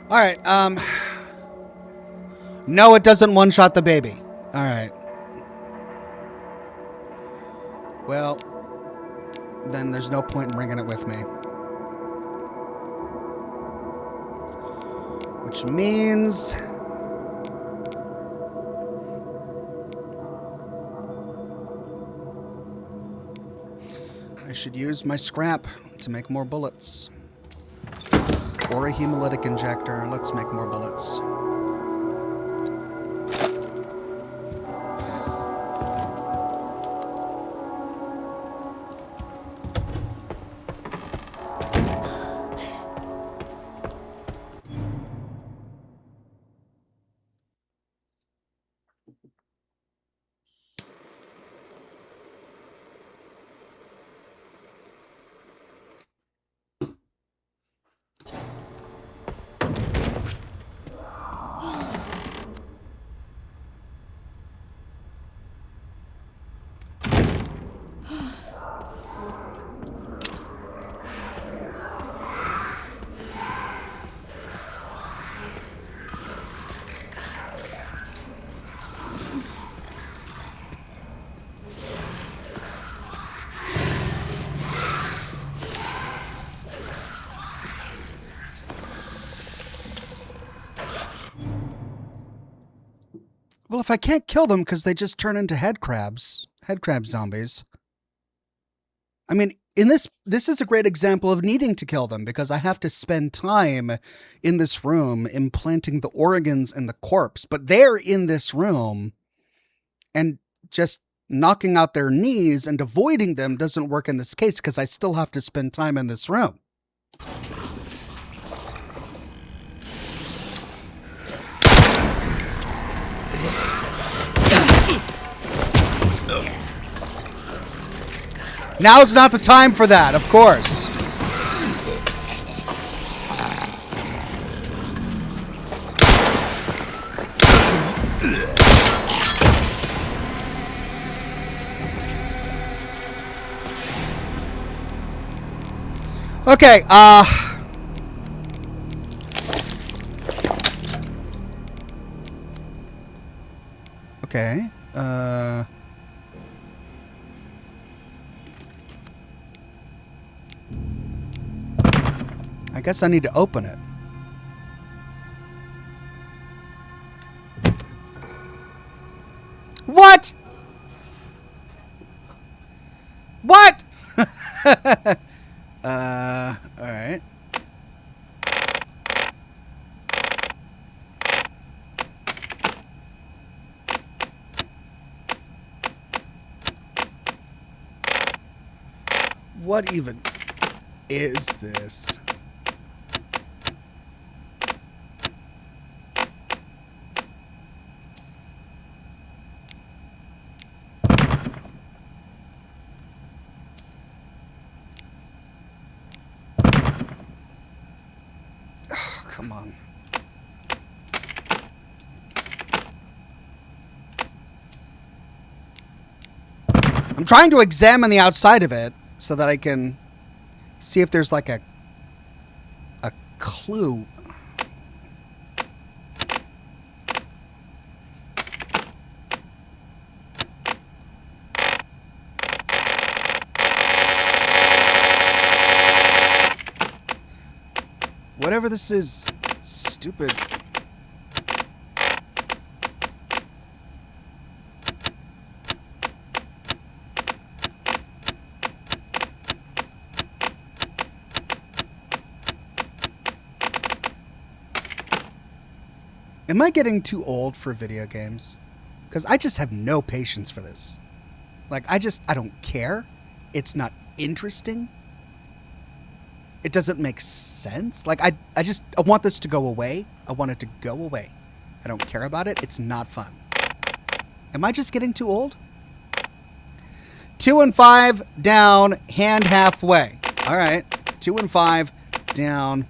All right. No, it doesn't one-shot the baby. All right. Well, then there's no point in bringing it with me. Which means I should use my scrap to make more bullets. Or a hemolytic injector. Let's make more bullets. Well, if I can't kill them because they just turn into head crab zombies. I mean, this is a great example of needing to kill them because I have to spend time in this room implanting the organs in the corpse. But they're in this room, and just knocking out their knees and avoiding them doesn't work in this case because I still have to spend time in this room. Now's not the time for that, of course. Okay, okay, I guess I need to open it. What? What? Alright. What even is this? Oh, come on. I'm trying to examine the outside of it so that I can see if there's like a clue. Whatever this is, stupid. Am I getting too old for video games? Because I just have no patience for this. Like, I don't care. It's not interesting. It doesn't make sense. Like, I want this to go away. I want it to go away. I don't care about it. It's not fun. Am I just getting too old? 2 and 5 down, hand halfway. All right. 2 and 5 down.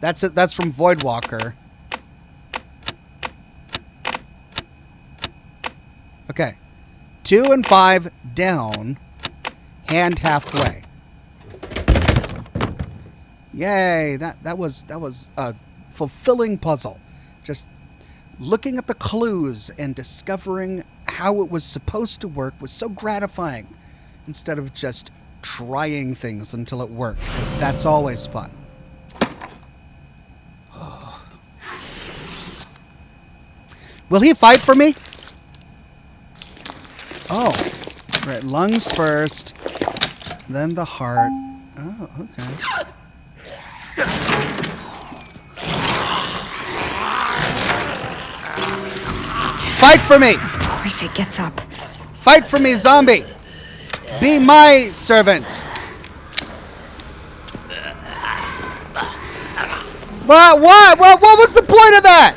That's it. That's from Voidwalker. Okay. 2 and 5 down, hand halfway. Yay, that was a fulfilling puzzle. Just looking at the clues and discovering how it was supposed to work was so gratifying, instead of just trying things until it worked, because that's always fun. Will he fight for me? Oh, right. Lungs first, then the heart. Oh, okay. Fight for me! Of course it gets up. Fight for me, zombie! Be my servant! What? What was the point of that?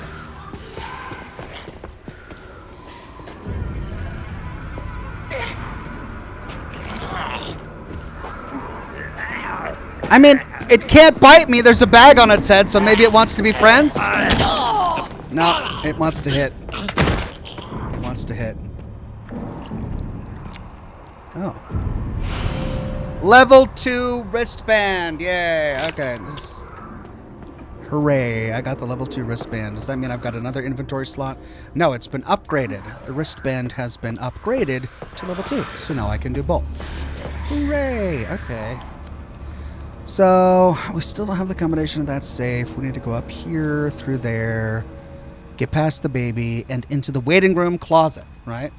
I mean, it can't bite me. There's a bag on its head, so maybe it wants to be friends? No, it wants to hit. It wants to hit. Oh. Level 2 wristband. Yay. Okay. Hooray. I got the level 2 wristband. Does that mean I've got another inventory slot? No, it's been upgraded. The wristband has been upgraded to level 2. So now I can do both. Hooray. Okay. So, we still don't have the combination of that safe. We need to go up here, through there, get past the baby, and into the waiting room closet, right?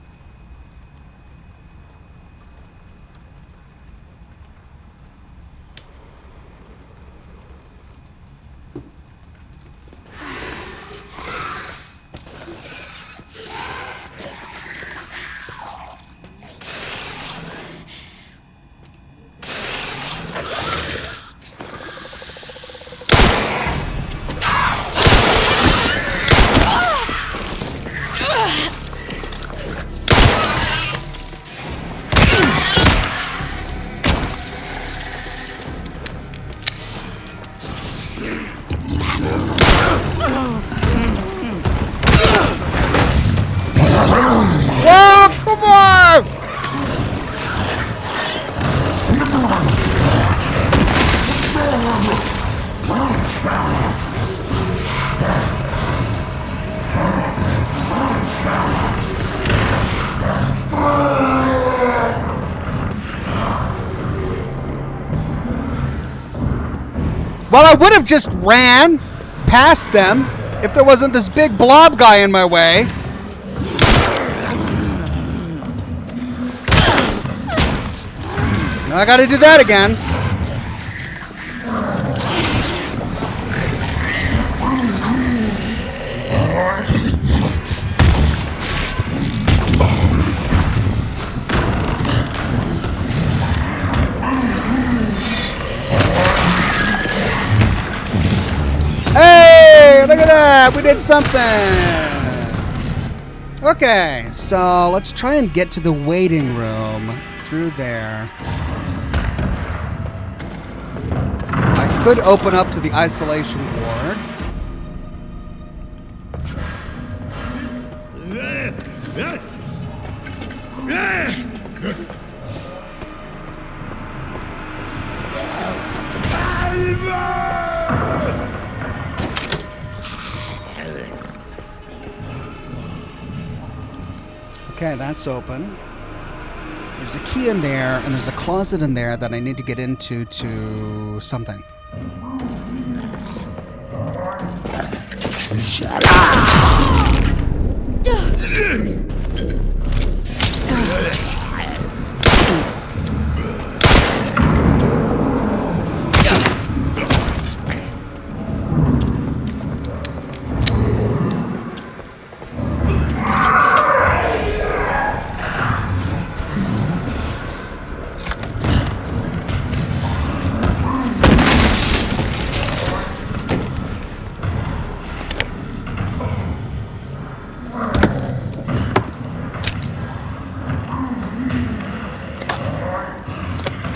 Well, I would have just ran past them if there wasn't this big blob guy in my way. Now I gotta do that again. Hey, look at that. We did something. Okay, so let's try and get to the waiting room through there. I could open up to the isolation ward. Okay, that's open. There's a key in there, and there's a closet in there that I need to get into to something. Shut up!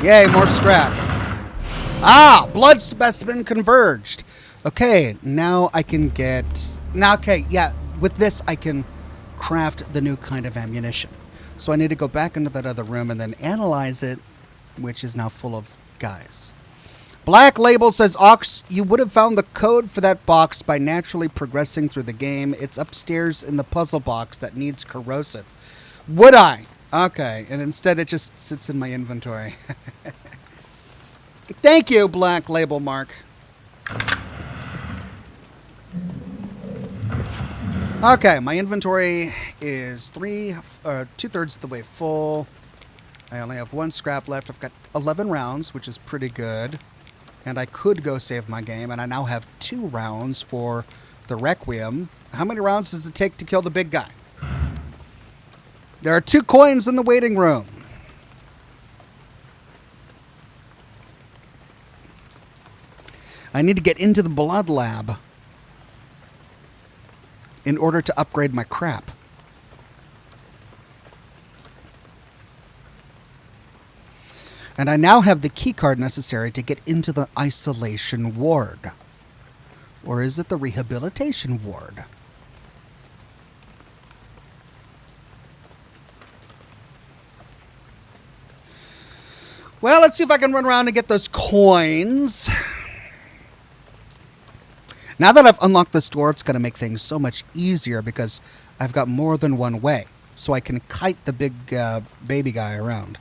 Yay, more scrap. Ah, blood specimen converged. Okay, now I can get... Now, okay, yeah, with this I can craft the new kind of ammunition. So I need to go back into that other room and then analyze it, which is now full of guys. Black Label says, Ox, you would have found the code for that box by naturally progressing through the game. It's upstairs in the puzzle box that needs corrosive. Would I? Okay, and instead it just sits in my inventory. Thank you, Black Label Mark. Okay, my inventory is 2/3 of the way full. I only have 1 scrap left. I've got 11 rounds, which is pretty good. And I could go save my game, and I now have 2 rounds for the Requiem. How many rounds does it take to kill the big guy? There are 2 coins in the waiting room. I need to get into the blood lab in order to upgrade my crap. And I now have the key card necessary to get into the isolation ward. Or is it the rehabilitation ward? Well, let's see if I can run around and get those coins. Now that I've unlocked this door, it's going to make things so much easier because I've got more than one way. So I can kite the big baby guy around.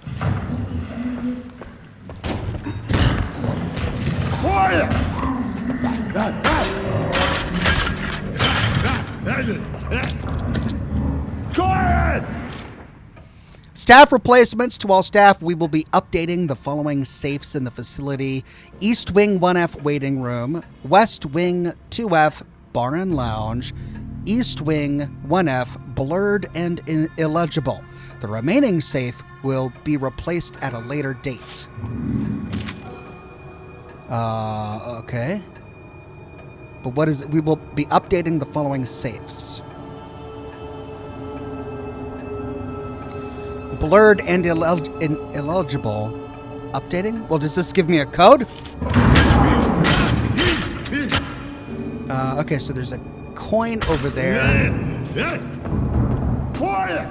Quiet! Quiet! Staff replacements to all staff. We will be updating the following safes in the facility. East Wing 1F waiting room. West Wing 2F bar and lounge. East Wing 1F blurred and illegible. The remaining safe will be replaced at a later date. Okay. But what is it? We will be updating the following safes. Blurred and illegible. Updating? Well, does this give me a code? Okay, so there's a coin over there. Quiet!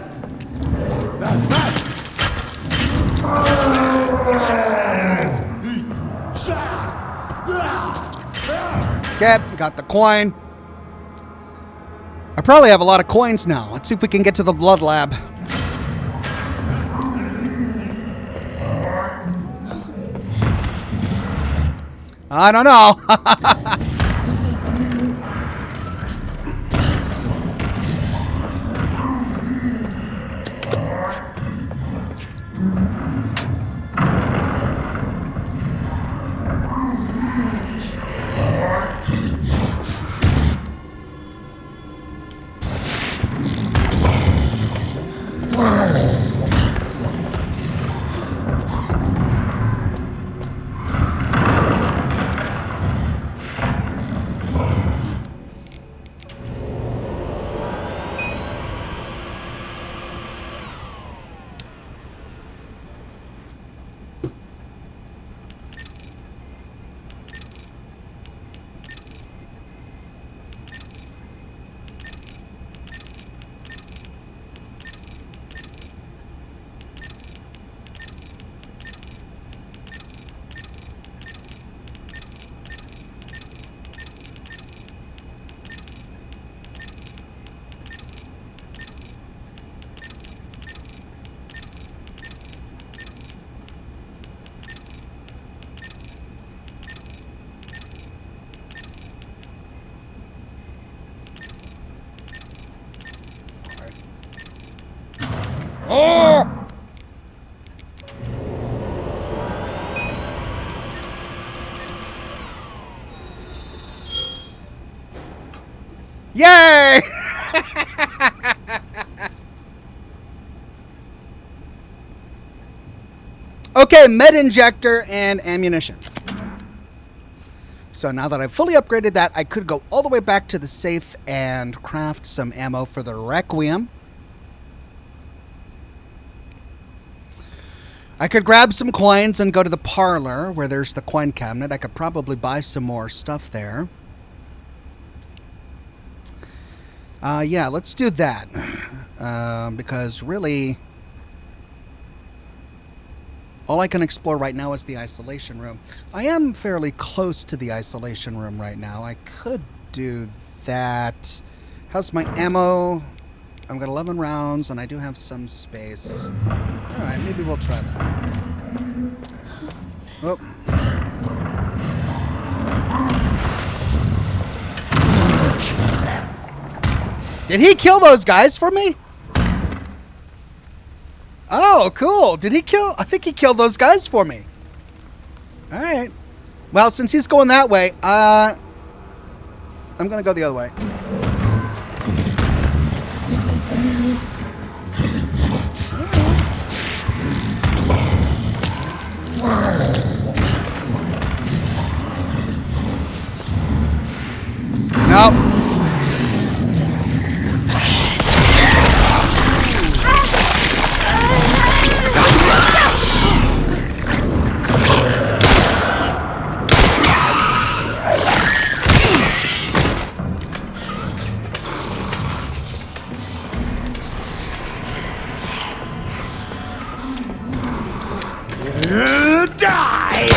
Okay, got the coin. I probably have a lot of coins now. Let's see if we can get to the blood lab. I don't know. Yay! Okay, med injector and ammunition. So now that I've fully upgraded that, I could go all the way back to the safe and craft some ammo for the Requiem. I could grab some coins and go to the parlor where there's the coin cabinet. I could probably buy some more stuff there. Yeah, let's do that. Because really, all I can explore right now is the isolation room. I am fairly close to the isolation room right now. I could do that. How's my ammo? I've got 11 rounds, and I do have some space. All right, maybe we'll try that. Oh. Did he kill those guys for me? Oh, cool. Did he kill? I think he killed those guys for me. All right. Well, since he's going that way, I'm going to go the other way. Nope. Die!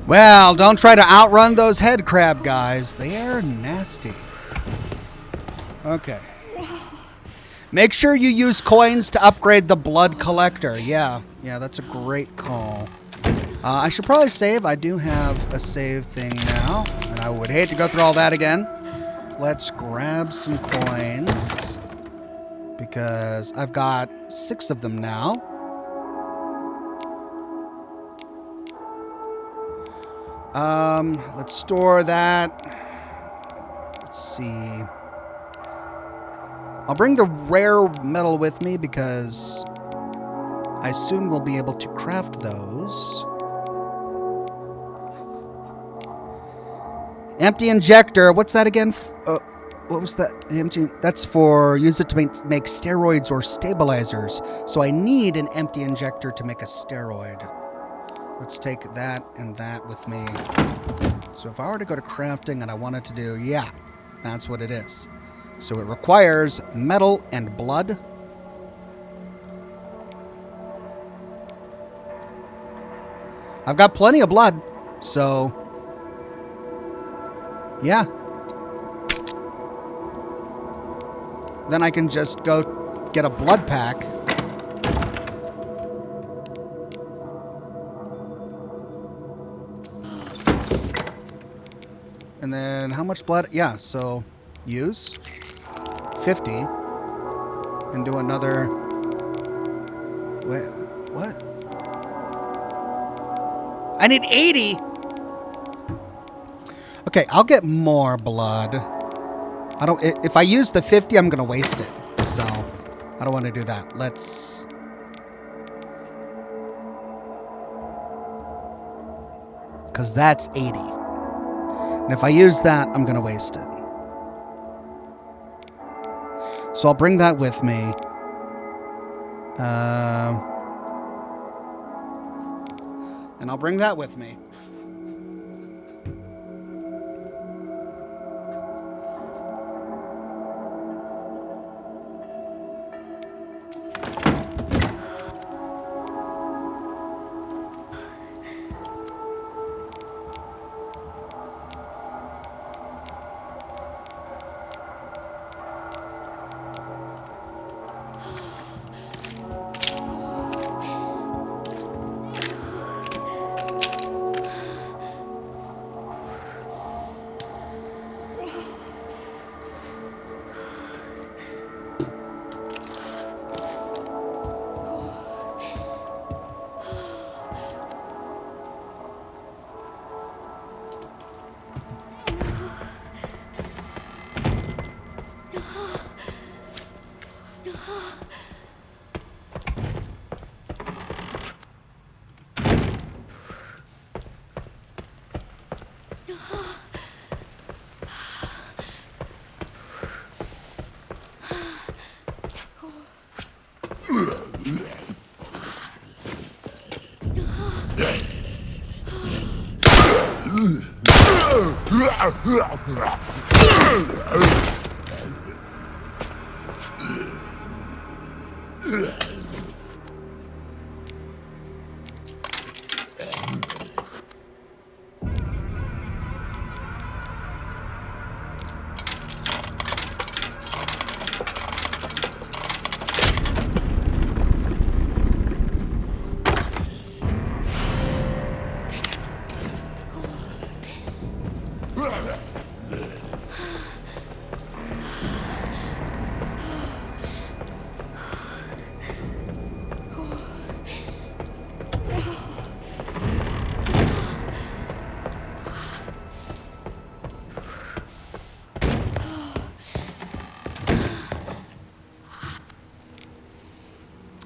Well, don't try to outrun those head crab guys. They are nasty. Okay. Make sure you use coins to upgrade the blood collector. Yeah, that's a great call. I should probably save. I do have a save thing now, and I would hate to go through all that again. Let's grab some coins, because I've got 6 of them now. Let's store that. Let's see. I'll bring the rare metal with me because I assume we'll be able to craft those. Empty injector. What's that again? What was that? Empty. That's for use it to make steroids or stabilizers. So I need an empty injector to make a steroid. Let's take that and that with me. So if I were to go to crafting and I wanted to do, yeah, that's what it is. So it requires metal and blood. I've got plenty of blood, so Yeah. Then I can just go get a blood pack. And then how much blood? Yeah, so use 50 and do another. Wait, what? I need 80. Okay, I'll get more blood. I don't. If I use the 50, I'm gonna waste it. So I don't want to do that. Let's. Because that's 80. And if I use that, I'm going to waste it. So I'll bring that with me. And I'll bring that with me.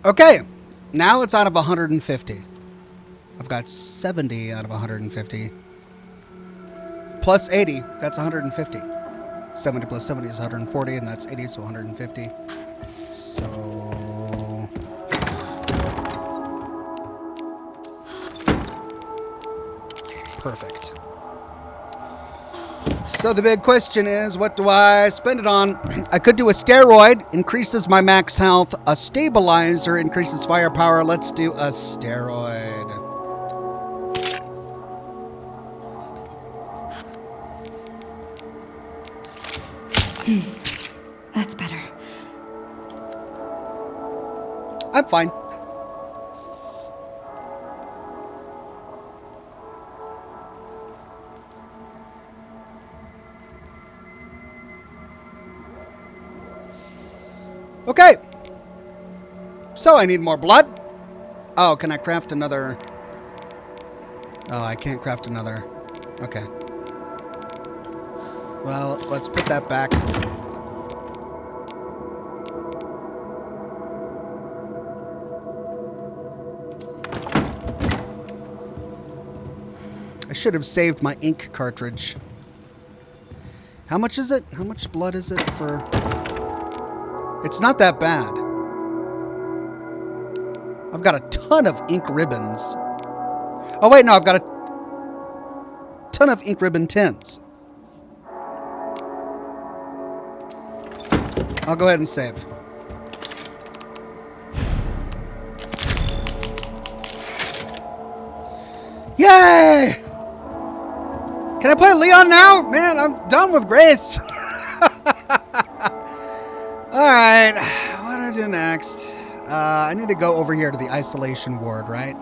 Okay, now it's out of 150. I've got 70 out of 150. Plus 80, that's 150. 70 plus 70 is 140, and that's 80, so 150. So... perfect. So the big question is, what do I spend it on? I could do a steroid, increases my max health. A stabilizer increases firepower. Let's do a steroid. That's better. I'm fine. Okay. So I need more blood. Oh, can I craft another? Oh, I can't craft another. Okay. Well, let's put that back. I should have saved my ink cartridge. How much is it? How much blood is it for... It's not that bad. I've got a ton of ink ribbons. Oh, wait, no, I've got a ton of ink ribbon tins. I'll go ahead and save. Yay! Can I play Leon now? Man, I'm done with Grace. Alright, what do I do next? I need to go over here to the isolation ward, right?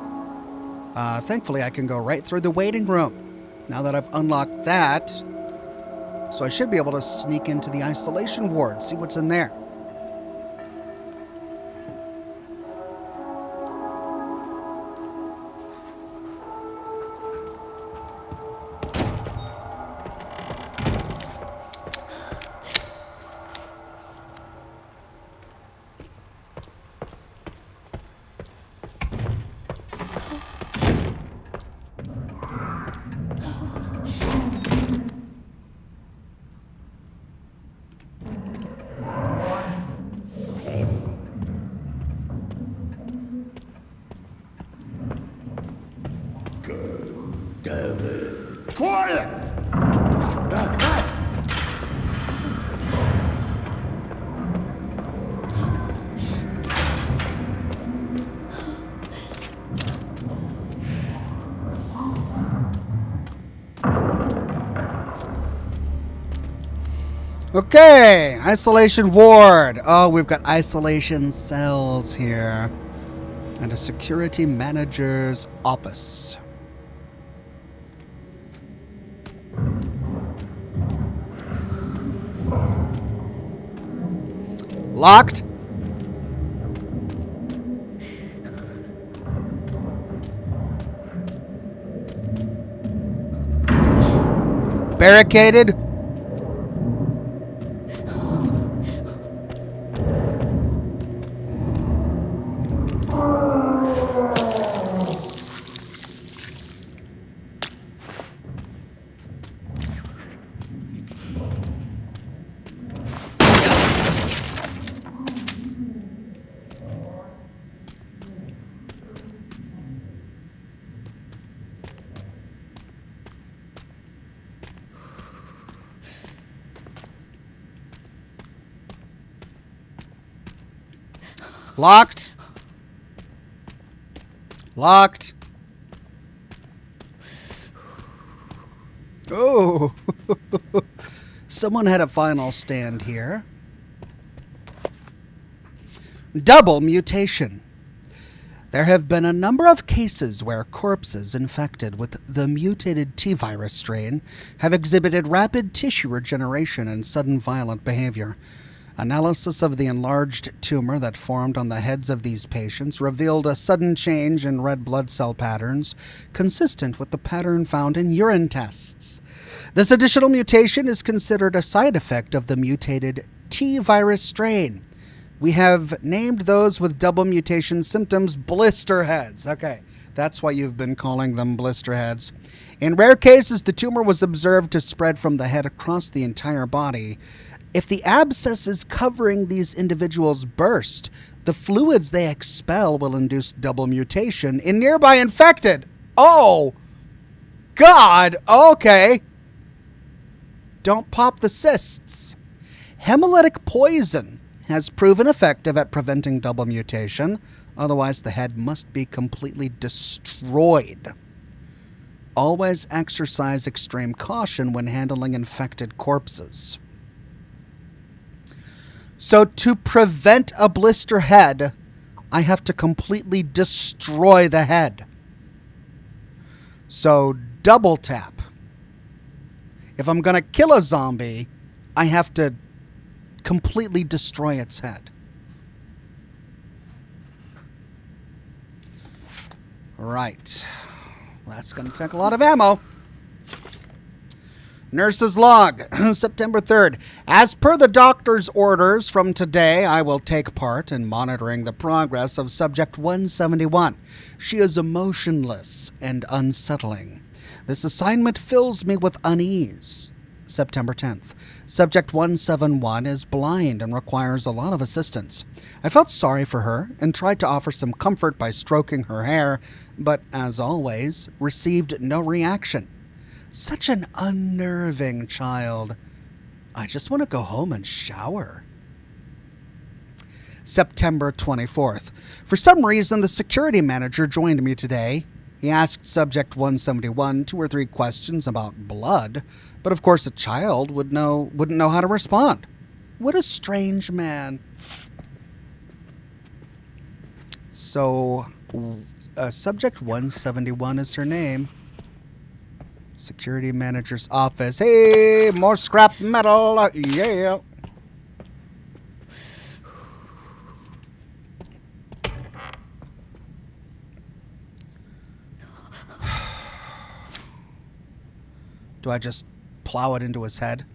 Thankfully, I can go right through the waiting room. Now that I've unlocked that, so I should be able to sneak into the isolation ward, see what's in there. Quiet! Okay, isolation ward. Oh, we've got isolation cells here. And a security manager's office. Locked. Barricaded. Locked. Locked. Oh. Someone had a final stand here. Double mutation. There have been a number of cases where corpses infected with the mutated T-virus strain have exhibited rapid tissue regeneration and sudden violent behavior. Analysis of the enlarged tumor that formed on the heads of these patients revealed a sudden change in red blood cell patterns, consistent with the pattern found in urine tests. This additional mutation is considered a side effect of the mutated T-virus strain. We have named those with double mutation symptoms blister heads. Okay, that's why you've been calling them blister heads. In rare cases, the tumor was observed to spread from the head across the entire body. If the abscesses covering these individuals burst, the fluids they expel will induce double mutation in nearby infected. Oh, God. Okay. Don't pop the cysts. Hemolytic poison has proven effective at preventing double mutation. Otherwise, the head must be completely destroyed. Always exercise extreme caution when handling infected corpses. So to prevent a blister head, I have to completely destroy the head. So double tap. If I'm going to kill a zombie, I have to completely destroy its head. Right. That's going to take a lot of ammo. Nurse's log, September 3rd. As per the doctor's orders, from today I will take part in monitoring the progress of Subject 171. She is emotionless and unsettling. This assignment fills me with unease. September 10th. Subject 171 is blind and requires a lot of assistance. I felt sorry for her and tried to offer some comfort by stroking her hair, but as always, received no reaction. Such an unnerving child. I just want to go home and shower. September 24th. For some reason, the security manager joined me today He asked Subject 171 2 or 3 questions about blood, but of course a child wouldn't know how to respond. What a strange man. So, Subject 171 is her name. Security manager's office. Hey, more scrap metal. Yeah. Do I just plow it into his head?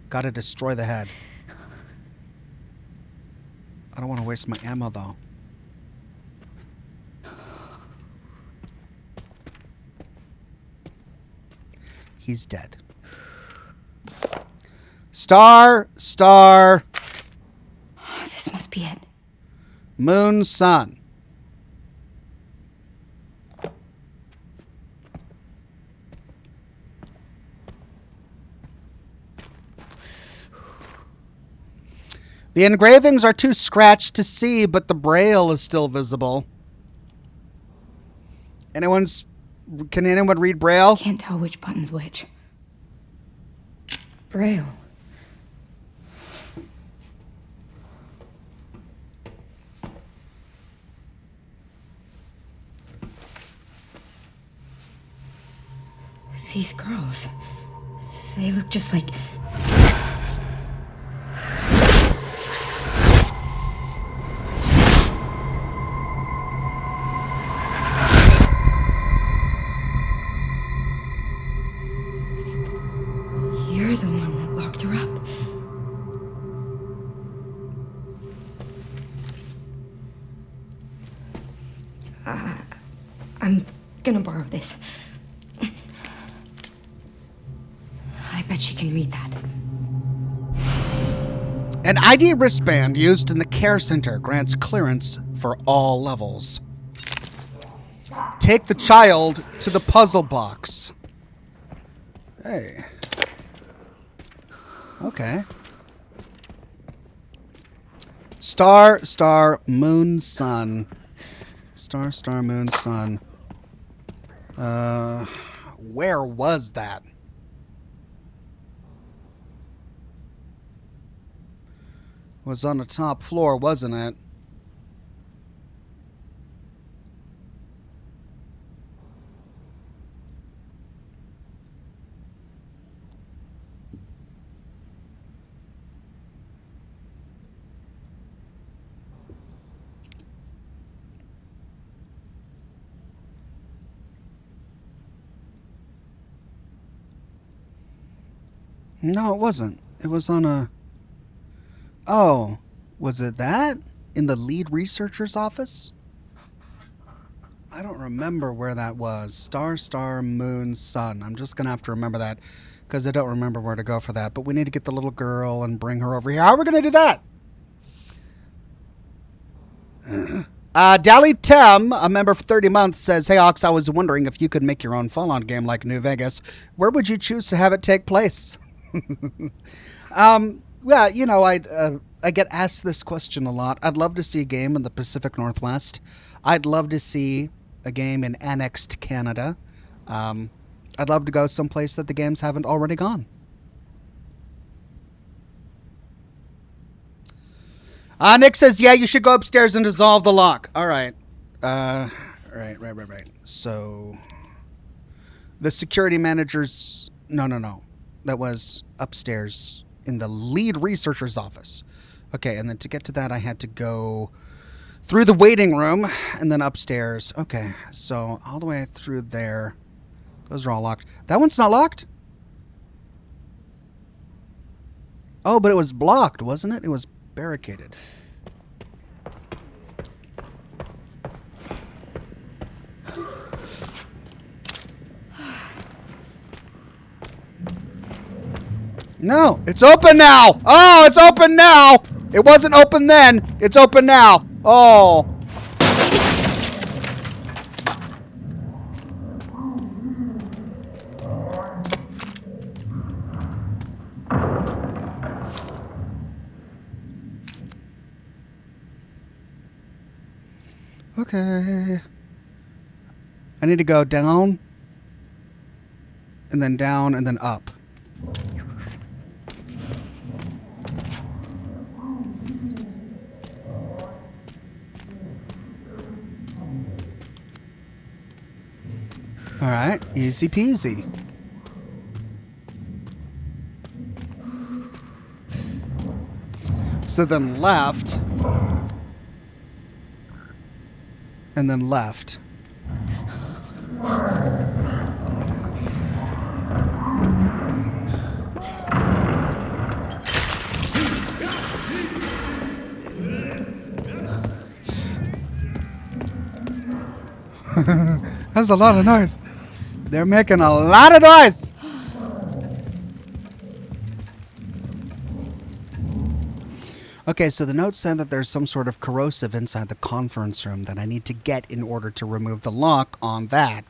Gotta destroy the head. I don't want to waste my ammo, though. He's dead. Star. Oh, this must be it. Moon, sun. The engravings are too scratched to see, but the braille is still visible. Can anyone read braille? Can't tell which button's which. Braille. These girls, they look just like... You're the one that locked her up. I'm gonna borrow this. I bet she can read that. An ID wristband used in the care center grants clearance for all levels. Take the child to the puzzle box. Hey. Okay. Star, moon, sun. Star, moon, sun. Where was that? It was on the top floor, wasn't it? No, it wasn't. It was on a... Oh, was it that? In the lead researcher's office? I don't remember where that was. Star, moon, sun. I'm just going to have to remember that because I don't remember where to go for that. But we need to get the little girl and bring her over here. How are we going to do that? Dally Tem, a member for 30 months, says, Hey, Ox, I was wondering if you could make your own Fallout game like New Vegas. Where would you choose to have it take place? Yeah, you know, I get asked this question a lot. I'd love to see a game in the Pacific Northwest. I'd love to see a game in annexed Canada. I'd love to go someplace that the games haven't already gone. Nick says, yeah, you should go upstairs and dissolve the lock. All right. Right. So, the security manager's... No. That was upstairs in the lead researcher's office. Okay, and then to get to that, I had to go through the waiting room and then upstairs. Okay, so all the way through there. Those are all locked. That one's not locked? Oh, but it was blocked, wasn't it? It was barricaded. No, it's open now. Oh, it's open now. It wasn't open then. It's open now. Oh. Okay. I need to go down, and then up. All right, easy peasy. So then left, and then left. That's a lot of noise. They're making a lot of noise. Okay, so the note said that there's some sort of corrosive inside the conference room that I need to get in order to remove the lock on that.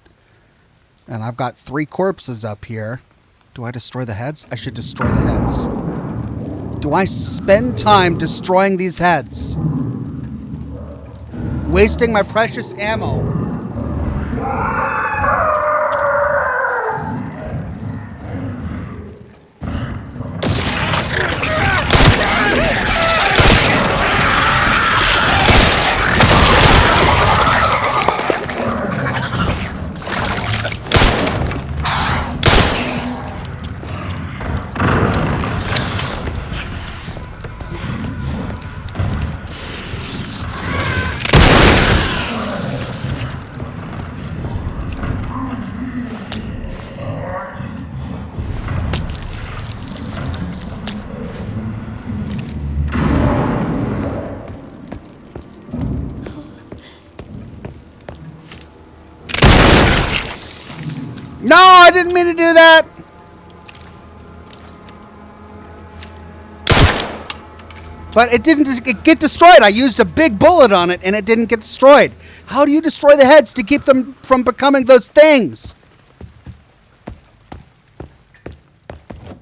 And I've got 3 corpses up here. Do I destroy the heads? I should destroy the heads. Do I spend time destroying these heads? Wasting my precious ammo. No, I didn't mean to do that. But it didn't get destroyed. I used a big bullet on it and it didn't get destroyed. How do you destroy the heads to keep them from becoming those things?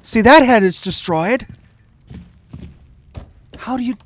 See, that head is destroyed. How do you...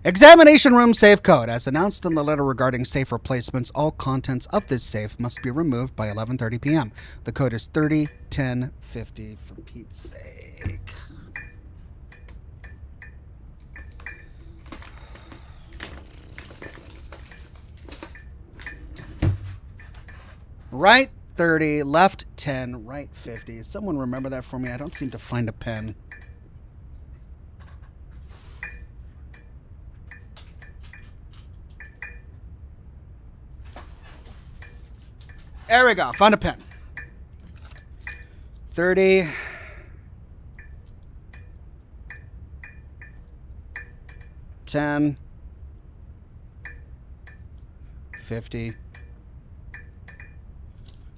Examination room safe code. As announced in the letter regarding safe replacements, all contents of this safe must be removed by 11:30 p.m. The code is 301050 for Pete's sake. Right 30, left 10, right 50. Someone remember that for me? I don't seem to find a pen. There we go. Found a pen. 30. 10. 50.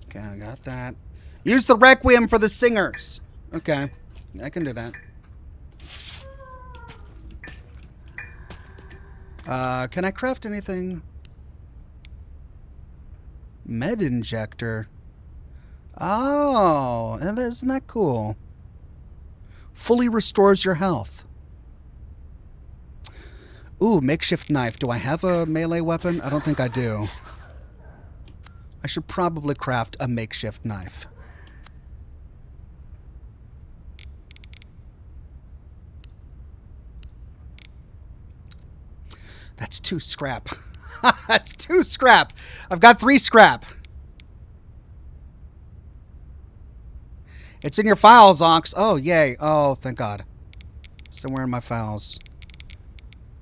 Okay, I got that. Use the Requiem for the singers. Okay, I can do that. Can I craft anything? Med injector. Oh, isn't that cool? Fully restores your health. Ooh, makeshift knife. Do I have a melee weapon? I don't think I do. I should probably craft a makeshift knife. That's 2 scrap. That's 2 scrap. I've got 3 scrap. It's in your files, Ox. Oh, yay. Oh, thank God. Somewhere in my files.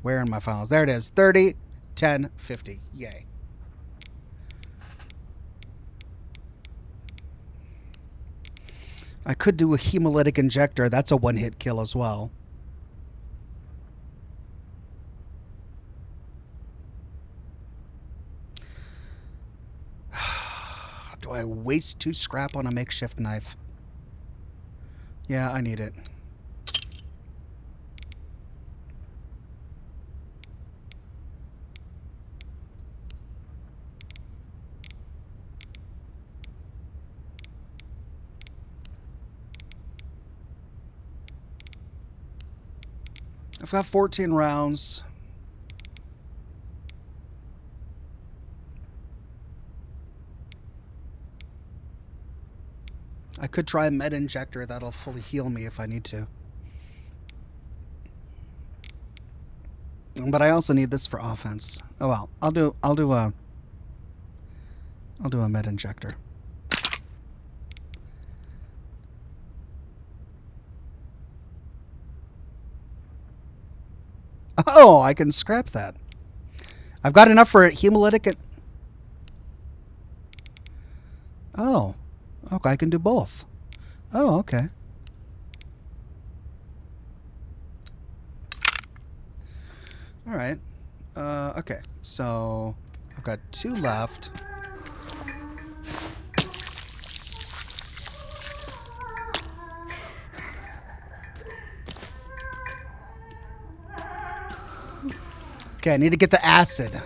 Where in my files? There it is. 30, 10, 50. Yay. I could do a hemolytic injector. That's a one-hit kill as well. Do I waste 2 scrap on a makeshift knife? Yeah, I need it. I've got 14 rounds. I could try a med injector. That'll fully heal me if I need to. But I also need this for offense. Oh well, I'll do a med injector. Oh, I can scrap that. I've got enough for a hemolytic. Oh, okay, I can do both. Oh, okay. All right. Okay, so I've got 2 left. Okay, I need to get the acid.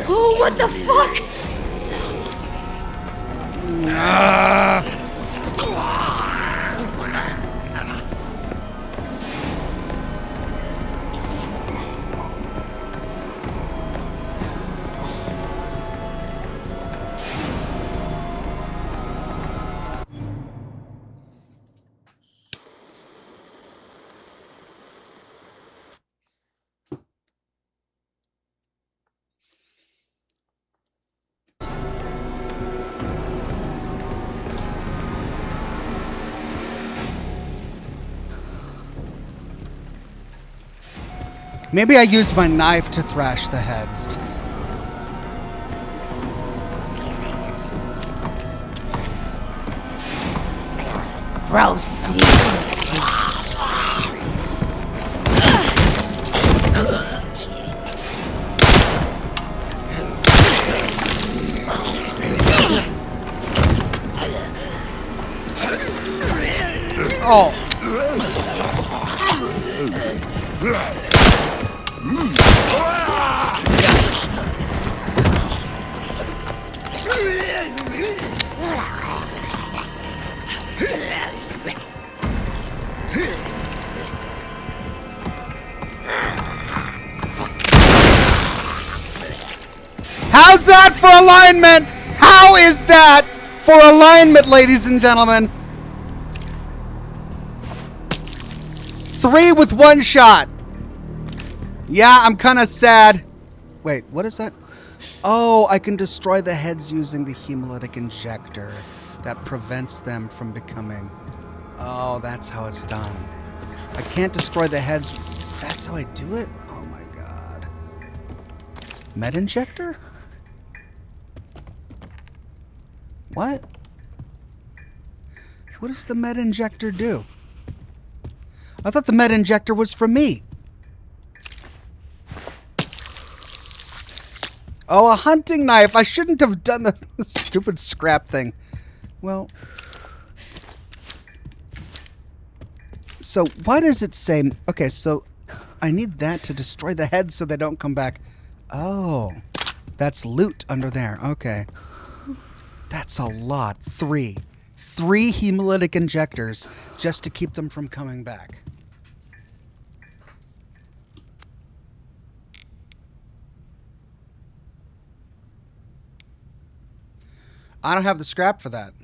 Oh, what the fuck? Maybe I use my knife to thrash the heads. Proceed. Oh. How's that for alignment? How is that for alignment, ladies and gentlemen? 3 with 1 shot. Yeah, I'm kind of sad. Wait, what is that? Oh, I can destroy the heads using the hemolytic injector. That prevents them from becoming... Oh, that's how it's done. I can't destroy the heads. That's how I do it? Oh my god. Med injector? What? What does the med injector do? I thought the med injector was for me. Oh, a hunting knife. I shouldn't have done the stupid scrap thing. Well... So, why does it say... Okay, so I need that to destroy the heads so they don't come back. Oh, that's loot under there. Okay. That's a lot. 3. 3 hemolytic injectors just to keep them from coming back. I don't have the scrap for that.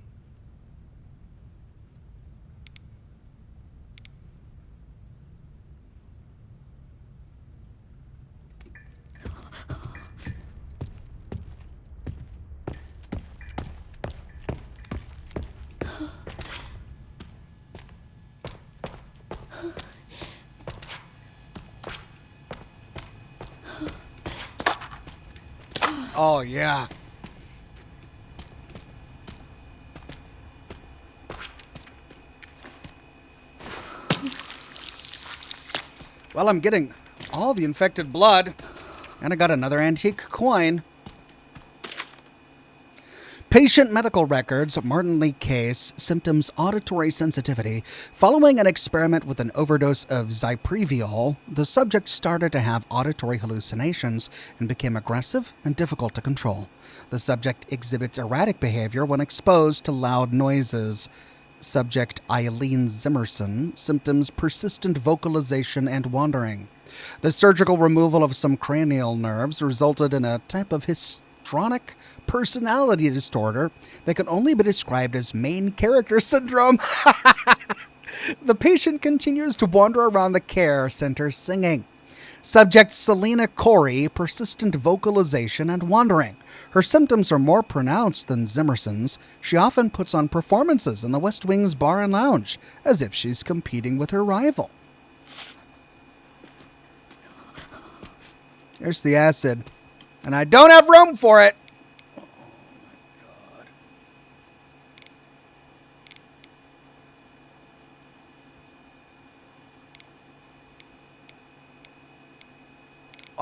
Oh, yeah. Well, I'm getting all the infected blood. And I got another antique coin. Patient medical records, Martin Lee case, symptoms auditory sensitivity. Following an experiment with an overdose of Zypreviol, the subject started to have auditory hallucinations and became aggressive and difficult to control. The subject exhibits erratic behavior when exposed to loud noises. Subject Eileen Zimmerson, symptoms persistent vocalization and wandering. The surgical removal of some cranial nerves resulted in a type of histrionic personality disorder that can only be described as main character syndrome. The patient continues to wander around the care center singing. Subject Selena Corey, persistent vocalization and wandering. Her symptoms are more pronounced than Zimmerson's. She often puts on performances in the West Wing's bar and lounge, as if she's competing with her rival. There's the acid. And I don't have room for it.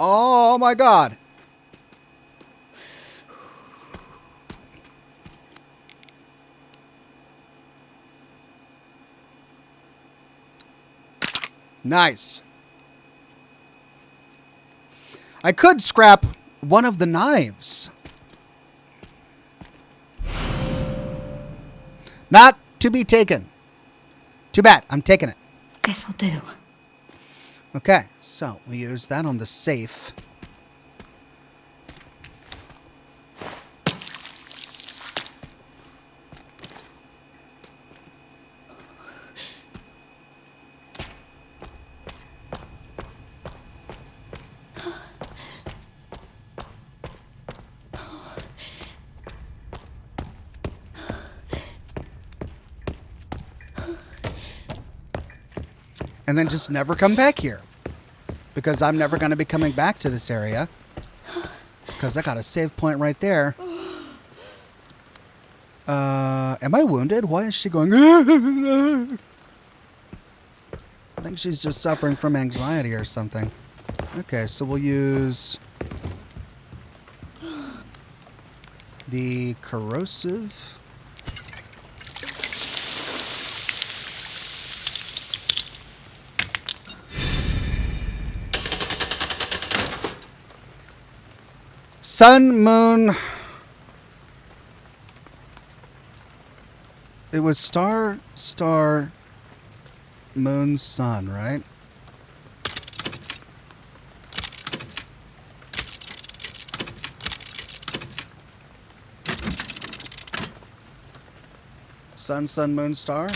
Oh my God. Nice. I could scrap one of the knives. Not to be taken. Too bad. I'm taking it. This'll do. Okay, so we use that on the safe. And then just never come back here. Because I'm never going to be coming back to this area. Because I got a save point right there. Am I wounded? Why is she going... I think she's just suffering from anxiety or something. Okay, so we'll use... the corrosive... Sun, moon. It was star, star, moon, sun, right? Sun, sun, moon, star.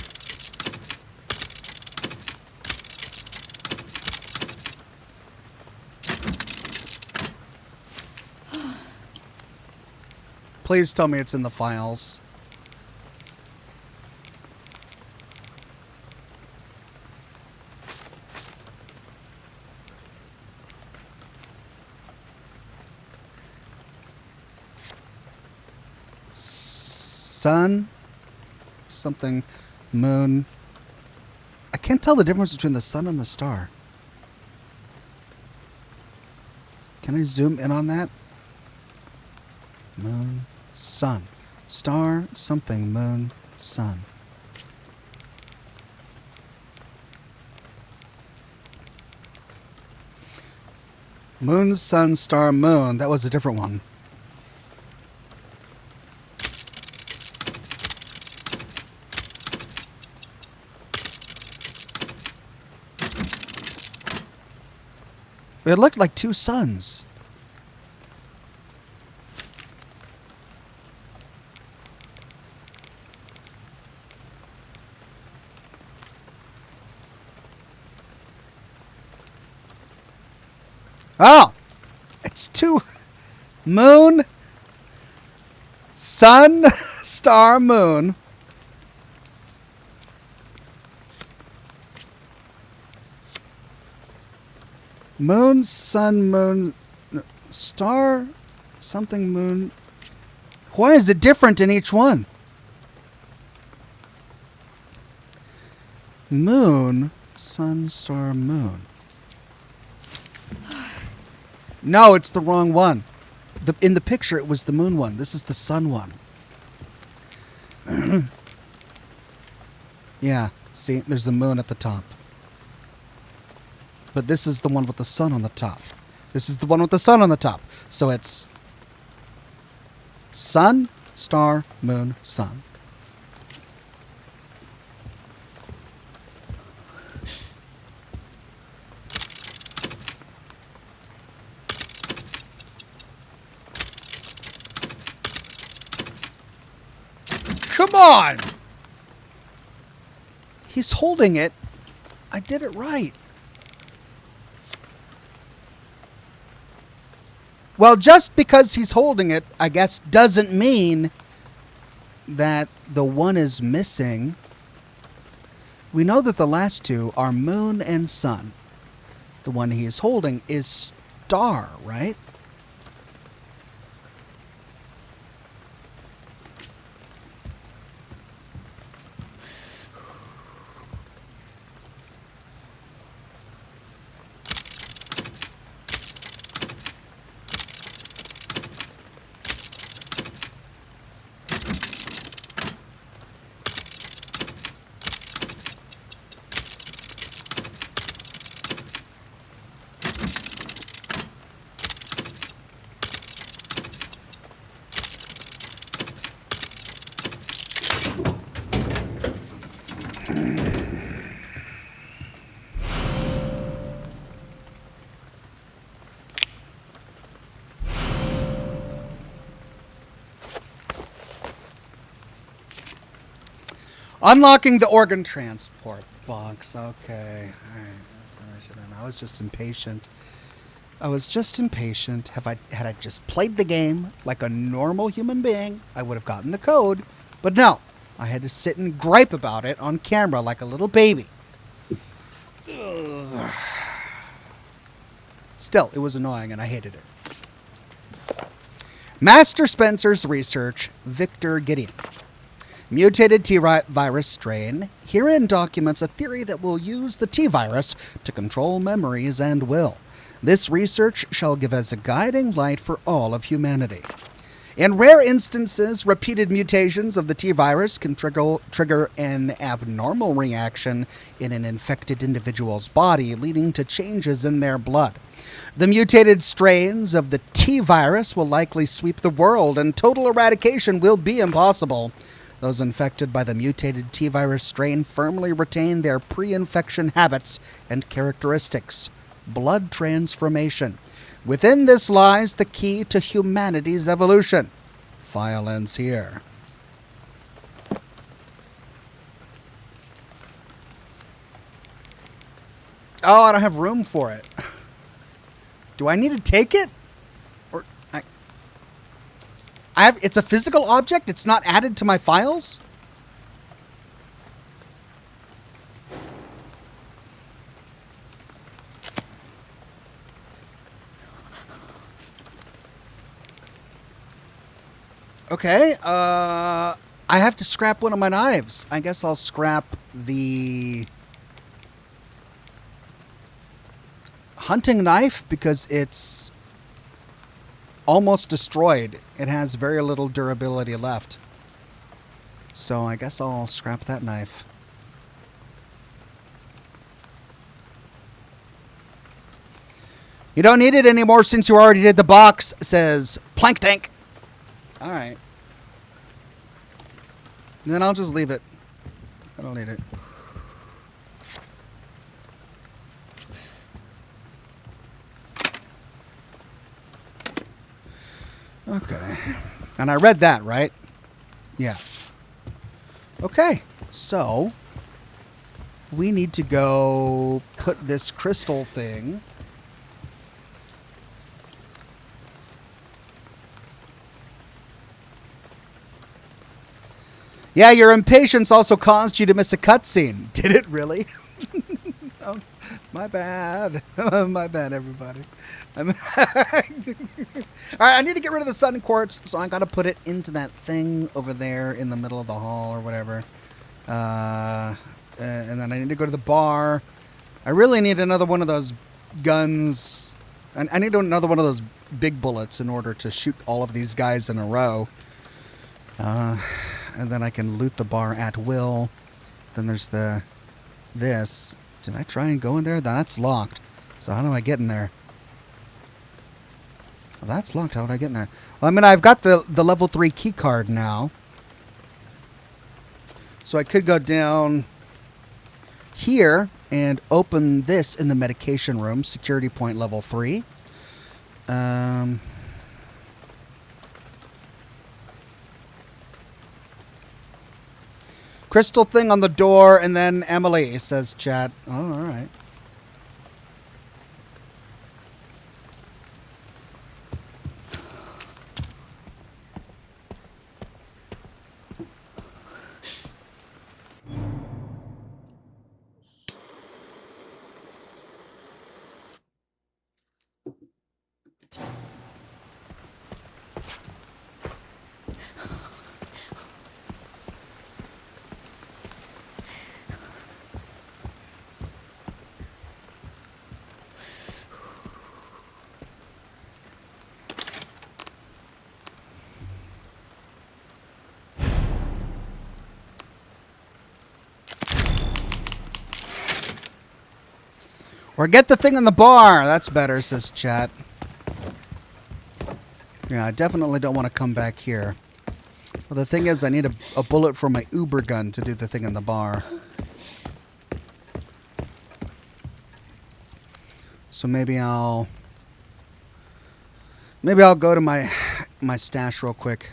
Please tell me it's in the files. Sun, something, moon. I can't tell the difference between the sun and the star. Can I zoom in on that? Moon, sun, star, something, moon, sun. Moon, sun, star, moon. That was a different one. It looked like two suns. Oh, it's two. Moon, sun, star, moon. Moon, sun, moon, star, something, moon. Why is it different in each one? Moon, sun, star, moon. No, it's the wrong one. In the picture, it was the moon one. This is the sun one. Yeah, see, there's a moon at the top. But this is the one with the sun on the top. This is the one with the sun on the top. So it's sun, star, moon, sun. Come on! He's holding it. I did it right. Well, just because he's holding it, I guess, doesn't mean that the one is missing. We know that the last two are moon and sun. The one he is holding is star, right? Unlocking the organ transport box. Okay. All right. That's what I should have known. I was just impatient. Had I just played the game like a normal human being, I would have gotten the code. But no. I had to sit and gripe about it on camera like a little baby. Ugh. Still, it was annoying and I hated it. Master Spencer's research, Victor Gideon. Mutated T-virus strain herein documents a theory that will use the T-virus to control memories and will. This research shall give us a guiding light for all of humanity. In rare instances, repeated mutations of the T-virus can trigger an abnormal reaction in an infected individual's body, leading to changes in their blood. The mutated strains of the T-virus will likely sweep the world, and total eradication will be impossible. Those infected by the mutated T-virus strain firmly retain their pre-infection habits and characteristics. Blood transformation. Within this lies the key to humanity's evolution. File ends here. Oh, I don't have room for it. Do I need to take it? It's a physical object? It's not added to my files? Okay, I have to scrap one of my knives. I guess I'll scrap the hunting knife because it's almost destroyed. It has very little durability left. So I guess I'll scrap that knife. You don't need it anymore since you already did the box, says Plank Tank. Alright. Then I'll just leave it. I don't need it. Okay. And I read that, right? Yeah. Okay. So, we need to go put this crystal thing. Yeah, your impatience also caused you to miss a cutscene. Did it really? Oh, my bad. My bad, everybody. All right, I need to get rid of the sun quartz, so I got to put it into that thing over there in the middle of the hall or whatever. And then I need to go to the bar. I really need another one of those guns. I need another one of those big bullets in order to shoot all of these guys in a row. And then I can loot the bar at will. Then there's this. Did I try and go in there? That's locked. So how do I get in there? Well, that's locked. How would I get in there? Well, I mean, I've got the level 3 key card now. So I could go down here and open this in the medication room. Security point level 3. Crystal thing on the door, and then Emily, says chat. Oh, all right. Or get the thing in the bar. That's better, says chat. Yeah, I definitely don't want to come back here. Well, the thing is, I need a bullet for my Uber gun to do the thing in the bar. So maybe I'll go to my stash real quick.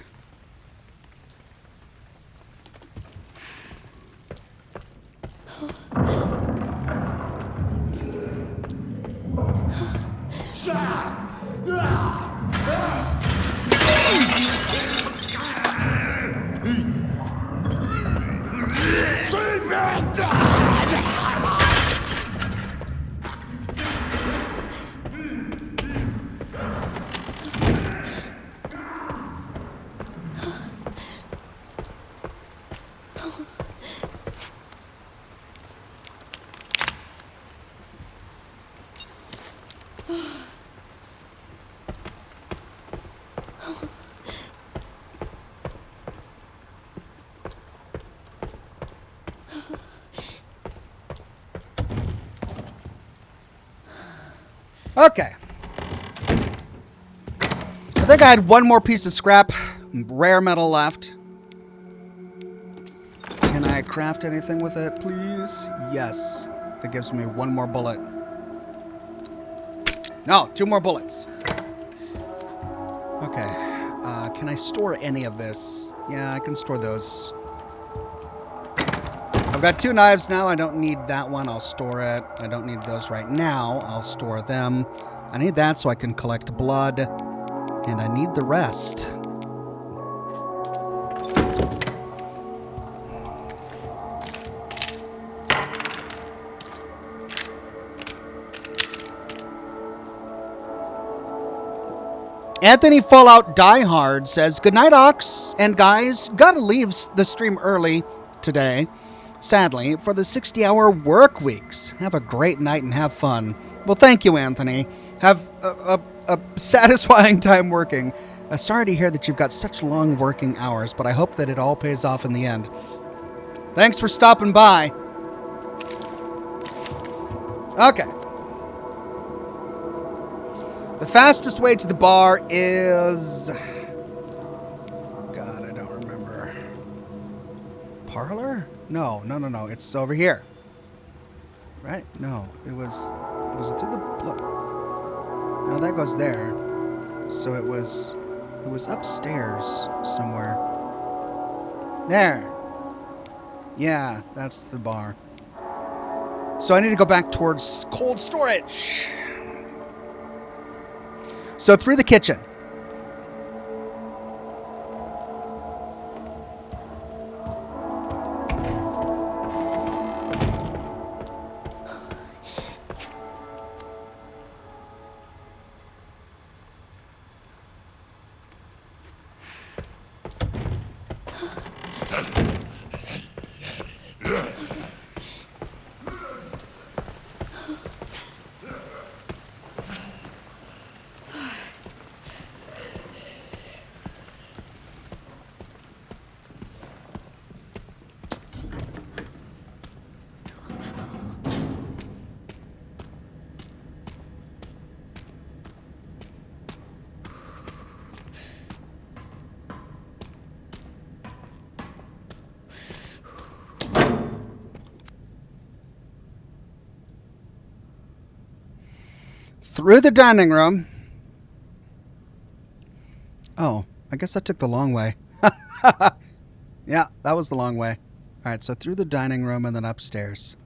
Okay. I think I had one more piece of scrap, rare metal left. Can I craft anything with it, please? Yes. That gives me one more bullet. No, 2 more bullets. Okay. Can I store any of this? Yeah, I can store those. I've got 2 knives now. I don't need that one. I'll store it. I don't need those right now. I'll store them. I need that so I can collect blood. And I need the rest. Anthony Fallout Diehard says, "Good night, Ox and guys. Gotta leave the stream early today, sadly, for the 60-hour work weeks. Have a great night and have fun." Well, thank you, Anthony. Have a satisfying time working. Sorry to hear that you've got such long working hours, but I hope that it all pays off in the end. Thanks for stopping by. Okay. The fastest way to the bar is... God, I don't remember. Parlor? No. It's over here. Right? No, it was it through the... No, that goes there. So it was upstairs somewhere. There. Yeah, that's the bar. So I need to go back towards cold storage. So through the kitchen. through the dining room. Oh, I guess I took the long way. Yeah, that was the long way. All right, so through the dining room and then upstairs.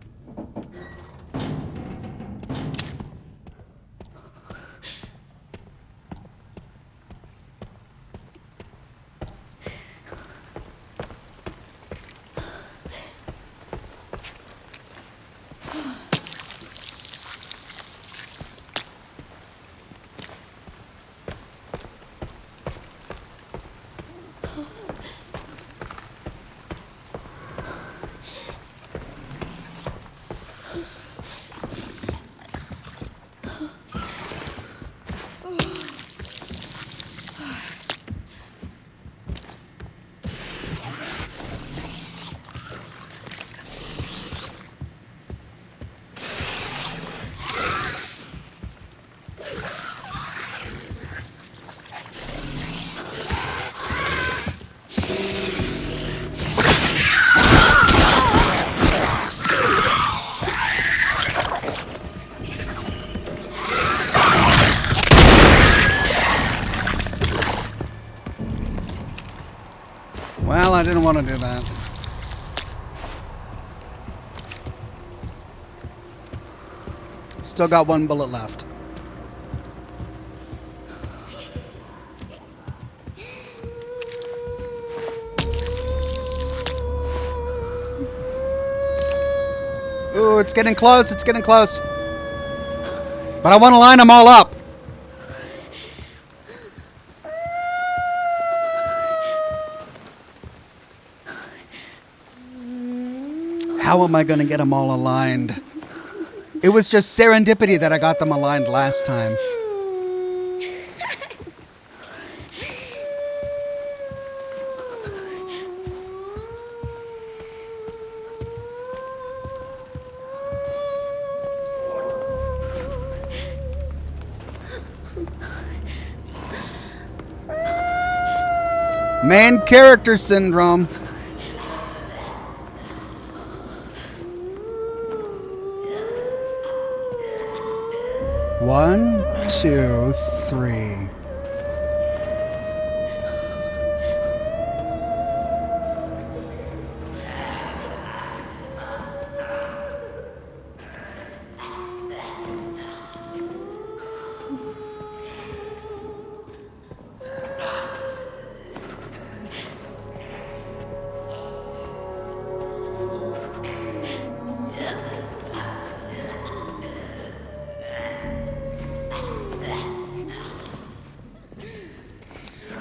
Well, I didn't want to do that. Still got one bullet left. Ooh, it's getting close. It's getting close. But I want to line them all up. How am I going to get them all aligned? It was just serendipity that I got them aligned last time. Main character syndrome. One, two, three.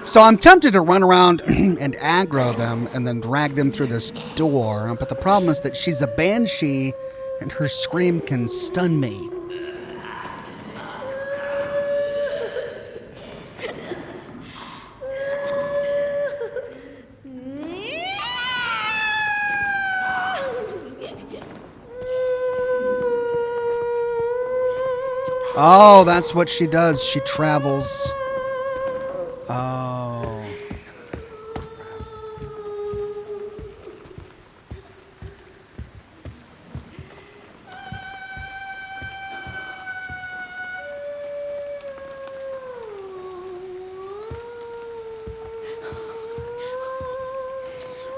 So I'm tempted to run around and aggro them and then drag them through this door, but the problem is that she's a banshee and her scream can stun me. Oh, that's what she does. She travels. Oh.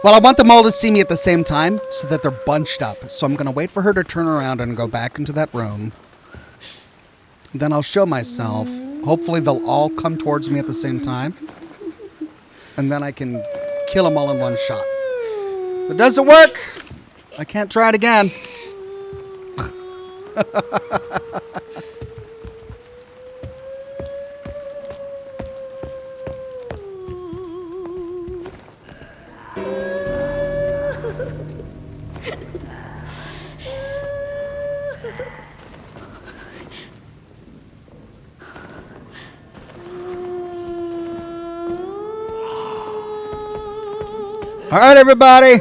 Well, I want them all to see me at the same time so that they're bunched up. So I'm going to wait for her to turn around and go back into that room. Then I'll show myself. Hopefully they'll all come towards me at the same time. And then I can kill them all in one shot. If it doesn't work, I can't try it again. All right, everybody.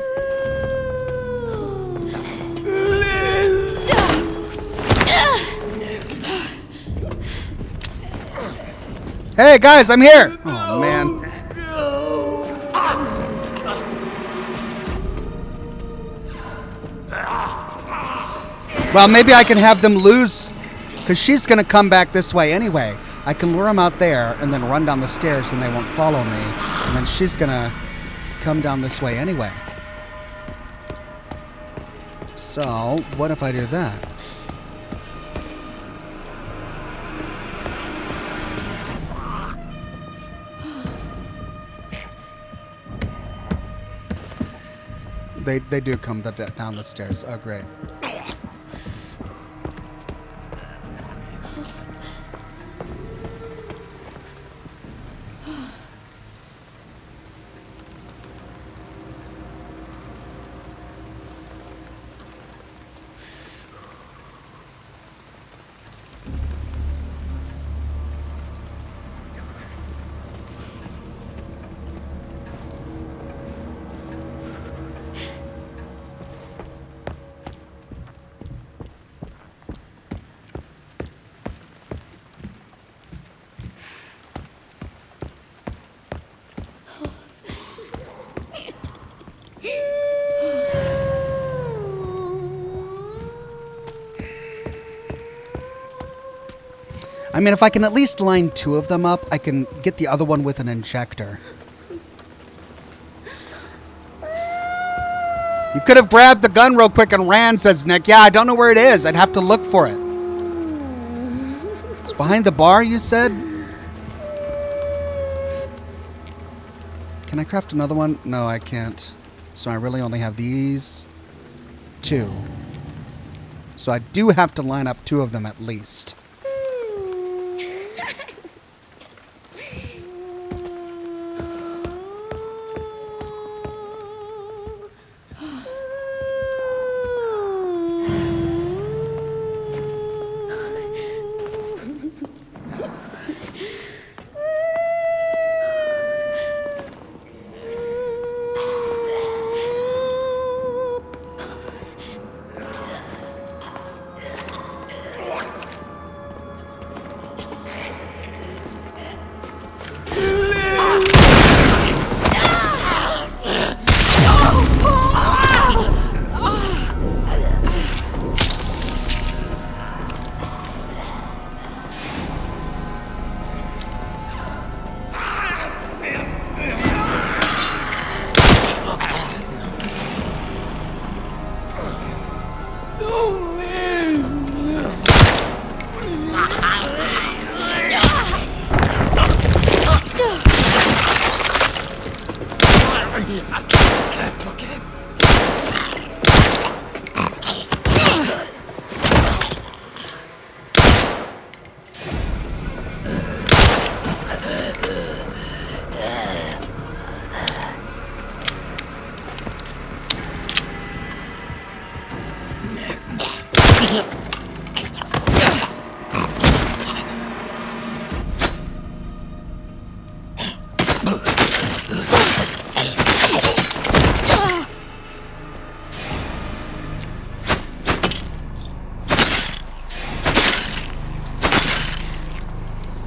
Hey, guys, I'm here. Oh, man. Well, maybe I can have them lose Because she's going to come back this way anyway. I can lure him out there and then run down the stairs and they won't follow me. And then she's going to come down this way anyway. So, what if I do that? They do come down the stairs. Oh, great. I mean, if I can at least line 2 of them up, I can get the other one with an injector. You could have grabbed the gun real quick and ran, says Nick. Yeah, I don't know where it is. I'd have to look for it. It's behind the bar, you said? Can I craft another one? No, I can't. So I really only have these 2. So I do have to line up 2 of them at least.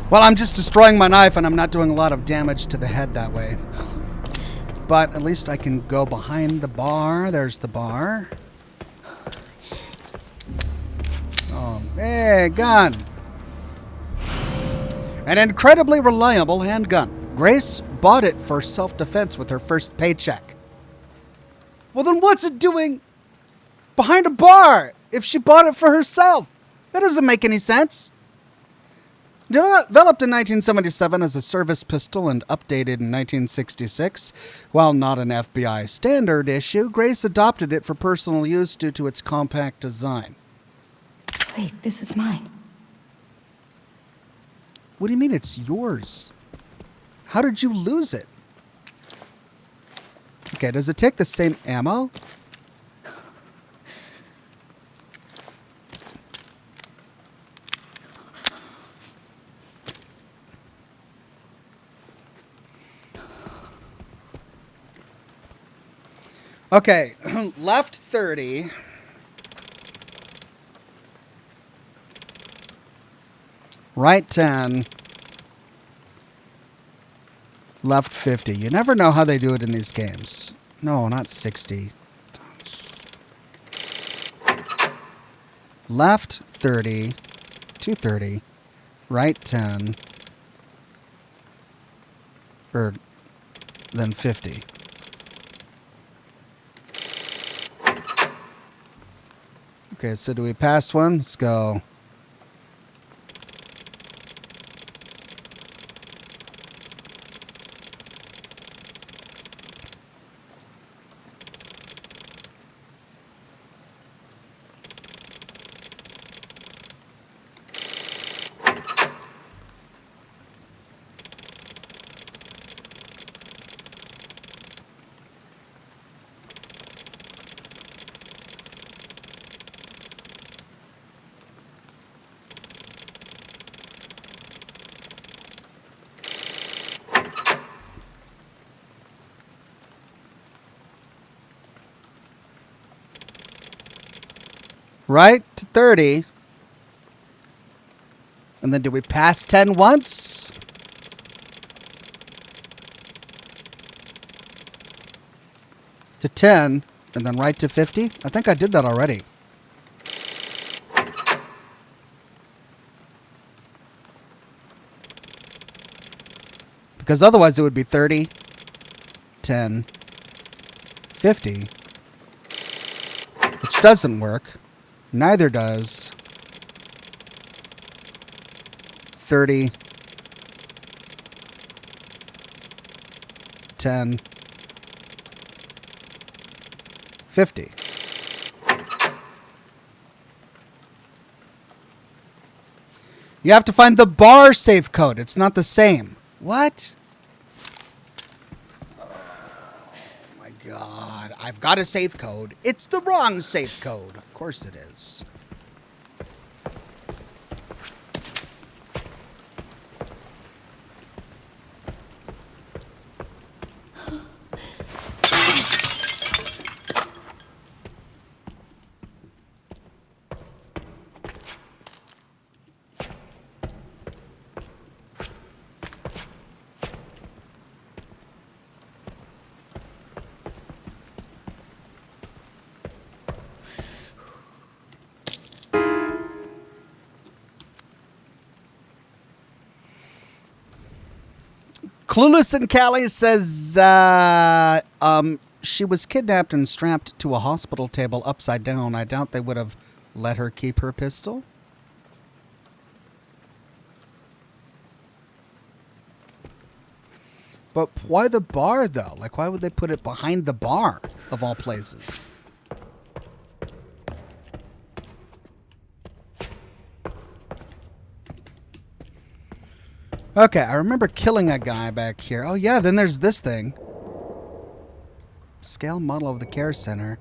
Well, I'm just destroying my knife, and I'm not doing a lot of damage to the head that way. But at least I can go behind the bar. There's the bar. Oh, hey, gun. An incredibly reliable handgun. Grace bought it for self-defense with her first paycheck. Well, then what's it doing behind a bar if she bought it for herself? That doesn't make any sense. Developed in 1977 as a service pistol and updated in 1966, while not an FBI standard issue, Grace adopted it for personal use due to its compact design. Wait, this is mine. What do you mean it's yours? How did you lose it? Okay, does it take the same ammo? Okay, left 30. Right 10. Left 50. You never know how they do it in these games. No, not 60. Left 30 to 30. Right 10. Or then 50. Okay, so do we pass one? Let's go. Right to 30. And then do we pass 10 once? To 10. And then right to 50? I think I did that already. Because otherwise it would be 30, 10, 50. Which doesn't work. Neither does 30, 10, 50. You have to find the bar safe code. It's not the same. What? Oh my god. I've got a safe code. It's the wrong safe code. Of course it is. Clueless and Callie says she was kidnapped and strapped to a hospital table upside down. I doubt they would have let her keep her pistol. But why the bar, though? Like, why would they put it behind the bar, of all places? Okay, I remember killing a guy back here. Oh, yeah, then there's this thing. Scale model of the care center.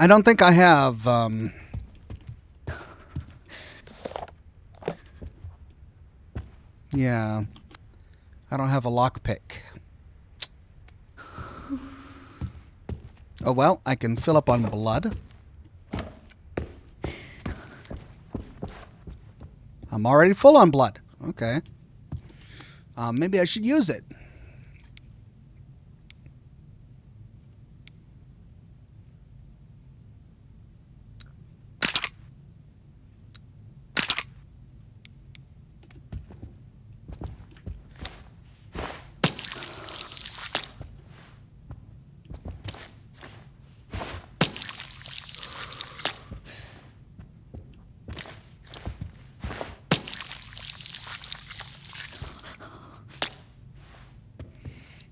I don't think I have, yeah. I don't have a lockpick. Oh, well, I can fill up on blood. I'm already full on blood. Okay. Maybe I should use it.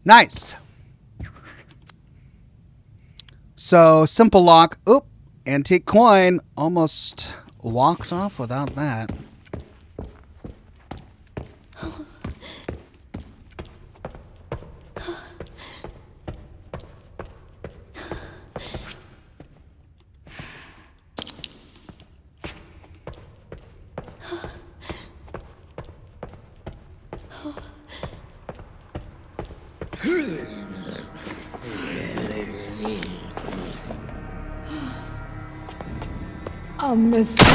Nice. So, simple lock. Oop. Antique coin. Almost walked off without that. A mistake.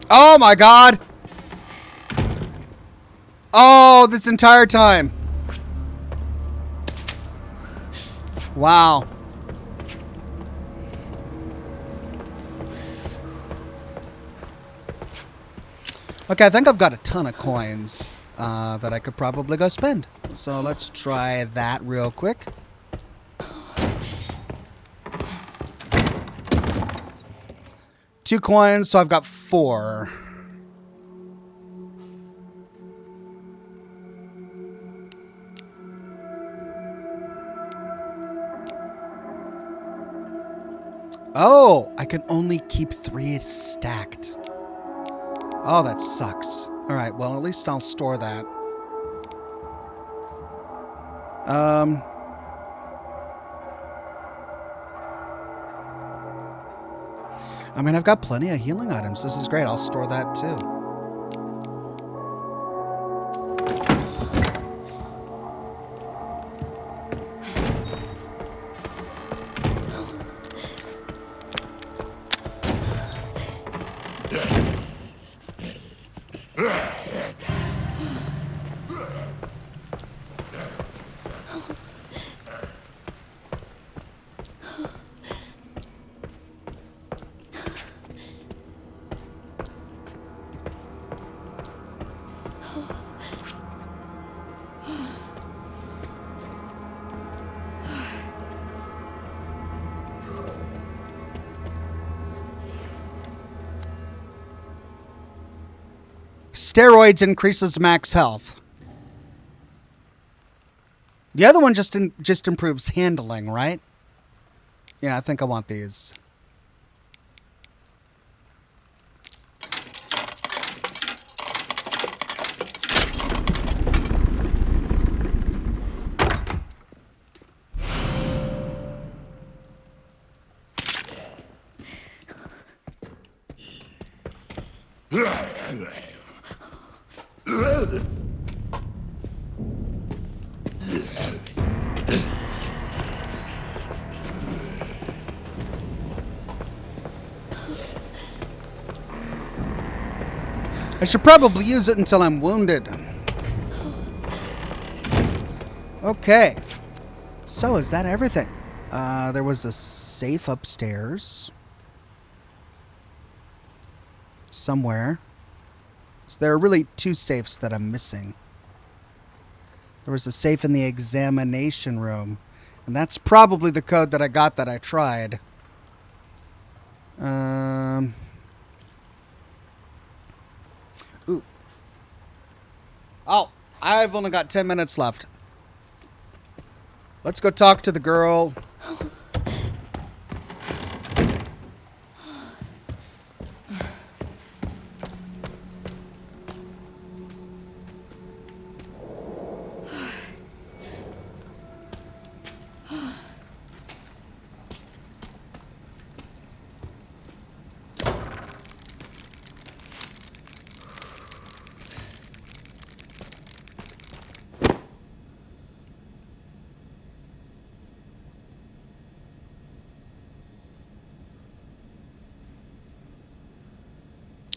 Oh my god! Oh, this entire time. Wow. Okay, I think I've got a ton of coins that I could probably go spend. So let's try that real quick. Two coins, so I've got 4. Oh, I can only keep 3 stacked. Oh, that sucks. All right, well, at least I'll store that. I mean, I've got plenty of healing items. This is great. I'll store that too. Steroids increases max health. The other one just improves handling, right? Yeah, I think I want these. I should probably use it until I'm wounded. Okay. So is that everything? There was a safe upstairs. Somewhere. So there are really 2 safes that I'm missing. There was a safe in the examination room. And that's probably the code that I got that I tried. Ooh. Oh, I've only got 10 minutes left. Let's go talk to the girl.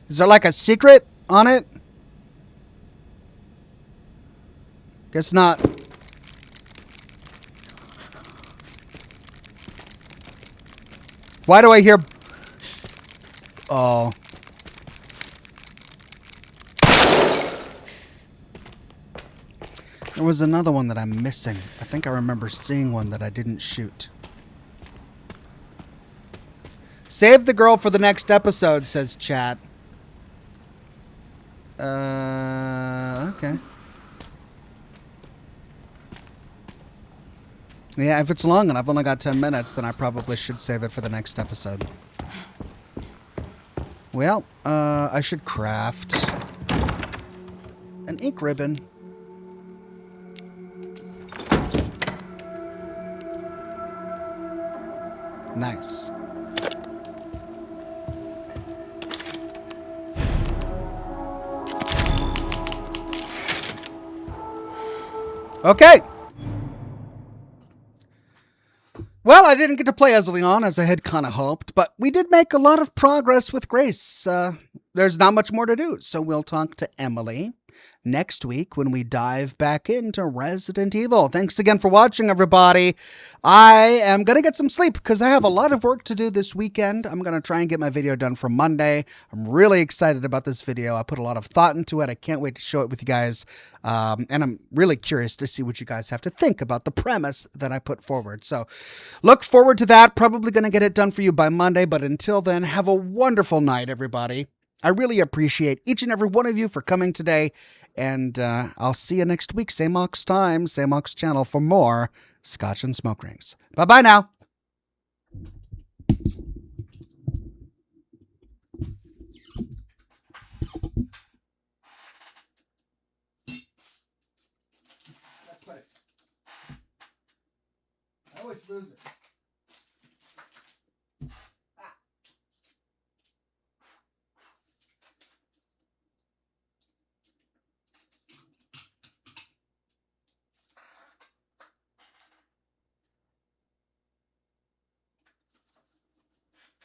Is there like a secret on it? Guess not. Why do I hear... Oh. There was another one that I'm missing. I think I remember seeing one that I didn't shoot. Save the girl for the next episode, says chat. Okay. Yeah, if it's long and I've only got 10 minutes, then I probably should save it for the next episode. Well, I should craft an ink ribbon. Nice. Okay. Well, I didn't get to play as Leon as I had kind of hoped, but we did make a lot of progress with Grace. There's not much more to do, so we'll talk to Emily next week when we dive back into Resident Evil. Thanks again for watching, everybody. I am going to get some sleep because I have a lot of work to do this weekend. I'm going to try and get my video done for Monday. I'm really excited about this video. I put a lot of thought into it. I can't wait to show it with you guys. And I'm really curious to see what you guys have to think about the premise that I put forward. So look forward to that. Probably going to get it done for you by Monday. But until then, have a wonderful night, everybody. I really appreciate each and every one of you for coming today. And I'll see you next week. Same Ox time, same Ox channel for more Scotch and Smoke Rings. Bye-bye now. I always lose it.